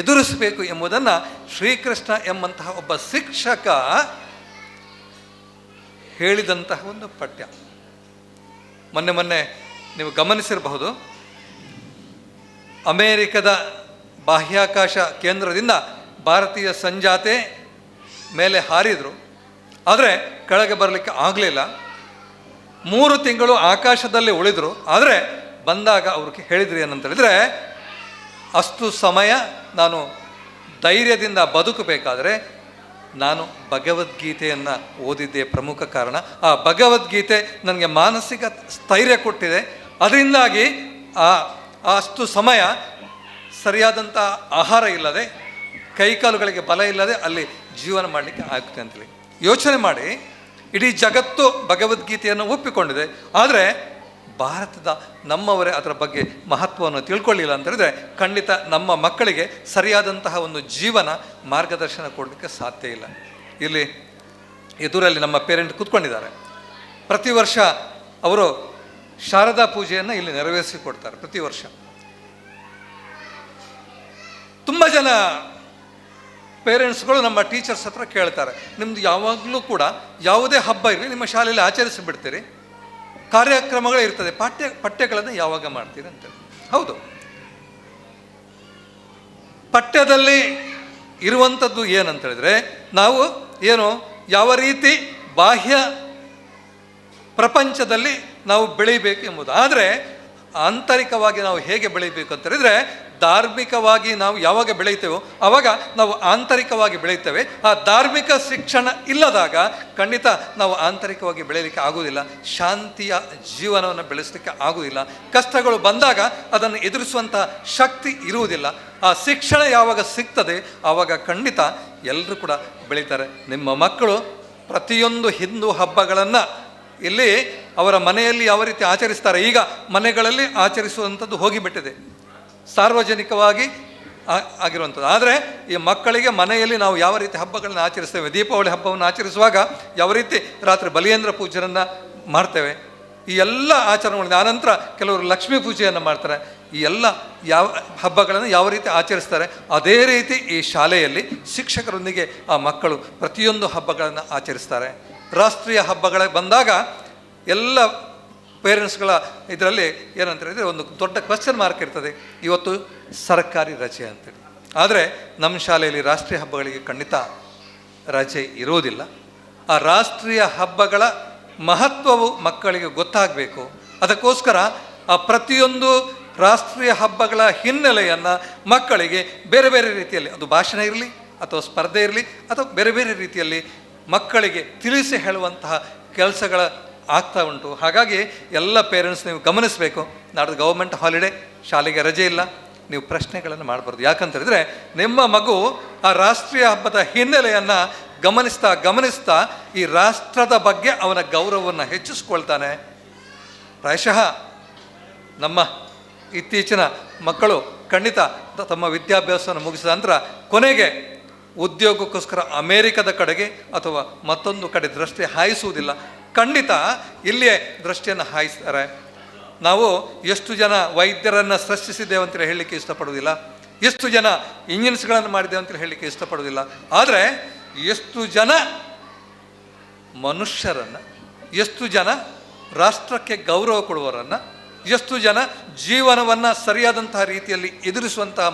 ಎದುರಿಸಬೇಕು ಎಂಬುದನ್ನು ಶ್ರೀಕೃಷ್ಣ ಎಂಬಂತಹ ಒಬ್ಬ ಶಿಕ್ಷಕ ಹೇಳಿದಂತಹ ಒಂದು ಪಠ್ಯ. ಮೊನ್ನೆ ನೀವು ಗಮನಿಸಿರಬಹುದು, ಅಮೇರಿಕದ ಬಾಹ್ಯಾಕಾಶ ಕೇಂದ್ರದಿಂದ ಭಾರತೀಯ ಸಂಜಾತೆ ಮೇಲೆ ಹಾರಿದರು. ಆದರೆ ಕೆಳಗೆ ಬರಲಿಕ್ಕೆ ಆಗಲಿಲ್ಲ. 3 ತಿಂಗಳು ಆಕಾಶದಲ್ಲಿ ಉಳಿದರು. ಆದರೆ ಬಂದಾಗ ಅವ್ರಿಗೆ ಹೇಳಿದ್ರು ಏನಂತೇಳಿದರೆ, ಅಷ್ಟು ಸಮಯ ನಾನು ಧೈರ್ಯದಿಂದ ಬದುಕಬೇಕಾದರೆ ನಾನು ಭಗವದ್ಗೀತೆಯನ್ನು ಓದಿದ್ದೇ ಪ್ರಮುಖ ಕಾರಣ. ಆ ಭಗವದ್ಗೀತೆ ನನಗೆ ಮಾನಸಿಕ ಸ್ಥೈರ್ಯ ಕೊಟ್ಟಿದೆ. ಅದರಿಂದಾಗಿ ಅಷ್ಟು ಸಮಯ ಸರಿಯಾದಂಥ ಆಹಾರ ಇಲ್ಲದೆ, ಕೈಕಾಲುಗಳಿಗೆ ಬಲ ಇಲ್ಲದೆ ಅಲ್ಲಿ ಜೀವನ ಮಾಡಲಿಕ್ಕೆ ಆಗುತ್ತೆ ಅಂತೇಳಿ ಯೋಚನೆ ಮಾಡಿ, ಇಡೀ ಜಗತ್ತು ಭಗವದ್ಗೀತೆಯನ್ನು ಒಪ್ಪಿಕೊಂಡಿದೆ. ಆದರೆ ಭಾರತದ ನಮ್ಮವರೇ ಅದರ ಬಗ್ಗೆ ಮಹತ್ವವನ್ನು ತಿಳ್ಕೊಳ್ಳಿಲ್ಲ ಅಂತ ಹೇಳಿದ್ರೆ ಖಂಡಿತ ನಮ್ಮ ಮಕ್ಕಳಿಗೆ ಸರಿಯಾದಂತಹ ಒಂದು ಜೀವನ ಮಾರ್ಗದರ್ಶನ ಕೊಡಲಿಕ್ಕೆ ಸಾಧ್ಯ ಇಲ್ಲ. ಇಲ್ಲಿ ಎದುರಲ್ಲಿ ನಮ್ಮ ಪೇರೆಂಟ್ ಕೂತ್ಕೊಂಡಿದ್ದಾರೆ. ಪ್ರತಿ ವರ್ಷ ಅವರು ಶಾರದಾ ಪೂಜೆಯನ್ನು ಇಲ್ಲಿ ನೆರವೇರಿಸಿಕೊಡ್ತಾರೆ. ಪ್ರತಿ ವರ್ಷ ತುಂಬ ಜನ ಪೇರೆಂಟ್ಸ್ಗಳು ನಮ್ಮ ಟೀಚರ್ಸ್ ಹತ್ರ ಕೇಳ್ತಾರೆ, ನಿಮ್ಮದು ಯಾವಾಗಲೂ ಕೂಡ ಯಾವುದೇ ಹಬ್ಬ ಇರಲಿ ನಿಮ್ಮ ಶಾಲೆಯಲ್ಲಿ ಆಚರಿಸಿಬಿಡ್ತೀರಿ, ಕಾರ್ಯಕ್ರಮಗಳು ಇರ್ತದೆ, ಪಠ್ಯಗಳನ್ನು ಯಾವಾಗ ಮಾಡ್ತೀರಿ ಅಂತೇಳಿ. ಹೌದು, ಪಠ್ಯದಲ್ಲಿ ಇರುವಂಥದ್ದು ಏನಂತೇಳಿದರೆ ನಾವು ಯಾವ ರೀತಿ ಬಾಹ್ಯ ಪ್ರಪಂಚದಲ್ಲಿ ನಾವು ಬೆಳೀಬೇಕು ಎಂಬುದು. ಆದರೆ ಆಂತರಿಕವಾಗಿ ನಾವು ಹೇಗೆ ಬೆಳೀಬೇಕು ಅಂತ ಹೇಳಿದರೆ, ಧಾರ್ಮಿಕವಾಗಿ ನಾವು ಯಾವಾಗ ಬೆಳೀತೇವೋ ಆವಾಗ ನಾವು ಆಂತರಿಕವಾಗಿ ಬೆಳೀತೇವೆ. ಆ ಧಾರ್ಮಿಕ ಶಿಕ್ಷಣ ಇಲ್ಲದಾಗ ಖಂಡಿತ ನಾವು ಆಂತರಿಕವಾಗಿ ಬೆಳೀಲಿಕ್ಕೆ ಆಗುವುದಿಲ್ಲ, ಶಾಂತಿಯ ಜೀವನವನ್ನು ಬೆಳೆಸಲಿಕ್ಕೆ ಆಗುವುದಿಲ್ಲ. ಕಷ್ಟಗಳು ಬಂದಾಗ ಅದನ್ನು ಎದುರಿಸುವಂಥ ಶಕ್ತಿ ಇರುವುದಿಲ್ಲ. ಆ ಶಿಕ್ಷಣ ಯಾವಾಗ ಸಿಗ್ತದೆ ಆವಾಗ ಖಂಡಿತ ಎಲ್ಲರೂ ಕೂಡ ಬೆಳೀತಾರೆ. ನಿಮ್ಮ ಮಕ್ಕಳು ಪ್ರತಿಯೊಂದು ಹಿಂದೂ ಹಬ್ಬಗಳನ್ನು ಇಲ್ಲಿ ಅವರ ಮನೆಯಲ್ಲಿ ಯಾವ ರೀತಿ ಆಚರಿಸ್ತಾರೆ, ಈಗ ಮನೆಗಳಲ್ಲಿ ಆಚರಿಸುವಂಥದ್ದು ಹೋಗಿಬಿಟ್ಟಿದೆ, ಸಾರ್ವಜನಿಕವಾಗಿ ಆಗಿರುವಂಥದ್ದು. ಆದರೆ ಈ ಮಕ್ಕಳಿಗೆ ಮನೆಯಲ್ಲಿ ನಾವು ಯಾವ ರೀತಿ ಹಬ್ಬಗಳನ್ನು ಆಚರಿಸ್ತೇವೆ, ದೀಪಾವಳಿ ಹಬ್ಬವನ್ನು ಆಚರಿಸುವಾಗ ಯಾವ ರೀತಿ ರಾತ್ರಿ ಬಲಿಯೇಂದ್ರ ಪೂಜೆಯನ್ನು ಮಾಡ್ತೇವೆ, ಈ ಎಲ್ಲ ಆಚರಣೆಗಳಿಂದ ಆನಂತರ ಕೆಲವರು ಲಕ್ಷ್ಮೀ ಪೂಜೆಯನ್ನು ಮಾಡ್ತಾರೆ. ಈ ಎಲ್ಲ ಹಬ್ಬಗಳನ್ನು ಯಾವ ರೀತಿ ಆಚರಿಸ್ತಾರೆ ಅದೇ ರೀತಿ ಈ ಶಾಲೆಯಲ್ಲಿ ಶಿಕ್ಷಕರೊಂದಿಗೆ ಆ ಮಕ್ಕಳು ಪ್ರತಿಯೊಂದು ಹಬ್ಬಗಳನ್ನು ಆಚರಿಸ್ತಾರೆ. ರಾಷ್ಟ್ರೀಯ ಹಬ್ಬಗಳ ಬಂದಾಗ ಎಲ್ಲ ಪೇರೆಂಟ್ಸ್ಗಳ ಇದರಲ್ಲಿ ಏನಂತ ಹೇಳಿದರೆ ಒಂದು ದೊಡ್ಡ ಕ್ವಶನ್ ಮಾರ್ಕ್ ಇರ್ತದೆ, ಇವತ್ತು ಸರ್ಕಾರಿ ರಜೆ ಅಂತೇಳಿ. ಆದರೆ ನಮ್ಮ ಶಾಲೆಯಲ್ಲಿ ರಾಷ್ಟ್ರೀಯ ಹಬ್ಬಗಳಿಗೆ ಖಂಡಿತ ರಜೆ ಇರೋದಿಲ್ಲ. ಆ ರಾಷ್ಟ್ರೀಯ ಹಬ್ಬಗಳ ಮಹತ್ವವು ಮಕ್ಕಳಿಗೆ ಗೊತ್ತಾಗಬೇಕು. ಅದಕ್ಕೋಸ್ಕರ ಆ ಪ್ರತಿಯೊಂದು ರಾಷ್ಟ್ರೀಯ ಹಬ್ಬಗಳ ಹಿನ್ನೆಲೆಯನ್ನು ಮಕ್ಕಳಿಗೆ ಬೇರೆ ಬೇರೆ ರೀತಿಯಲ್ಲಿ, ಅದು ಭಾಷಣ ಇರಲಿ ಅಥವಾ ಸ್ಪರ್ಧೆ ಇರಲಿ ಅಥವಾ ಬೇರೆ ಬೇರೆ ರೀತಿಯಲ್ಲಿ ಮಕ್ಕಳಿಗೆ ತಿಳಿಸಿ ಹೇಳುವಂತಹ ಕೆಲಸಗಳ ಆಗ್ತಾ ಉಂಟು. ಹಾಗಾಗಿ ಎಲ್ಲ ಪೇರೆಂಟ್ಸ್ ನೀವು ಗಮನಿಸಬೇಕು. ನಾಡ್ದು ಗೌರ್ಮೆಂಟ್ ಹಾಲಿಡೇ, ಶಾಲೆಗೆ ರಜೆ ಇಲ್ಲ, ನೀವು ಪ್ರಶ್ನೆಗಳನ್ನು ಮಾಡಬಾರ್ದು. ಯಾಕಂತೇಳಿದರೆ ನಿಮ್ಮ ಮಗು ಆ ರಾಷ್ಟ್ರೀಯ ಹಬ್ಬದ ಹಿನ್ನೆಲೆಯನ್ನು ಗಮನಿಸ್ತಾ ಈ ರಾಷ್ಟ್ರದ ಬಗ್ಗೆ ಅವನ ಗೌರವವನ್ನು ಹೆಚ್ಚಿಸ್ಕೊಳ್ತಾನೆ. ಪ್ರಾಯಶಃ ನಮ್ಮ ಇತ್ತೀಚಿನ ಮಕ್ಕಳು ಖಂಡಿತ ತಮ್ಮ ವಿದ್ಯಾಭ್ಯಾಸವನ್ನು ಮುಗಿಸಿದ ನಂತರ ಕೊನೆಗೆ ಉದ್ಯೋಗಕ್ಕೋಸ್ಕರ ಅಮೇರಿಕದ ಕಡೆಗೆ ಅಥವಾ ಮತ್ತೊಂದು ಕಡೆ ದೃಷ್ಟಿ ಹಾಯಿಸುವುದಿಲ್ಲ, ಖಂಡಿತ ಇಲ್ಲಿಯೇ ದೃಷ್ಟಿಯನ್ನು ಹಾಯಿಸ್ತಾರೆ. ನಾವು ಎಷ್ಟು ಜನ ವೈದ್ಯರನ್ನು ಸೃಷ್ಟಿಸಿದ್ದೇವೆ ಅಂತೇಳಿ ಹೇಳಲಿಕ್ಕೆ ಇಷ್ಟಪಡುವುದಿಲ್ಲ, ಎಷ್ಟು ಜನ ಇಂಜಿನಿಯರ್ಸ್ಗಳನ್ನು ಮಾಡಿದ್ದೇವೆ ಅಂತೇಳಿ ಹೇಳಲಿಕ್ಕೆ ಇಷ್ಟಪಡುವುದಿಲ್ಲ. ಆದರೆ ಎಷ್ಟು ಜನ ಮನುಷ್ಯರನ್ನು, ಎಷ್ಟು ಜನ ರಾಷ್ಟ್ರಕ್ಕೆ ಗೌರವ ಕೊಡುವವರನ್ನು, ಎಷ್ಟು ಜನ ಜೀವನವನ್ನು ಸರಿಯಾದಂತಹ ರೀತಿಯಲ್ಲಿ ಎದುರಿಸುವಂತಹ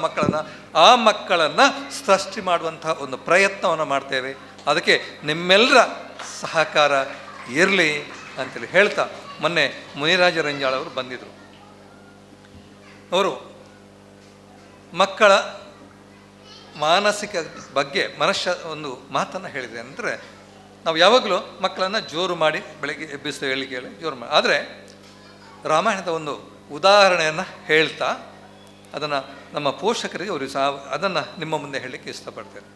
ಆ ಮಕ್ಕಳನ್ನು ಸೃಷ್ಟಿ ಮಾಡುವಂತಹ ಒಂದು ಪ್ರಯತ್ನವನ್ನು ಮಾಡ್ತೇವೆ. ಅದಕ್ಕೆ ನಿಮ್ಮೆಲ್ಲರ ಸಹಕಾರ ಇರಲಿ ಅಂತೇಳಿ ಹೇಳ್ತಾ, ಮೊನ್ನೆ ಮುನಿರಾಜ ರಂಜಾಳ್ ಅವರು ಬಂದಿದ್ದರು. ಅವರು ಮಕ್ಕಳ ಮಾನಸಿಕ ಬಗ್ಗೆ ಒಂದು ಮಾತನ್ನು ಹೇಳಿದೆ. ಅಂದರೆ ನಾವು ಯಾವಾಗಲೂ ಮಕ್ಕಳನ್ನು ಜೋರು ಮಾಡಿ ಬೆಳಗ್ಗೆ ಎಬ್ಬಿಸ್ತೇವೆ, ಹೇಳಿ ಜೋರು ಮಾಡಿ. ಆದರೆ ರಾಮಾಯಣದ ಒಂದು ಉದಾಹರಣೆಯನ್ನು ಹೇಳ್ತಾ ಅದನ್ನು ನಮ್ಮ ಪೋಷಕರಿಗೆ ಅದನ್ನು ನಿಮ್ಮ ಮುಂದೆ ಹೇಳಲಿಕ್ಕೆ ಇಷ್ಟಪಡ್ತೇನೆ.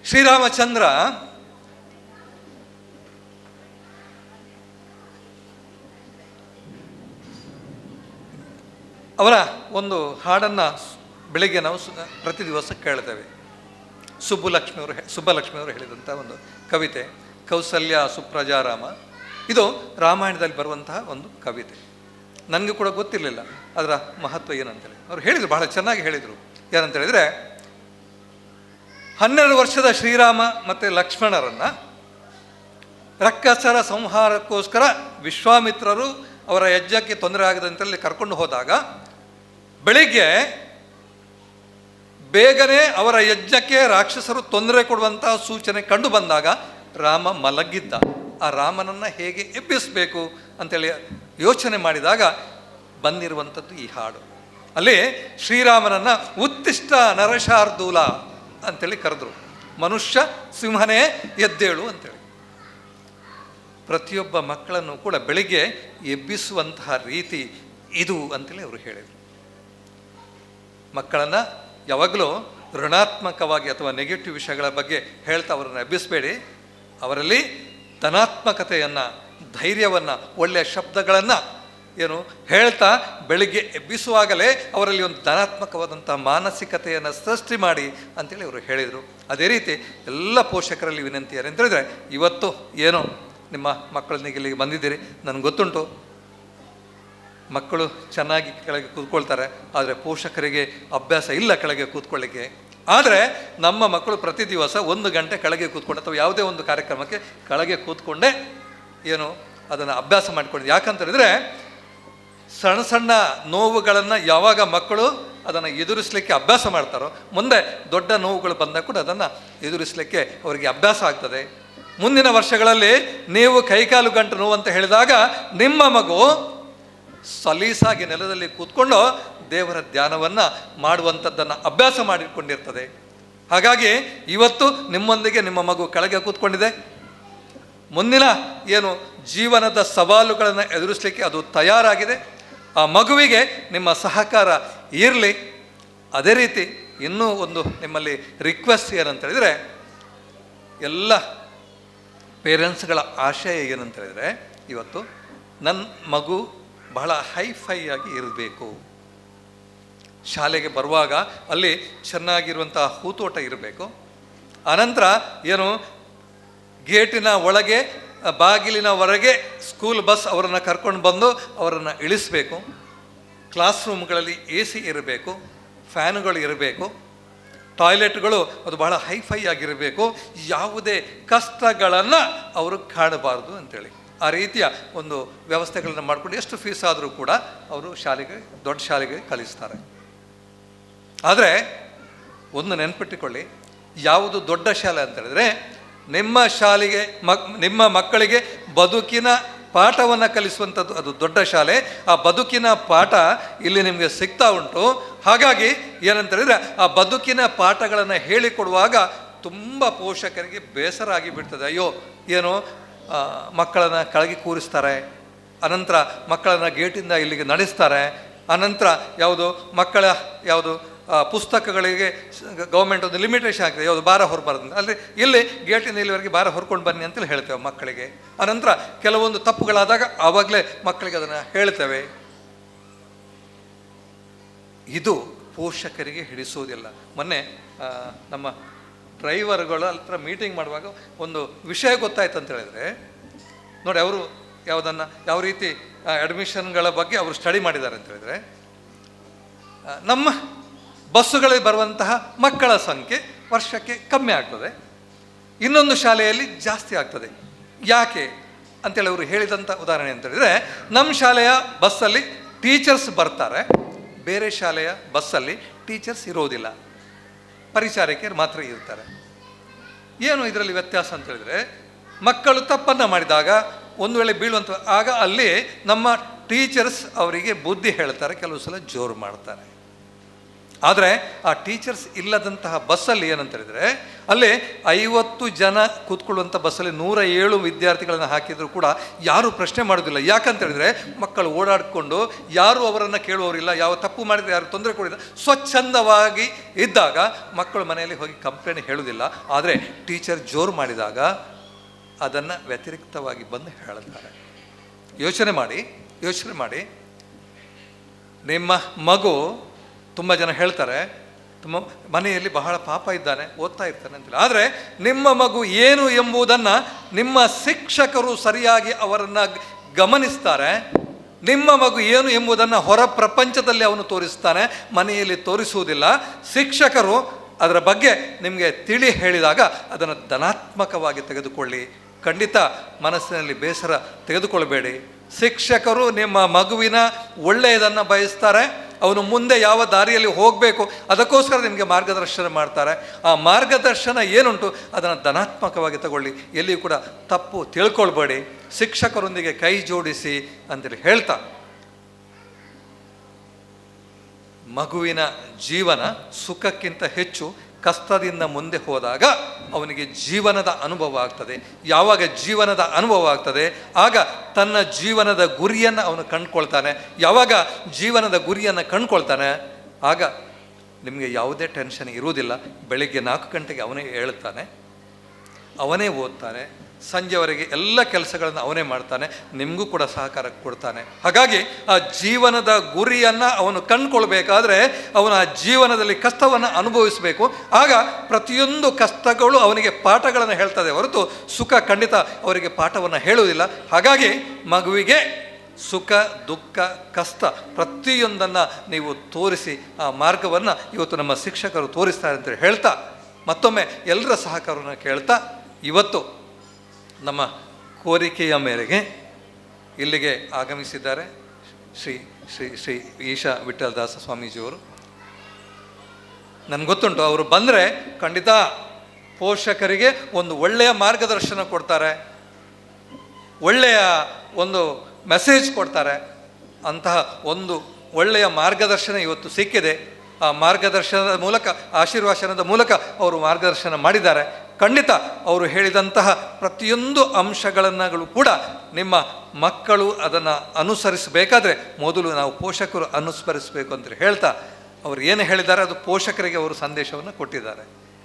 ಶ್ರೀರಾಮಚಂದ್ರ ಅವರ ಒಂದು ಹಾಡನ್ನು ಬೆಳಿಗ್ಗೆ ನಾವು ಪ್ರತಿ ದಿವಸ ಕೇಳ್ತೇವೆ. ಸುಬ್ಬಲಕ್ಷ್ಮಿಯವರು ಹೇಳಿದಂಥ ಒಂದು ಕವಿತೆ, ಕೌಸಲ್ಯ ಸುಪ್ರಜಾರಾಮ. ಇದು ರಾಮಾಯಣದಲ್ಲಿ ಬರುವಂತಹ ಒಂದು ಕವಿತೆ. ನನಗೂ ಕೂಡ ಗೊತ್ತಿರಲಿಲ್ಲ ಅದರ ಮಹತ್ವ ಏನಂತೇಳಿ. ಅವರು ಹೇಳಿದರು, ಬಹಳ ಚೆನ್ನಾಗಿ ಹೇಳಿದರು. ಏನಂತೇಳಿದರೆ, 12 ವರ್ಷದ ಶ್ರೀರಾಮ ಮತ್ತು ಲಕ್ಷ್ಮಣರನ್ನು ರಕ್ಕಸರ ಸಂಹಾರಕ್ಕೋಸ್ಕರ ವಿಶ್ವಾಮಿತ್ರರು ಅವರ ಯಜ್ಞಕ್ಕೆ ತೊಂದರೆ ಆಗದಂತಲ್ಲಿ ಕರ್ಕೊಂಡು ಹೋದಾಗ ಬೆಳಿಗ್ಗೆ ಬೇಗನೆ ಅವರ ಯಜ್ಞಕ್ಕೆ ರಾಕ್ಷಸರು ತೊಂದರೆ ಕೊಡುವಂತಹ ಸೂಚನೆ ಕಂಡು ಬಂದಾಗ ರಾಮ ಮಲಗಿದ್ದ. ಆ ರಾಮನನ್ನು ಹೇಗೆ ಎಬ್ಬಿಸಬೇಕು ಅಂತೇಳಿ ಯೋಚನೆ ಮಾಡಿದಾಗ ಬಂದಿರುವಂಥದ್ದು ಈ ಹಾಡು. ಅಲ್ಲಿ ಶ್ರೀರಾಮನನ್ನು ಉತ್ತಿಷ್ಟ ನರಶಾರ್ದೂಲ ಅಂತೇಳಿ ಕರೆದ್ರು. ಮನುಷ್ಯ ಸಿಂಹನೇ ಎದ್ದೇಳು ಅಂತೇಳಿ. ಪ್ರತಿಯೊಬ್ಬ ಮಕ್ಕಳನ್ನು ಕೂಡ ಬೆಳಿಗ್ಗೆ ಎಬ್ಬಿಸುವಂತಹ ರೀತಿ ಇದು ಅಂತೇಳಿ ಅವರು ಹೇಳಿದರು. ಮಕ್ಕಳನ್ನು ಯಾವಾಗಲೂ ಋಣಾತ್ಮಕವಾಗಿ ಅಥವಾ ನೆಗೆಟಿವ್ ವಿಷಯಗಳ ಬಗ್ಗೆ ಹೇಳ್ತಾ ಅವರನ್ನು ಎಬ್ಬಿಸಬೇಡಿ. ಅವರಲ್ಲಿ ಧನಾತ್ಮಕತೆಯನ್ನು, ಧೈರ್ಯವನ್ನು, ಒಳ್ಳೆಯ ಶಬ್ದಗಳನ್ನು ಹೇಳ್ತಾ ಬೆಳಿಗ್ಗೆ ಎಬ್ಬಿಸುವಾಗಲೇ ಅವರಲ್ಲಿ ಒಂದು ಧನಾತ್ಮಕವಾದಂಥ ಮಾನಸಿಕತೆಯನ್ನು ಸೃಷ್ಟಿ ಮಾಡಿ ಅಂತೇಳಿ ಅವರು ಹೇಳಿದರು. ಅದೇ ರೀತಿ ಎಲ್ಲ ಪೋಷಕರಲ್ಲಿ ವಿನಂತಿ ಏನು ಅಂತೇಳಿದರೆ, ಇವತ್ತು ಏನೋ ನಿಮ್ಮ ಮಕ್ಕಳನ್ನಿಗೆ ಇಲ್ಲಿಗೆ ಬಂದಿದ್ದೀರಿ, ನನಗೆ ಗೊತ್ತುಂಟು ಮಕ್ಕಳು ಚೆನ್ನಾಗಿ ಕೆಳಗೆ ಕೂತ್ಕೊಳ್ತಾರೆ, ಆದರೆ ಪೋಷಕರಿಗೆ ಅಭ್ಯಾಸ ಇಲ್ಲ ಕೆಳಗೆ ಕೂತ್ಕೊಳ್ಳಿಕ್ಕೆ. ಆದರೆ ನಮ್ಮ ಮಕ್ಕಳು ಪ್ರತಿ ದಿವಸ 1 ಗಂಟೆ ಕೆಳಗೆ ಕೂತ್ಕೊಂಡು ಅಥವಾ ಯಾವುದೇ ಒಂದು ಕಾರ್ಯಕ್ರಮಕ್ಕೆ ಕೆಳಗೆ ಕೂತ್ಕೊಂಡೇ ಅದನ್ನು ಅಭ್ಯಾಸ ಮಾಡಿಕೊಂಡು. ಯಾಕಂತೇಳಿದರೆ ಸಣ್ಣ ಸಣ್ಣ ನೋವುಗಳನ್ನು ಯಾವಾಗ ಮಕ್ಕಳು ಅದನ್ನು ಎದುರಿಸಲಿಕ್ಕೆ ಅಭ್ಯಾಸ ಮಾಡ್ತಾರೋ, ಮುಂದೆ ದೊಡ್ಡ ನೋವುಗಳು ಬಂದಾಗ ಕೂಡ ಅದನ್ನು ಎದುರಿಸಲಿಕ್ಕೆ ಅವರಿಗೆ ಅಭ್ಯಾಸ ಆಗ್ತದೆ. ಮುಂದಿನ ವರ್ಷಗಳಲ್ಲಿ ನೀವು ಕೈಕಾಲು ಗಂಟು ನೋವು ಅಂತ ಹೇಳಿದಾಗ ನಿಮ್ಮ ಮಗು ಸಲೀಸಾಗಿ ನೆಲದಲ್ಲಿ ಕೂತ್ಕೊಂಡು ದೇವರ ಧ್ಯಾನವನ್ನು ಮಾಡುವಂಥದ್ದನ್ನು ಅಭ್ಯಾಸ ಮಾಡಿಕೊಂಡಿರ್ತದೆ. ಹಾಗಾಗಿ ಇವತ್ತು ನಿಮ್ಮೊಂದಿಗೆ ನಿಮ್ಮ ಮಗು ಕೆಳಗೆ ಕೂತ್ಕೊಂಡಿದೆ. ಮುಂದಿನ ಜೀವನದ ಸವಾಲುಗಳನ್ನು ಎದುರಿಸಲಿಕ್ಕೆ ಅದು ತಯಾರಾಗಿದೆ. ಆ ಮಗುವಿಗೆ ನಿಮ್ಮ ಸಹಕಾರ ಇರಲಿ. ಅದೇ ರೀತಿ ಇನ್ನೂ ಒಂದು ನಿಮ್ಮಲ್ಲಿ ರಿಕ್ವೆಸ್ಟ್ ಏನಂತೇಳಿದರೆ, ಎಲ್ಲ ಪೇರೆಂಟ್ಸ್ಗಳ ಆಶಯ ಏನಂತೇಳಿದರೆ, ಇವತ್ತು ನನ್ನ ಮಗು ಬಹಳ ಹೈಫೈ ಆಗಿ ಇರಬೇಕು, ಶಾಲೆಗೆ ಬರುವಾಗ ಅಲ್ಲಿ ಚೆನ್ನಾಗಿರುವಂತಹ ಹೂತೋಟ ಇರಬೇಕು, ಆನಂತರ ಗೇಟಿನ ಒಳಗೆ ಬಾಗಿಲಿನವರೆಗೆ ಸ್ಕೂಲ್ ಬಸ್ ಅವರನ್ನು ಕರ್ಕೊಂಡು ಬಂದು ಅವರನ್ನು ಇಳಿಸಬೇಕು, ಕ್ಲಾಸ್ ರೂಮ್ಗಳಲ್ಲಿ AC ಇರಬೇಕು, ಫ್ಯಾನುಗಳು ಇರಬೇಕು, ಟಾಯ್ಲೆಟ್ಗಳು ಅದು ಬಹಳ ಹೈಫೈ ಆಗಿರಬೇಕು, ಯಾವುದೇ ಕಷ್ಟಗಳನ್ನು ಅವರು ಕಾಣಬಾರ್ದು ಅಂತೇಳಿ ಆ ರೀತಿಯ ಒಂದು ವ್ಯವಸ್ಥೆಗಳನ್ನು ಮಾಡಿಕೊಂಡು ಎಷ್ಟು ಫೀಸ್ ಆದರೂ ಕೂಡ ಅವರು ದೊಡ್ಡ ಶಾಲೆಗೆ ಕಲಿಸ್ತಾರೆ. ಆದರೆ ಒಂದು ನೆನಪಿಟ್ಟುಕೊಳ್ಳಿ, ಯಾವುದು ದೊಡ್ಡ ಶಾಲೆ ಅಂತ ಹೇಳಿದ್ರೆ, ನಿಮ್ಮ ಮಕ್ಕಳಿಗೆ ಬದುಕಿನ ಪಾಠವನ್ನು ಕಲಿಸುವಂಥದ್ದು ಅದು ದೊಡ್ಡ ಶಾಲೆ. ಆ ಬದುಕಿನ ಪಾಠ ಇಲ್ಲಿ ನಿಮಗೆ ಸಿಗ್ತಾ ಉಂಟು. ಹಾಗಾಗಿ ಏನಂತೇಳಿದರೆ, ಆ ಬದುಕಿನ ಪಾಠಗಳನ್ನು ಹೇಳಿಕೊಡುವಾಗ ತುಂಬ ಪೋಷಕರಿಗೆ ಬೇಸರ ಆಗಿಬಿಡ್ತದೆ. ಅಯ್ಯೋ ಮಕ್ಕಳನ್ನು ಕೆಳಗೆ ಕೂರಿಸ್ತಾರೆ, ಅನಂತರ ಮಕ್ಕಳನ್ನು ಗೇಟಿಂದ ಇಲ್ಲಿಗೆ ನಡೆಸ್ತಾರೆ, ಅನಂತರ ಯಾವುದು ಪುಸ್ತಕಗಳಿಗೆ ಗೌರ್ಮೆಂಟ್ ಒಂದು ಲಿಮಿಟೇಷನ್ ಆಗ್ತದೆ, ಯಾವುದು ಭಾರ ಹೊರಬಾರ್ದು, ಅಲ್ಲಿ ಇಲ್ಲಿ ಗೇಟಿಂದ ಇಲ್ಲಿವರೆಗೆ ಭಾರ ಹೊರ್ಕೊಂಡು ಬನ್ನಿ ಅಂತೇಳಿ ಹೇಳ್ತೇವೆ ಮಕ್ಕಳಿಗೆ. ಅನಂತರ ಕೆಲವೊಂದು ತಪ್ಪುಗಳಾದಾಗ ಆವಾಗಲೇ ಮಕ್ಕಳಿಗೆ ಅದನ್ನು ಹೇಳ್ತೇವೆ. ಇದು ಪೋಷಕರಿಗೆ ಹಿಡಿಸೋದಿಲ್ಲ. ಮೊನ್ನೆ ನಮ್ಮ ಡ್ರೈವರ್ಗಳ ಹತ್ರ ಮೀಟಿಂಗ್ ಮಾಡುವಾಗ ಒಂದು ವಿಷಯ ಗೊತ್ತಾಯ್ತು ಅಂತ ಹೇಳಿದ್ರೆ, ನೋಡಿ ಅವರು ಯಾವ ರೀತಿ ಅಡ್ಮಿಷನ್ಗಳ ಬಗ್ಗೆ ಅವರು ಸ್ಟಡಿ ಮಾಡಿದ್ದಾರೆ ಅಂತ ಹೇಳಿದ್ರೆ, ನಮ್ಮ ಬಸ್ಸುಗಳಲ್ಲಿ ಬರುವಂತಹ ಮಕ್ಕಳ ಸಂಖ್ಯೆ ವರ್ಷಕ್ಕೆ ಕಮ್ಮಿ ಆಗ್ತದೆ, ಇನ್ನೊಂದು ಶಾಲೆಯಲ್ಲಿ ಜಾಸ್ತಿ ಆಗ್ತದೆ. ಯಾಕೆ ಅಂತೇಳಿ ಅವರು ಹೇಳಿದಂಥ ಉದಾಹರಣೆ ಅಂತ ಹೇಳಿದರೆ, ನಮ್ಮ ಶಾಲೆಯ ಬಸ್ಸಲ್ಲಿ ಟೀಚರ್ಸ್ ಬರ್ತಾರೆ, ಬೇರೆ ಶಾಲೆಯ ಬಸ್ಸಲ್ಲಿ ಟೀಚರ್ಸ್ ಇರೋದಿಲ್ಲ, ಪರಿಚಾರಕಿಯರು ಮಾತ್ರ ಇರ್ತಾರೆ. ಏನು ಇದರಲ್ಲಿ ವ್ಯತ್ಯಾಸ ಅಂತ ಹೇಳಿದರೆ, ಮಕ್ಕಳು ತಪ್ಪನ್ನು ಮಾಡಿದಾಗ ಒಂದು ವೇಳೆ ಬೀಳುವಂಥ ಆಗ ಅಲ್ಲಿ ನಮ್ಮ ಟೀಚರ್ಸ್ ಅವರಿಗೆ ಬುದ್ಧಿ ಹೇಳ್ತಾರೆ, ಕೆಲವು ಸಲ ಜೋರು ಮಾಡ್ತಾರೆ. ಆದರೆ ಆ ಟೀಚರ್ಸ್ ಇಲ್ಲದಂತಹ ಬಸ್ಸಲ್ಲಿ ಏನಂತ ಹೇಳಿದರೆ, ಅಲ್ಲಿ 50 ಜನ ಕೂತ್ಕೊಳ್ಳುವಂಥ ಬಸ್ಸಲ್ಲಿ 107 ವಿದ್ಯಾರ್ಥಿಗಳನ್ನು ಹಾಕಿದರೂ ಕೂಡ ಯಾರೂ ಪ್ರಶ್ನೆ ಮಾಡೋದಿಲ್ಲ. ಯಾಕಂತ ಹೇಳಿದರೆ ಮಕ್ಕಳು ಓಡಾಡಿಕೊಂಡು ಯಾರೂ ಅವರನ್ನು ಕೇಳುವವರಿಲ್ಲ, ಯಾವ ತಪ್ಪು ಮಾಡಿದರೆ ಯಾರು ತೊಂದರೆ ಕೊಡಿಲ್ಲ, ಸ್ವಚ್ಛಂದವಾಗಿ ಇದ್ದಾಗ ಮಕ್ಕಳು ಮನೆಯಲ್ಲಿ ಹೋಗಿ ಕಂಪ್ಲೇಂಟ್ ಹೇಳುವುದಿಲ್ಲ. ಆದರೆ ಟೀಚರ್ ಜೋರು ಮಾಡಿದಾಗ ಅದನ್ನು ವ್ಯತಿರಿಕ್ತವಾಗಿ ಬಂದು ಹೇಳ್ತಾರೆ. ಯೋಚನೆ ಮಾಡಿ, ನಿಮ್ಮ ಮಗು, ತುಂಬ ಜನ ಹೇಳ್ತಾರೆ ತುಂಬ ಮನೆಯಲ್ಲಿ ಬಹಳ ಪಾಪ ಇದ್ದಾನೆ, ಓದ್ತಾ ಇರ್ತಾನೆ ಅಂತೇಳಿ. ಆದರೆ ನಿಮ್ಮ ಮಗು ಏನು ಎಂಬುದನ್ನು ನಿಮ್ಮ ಶಿಕ್ಷಕರು ಸರಿಯಾಗಿ ಅವರನ್ನು ಗಮನಿಸ್ತಾರೆ. ನಿಮ್ಮ ಮಗು ಏನು ಎಂಬುದನ್ನು ಹೊರ ಪ್ರಪಂಚದಲ್ಲಿ ಅವನು ತೋರಿಸ್ತಾನೆ, ಮನೆಯಲ್ಲಿ ತೋರಿಸುವುದಿಲ್ಲ. ಶಿಕ್ಷಕರು ಅದರ ಬಗ್ಗೆ ನಿಮಗೆ ತಿಳಿ ಹೇಳಿದಾಗ ಅದನ್ನು ಧನಾತ್ಮಕವಾಗಿ ತೆಗೆದುಕೊಳ್ಳಿ. ಖಂಡಿತ ಮನಸ್ಸಿನಲ್ಲಿ ಬೇಸರ ತೆಗೆದುಕೊಳ್ಳಬೇಡಿ. ಶಿಕ್ಷಕರು ನಿಮ್ಮ ಮಗುವಿನ ಒಳ್ಳೆಯದನ್ನು ಬಯಸ್ತಾರೆ, ಅವನು ಮುಂದೆ ಯಾವ ದಾರಿಯಲ್ಲಿ ಹೋಗಬೇಕು ಅದಕ್ಕೋಸ್ಕರ ನಿಮಗೆ ಮಾರ್ಗದರ್ಶನ ಮಾಡ್ತಾರೆ. ಆ ಮಾರ್ಗದರ್ಶನ ಏನುಂಟು ಅದನ್ನು ಧನಾತ್ಮಕವಾಗಿ ತಗೊಳ್ಳಿ, ಎಲ್ಲಿಯೂ ಕೂಡ ತಪ್ಪು ತಿಳ್ಕೊಳ್ಬೇಡಿ. ಶಿಕ್ಷಕರೊಂದಿಗೆ ಕೈ ಜೋಡಿಸಿ ಅಂತೇಳಿ ಹೇಳ್ತಾ, ಮಗುವಿನ ಜೀವನ ಸುಖಕ್ಕಿಂತ ಹೆಚ್ಚು ಕಷ್ಟದಿಂದ ಮುಂದೆ ಹೋದಾಗ ಅವನಿಗೆ ಜೀವನದ ಅನುಭವ ಆಗ್ತದೆ. ಯಾವಾಗ ಜೀವನದ ಅನುಭವ ಆಗ್ತದೆ ಆಗ ತನ್ನ ಜೀವನದ ಗುರಿಯನ್ನು ಅವನು ಕಂಡುಕೊಳ್ತಾನೆ. ಯಾವಾಗ ಜೀವನದ ಗುರಿಯನ್ನು ಕಂಡುಕೊಳ್ತಾನೆ ಆಗ ನಿಮಗೆ ಯಾವುದೇ ಟೆನ್ಷನ್ ಇರುವುದಿಲ್ಲ. ಬೆಳಿಗ್ಗೆ 4 ಗಂಟೆಗೆ ಅವನೇ ಹೇಳ್ತಾನೆ, ಅವನೇ ಓದ್ತಾನೆ, ಸಂಜೆವರೆಗೆ ಎಲ್ಲ ಕೆಲಸಗಳನ್ನು ಅವನೇ ಮಾಡ್ತಾನೆ, ನಿಮಗೂ ಕೂಡ ಸಹಕಾರ ಕೊಡ್ತಾನೆ. ಹಾಗಾಗಿ ಆ ಜೀವನದ ಗುರಿಯನ್ನು ಅವನು ಕಂಡುಕೊಳ್ಬೇಕಾದ್ರೆ ಅವನ ಆ ಜೀವನದಲ್ಲಿ ಕಷ್ಟವನ್ನು ಅನುಭವಿಸಬೇಕು. ಆಗ ಪ್ರತಿಯೊಂದು ಕಷ್ಟಗಳು ಅವನಿಗೆ ಪಾಠಗಳನ್ನು ಹೇಳ್ತದೆ ಹೊರತು ಸುಖ ಖಂಡಿತ ಅವರಿಗೆ ಪಾಠವನ್ನು ಹೇಳುವುದಿಲ್ಲ. ಹಾಗಾಗಿ ಮಗುವಿಗೆ ಸುಖ ದುಃಖ ಕಷ್ಟ ಪ್ರತಿಯೊಂದನ್ನು ನೀವು ತೋರಿಸಿ ಆ ಮಾರ್ಗವನ್ನು ಇವತ್ತು ನಮ್ಮ ಶಿಕ್ಷಕರು ತೋರಿಸ್ತಾರೆ ಅಂತ ಹೇಳ್ತಾ, ಮತ್ತೊಮ್ಮೆ ಎಲ್ಲರ ಸಹಕಾರವನ್ನು ಕೇಳ್ತಾ, ಇವತ್ತು ನಮ್ಮ ಕೋರಿಕೆಯ ಮೇರೆಗೆ ಇಲ್ಲಿಗೆ ಆಗಮಿಸಿದ್ದಾರೆ ಶ್ರೀ ಶ್ರೀ ಶ್ರೀ ಈಶಾ ವಿಠಲದಾಸ ಸ್ವಾಮೀಜಿಯವರು. ನನಗೆ ಗೊತ್ತುಂಟು, ಅವರು ಬಂದರೆ ಖಂಡಿತ ಪೋಷಕರಿಗೆ ಒಂದು ಒಳ್ಳೆಯ ಮಾರ್ಗದರ್ಶನ ಕೊಡ್ತಾರೆ, ಒಳ್ಳೆಯ ಒಂದು ಮೆಸೇಜ್ ಕೊಡ್ತಾರೆ. ಅಂತಹ ಒಂದು ಒಳ್ಳೆಯ ಮಾರ್ಗದರ್ಶನ ಇವತ್ತು ಸಿಕ್ಕಿದೆ. ಆ ಮಾರ್ಗದರ್ಶನದ ಮೂಲಕ, ಆಶೀರ್ವಾಚನದ ಮೂಲಕ ಅವರು ಮಾರ್ಗದರ್ಶನ ಮಾಡಿದ್ದಾರೆ. ಖಂಡಿತ ಅವರು ಹೇಳಿದಂತಹ ಪ್ರತಿಯೊಂದು ಅಂಶಗಳನ್ನು ಕೂಡ ನಿಮ್ಮ ಮಕ್ಕಳು ಅದನ್ನು ಅನುಸರಿಸಬೇಕಾದ್ರೆ ಮೊದಲು ನಾವು ಪೋಷಕರು ಅನುಸರಿಸಬೇಕು ಅಂತ ಹೇಳ್ತಾ, ಅವರು ಏನು ಹೇಳಿದ್ದಾರೆ ಅದು ಪೋಷಕರಿಗೆ ಅವರು ಸಂದೇಶವನ್ನು ಕೊಟ್ಟಿದ್ದಾರೆ.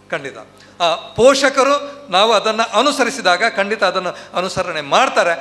ಖಂಡಿತ ಆ ಪೋಷಕರು ನಾವು ಅದನ್ನು ಅನುಸರಿಸಿದಾಗ ಖಂಡಿತ ಅದನ್ನು ಅನುಸರಣೆ ಮಾಡ್ತಾರೆ.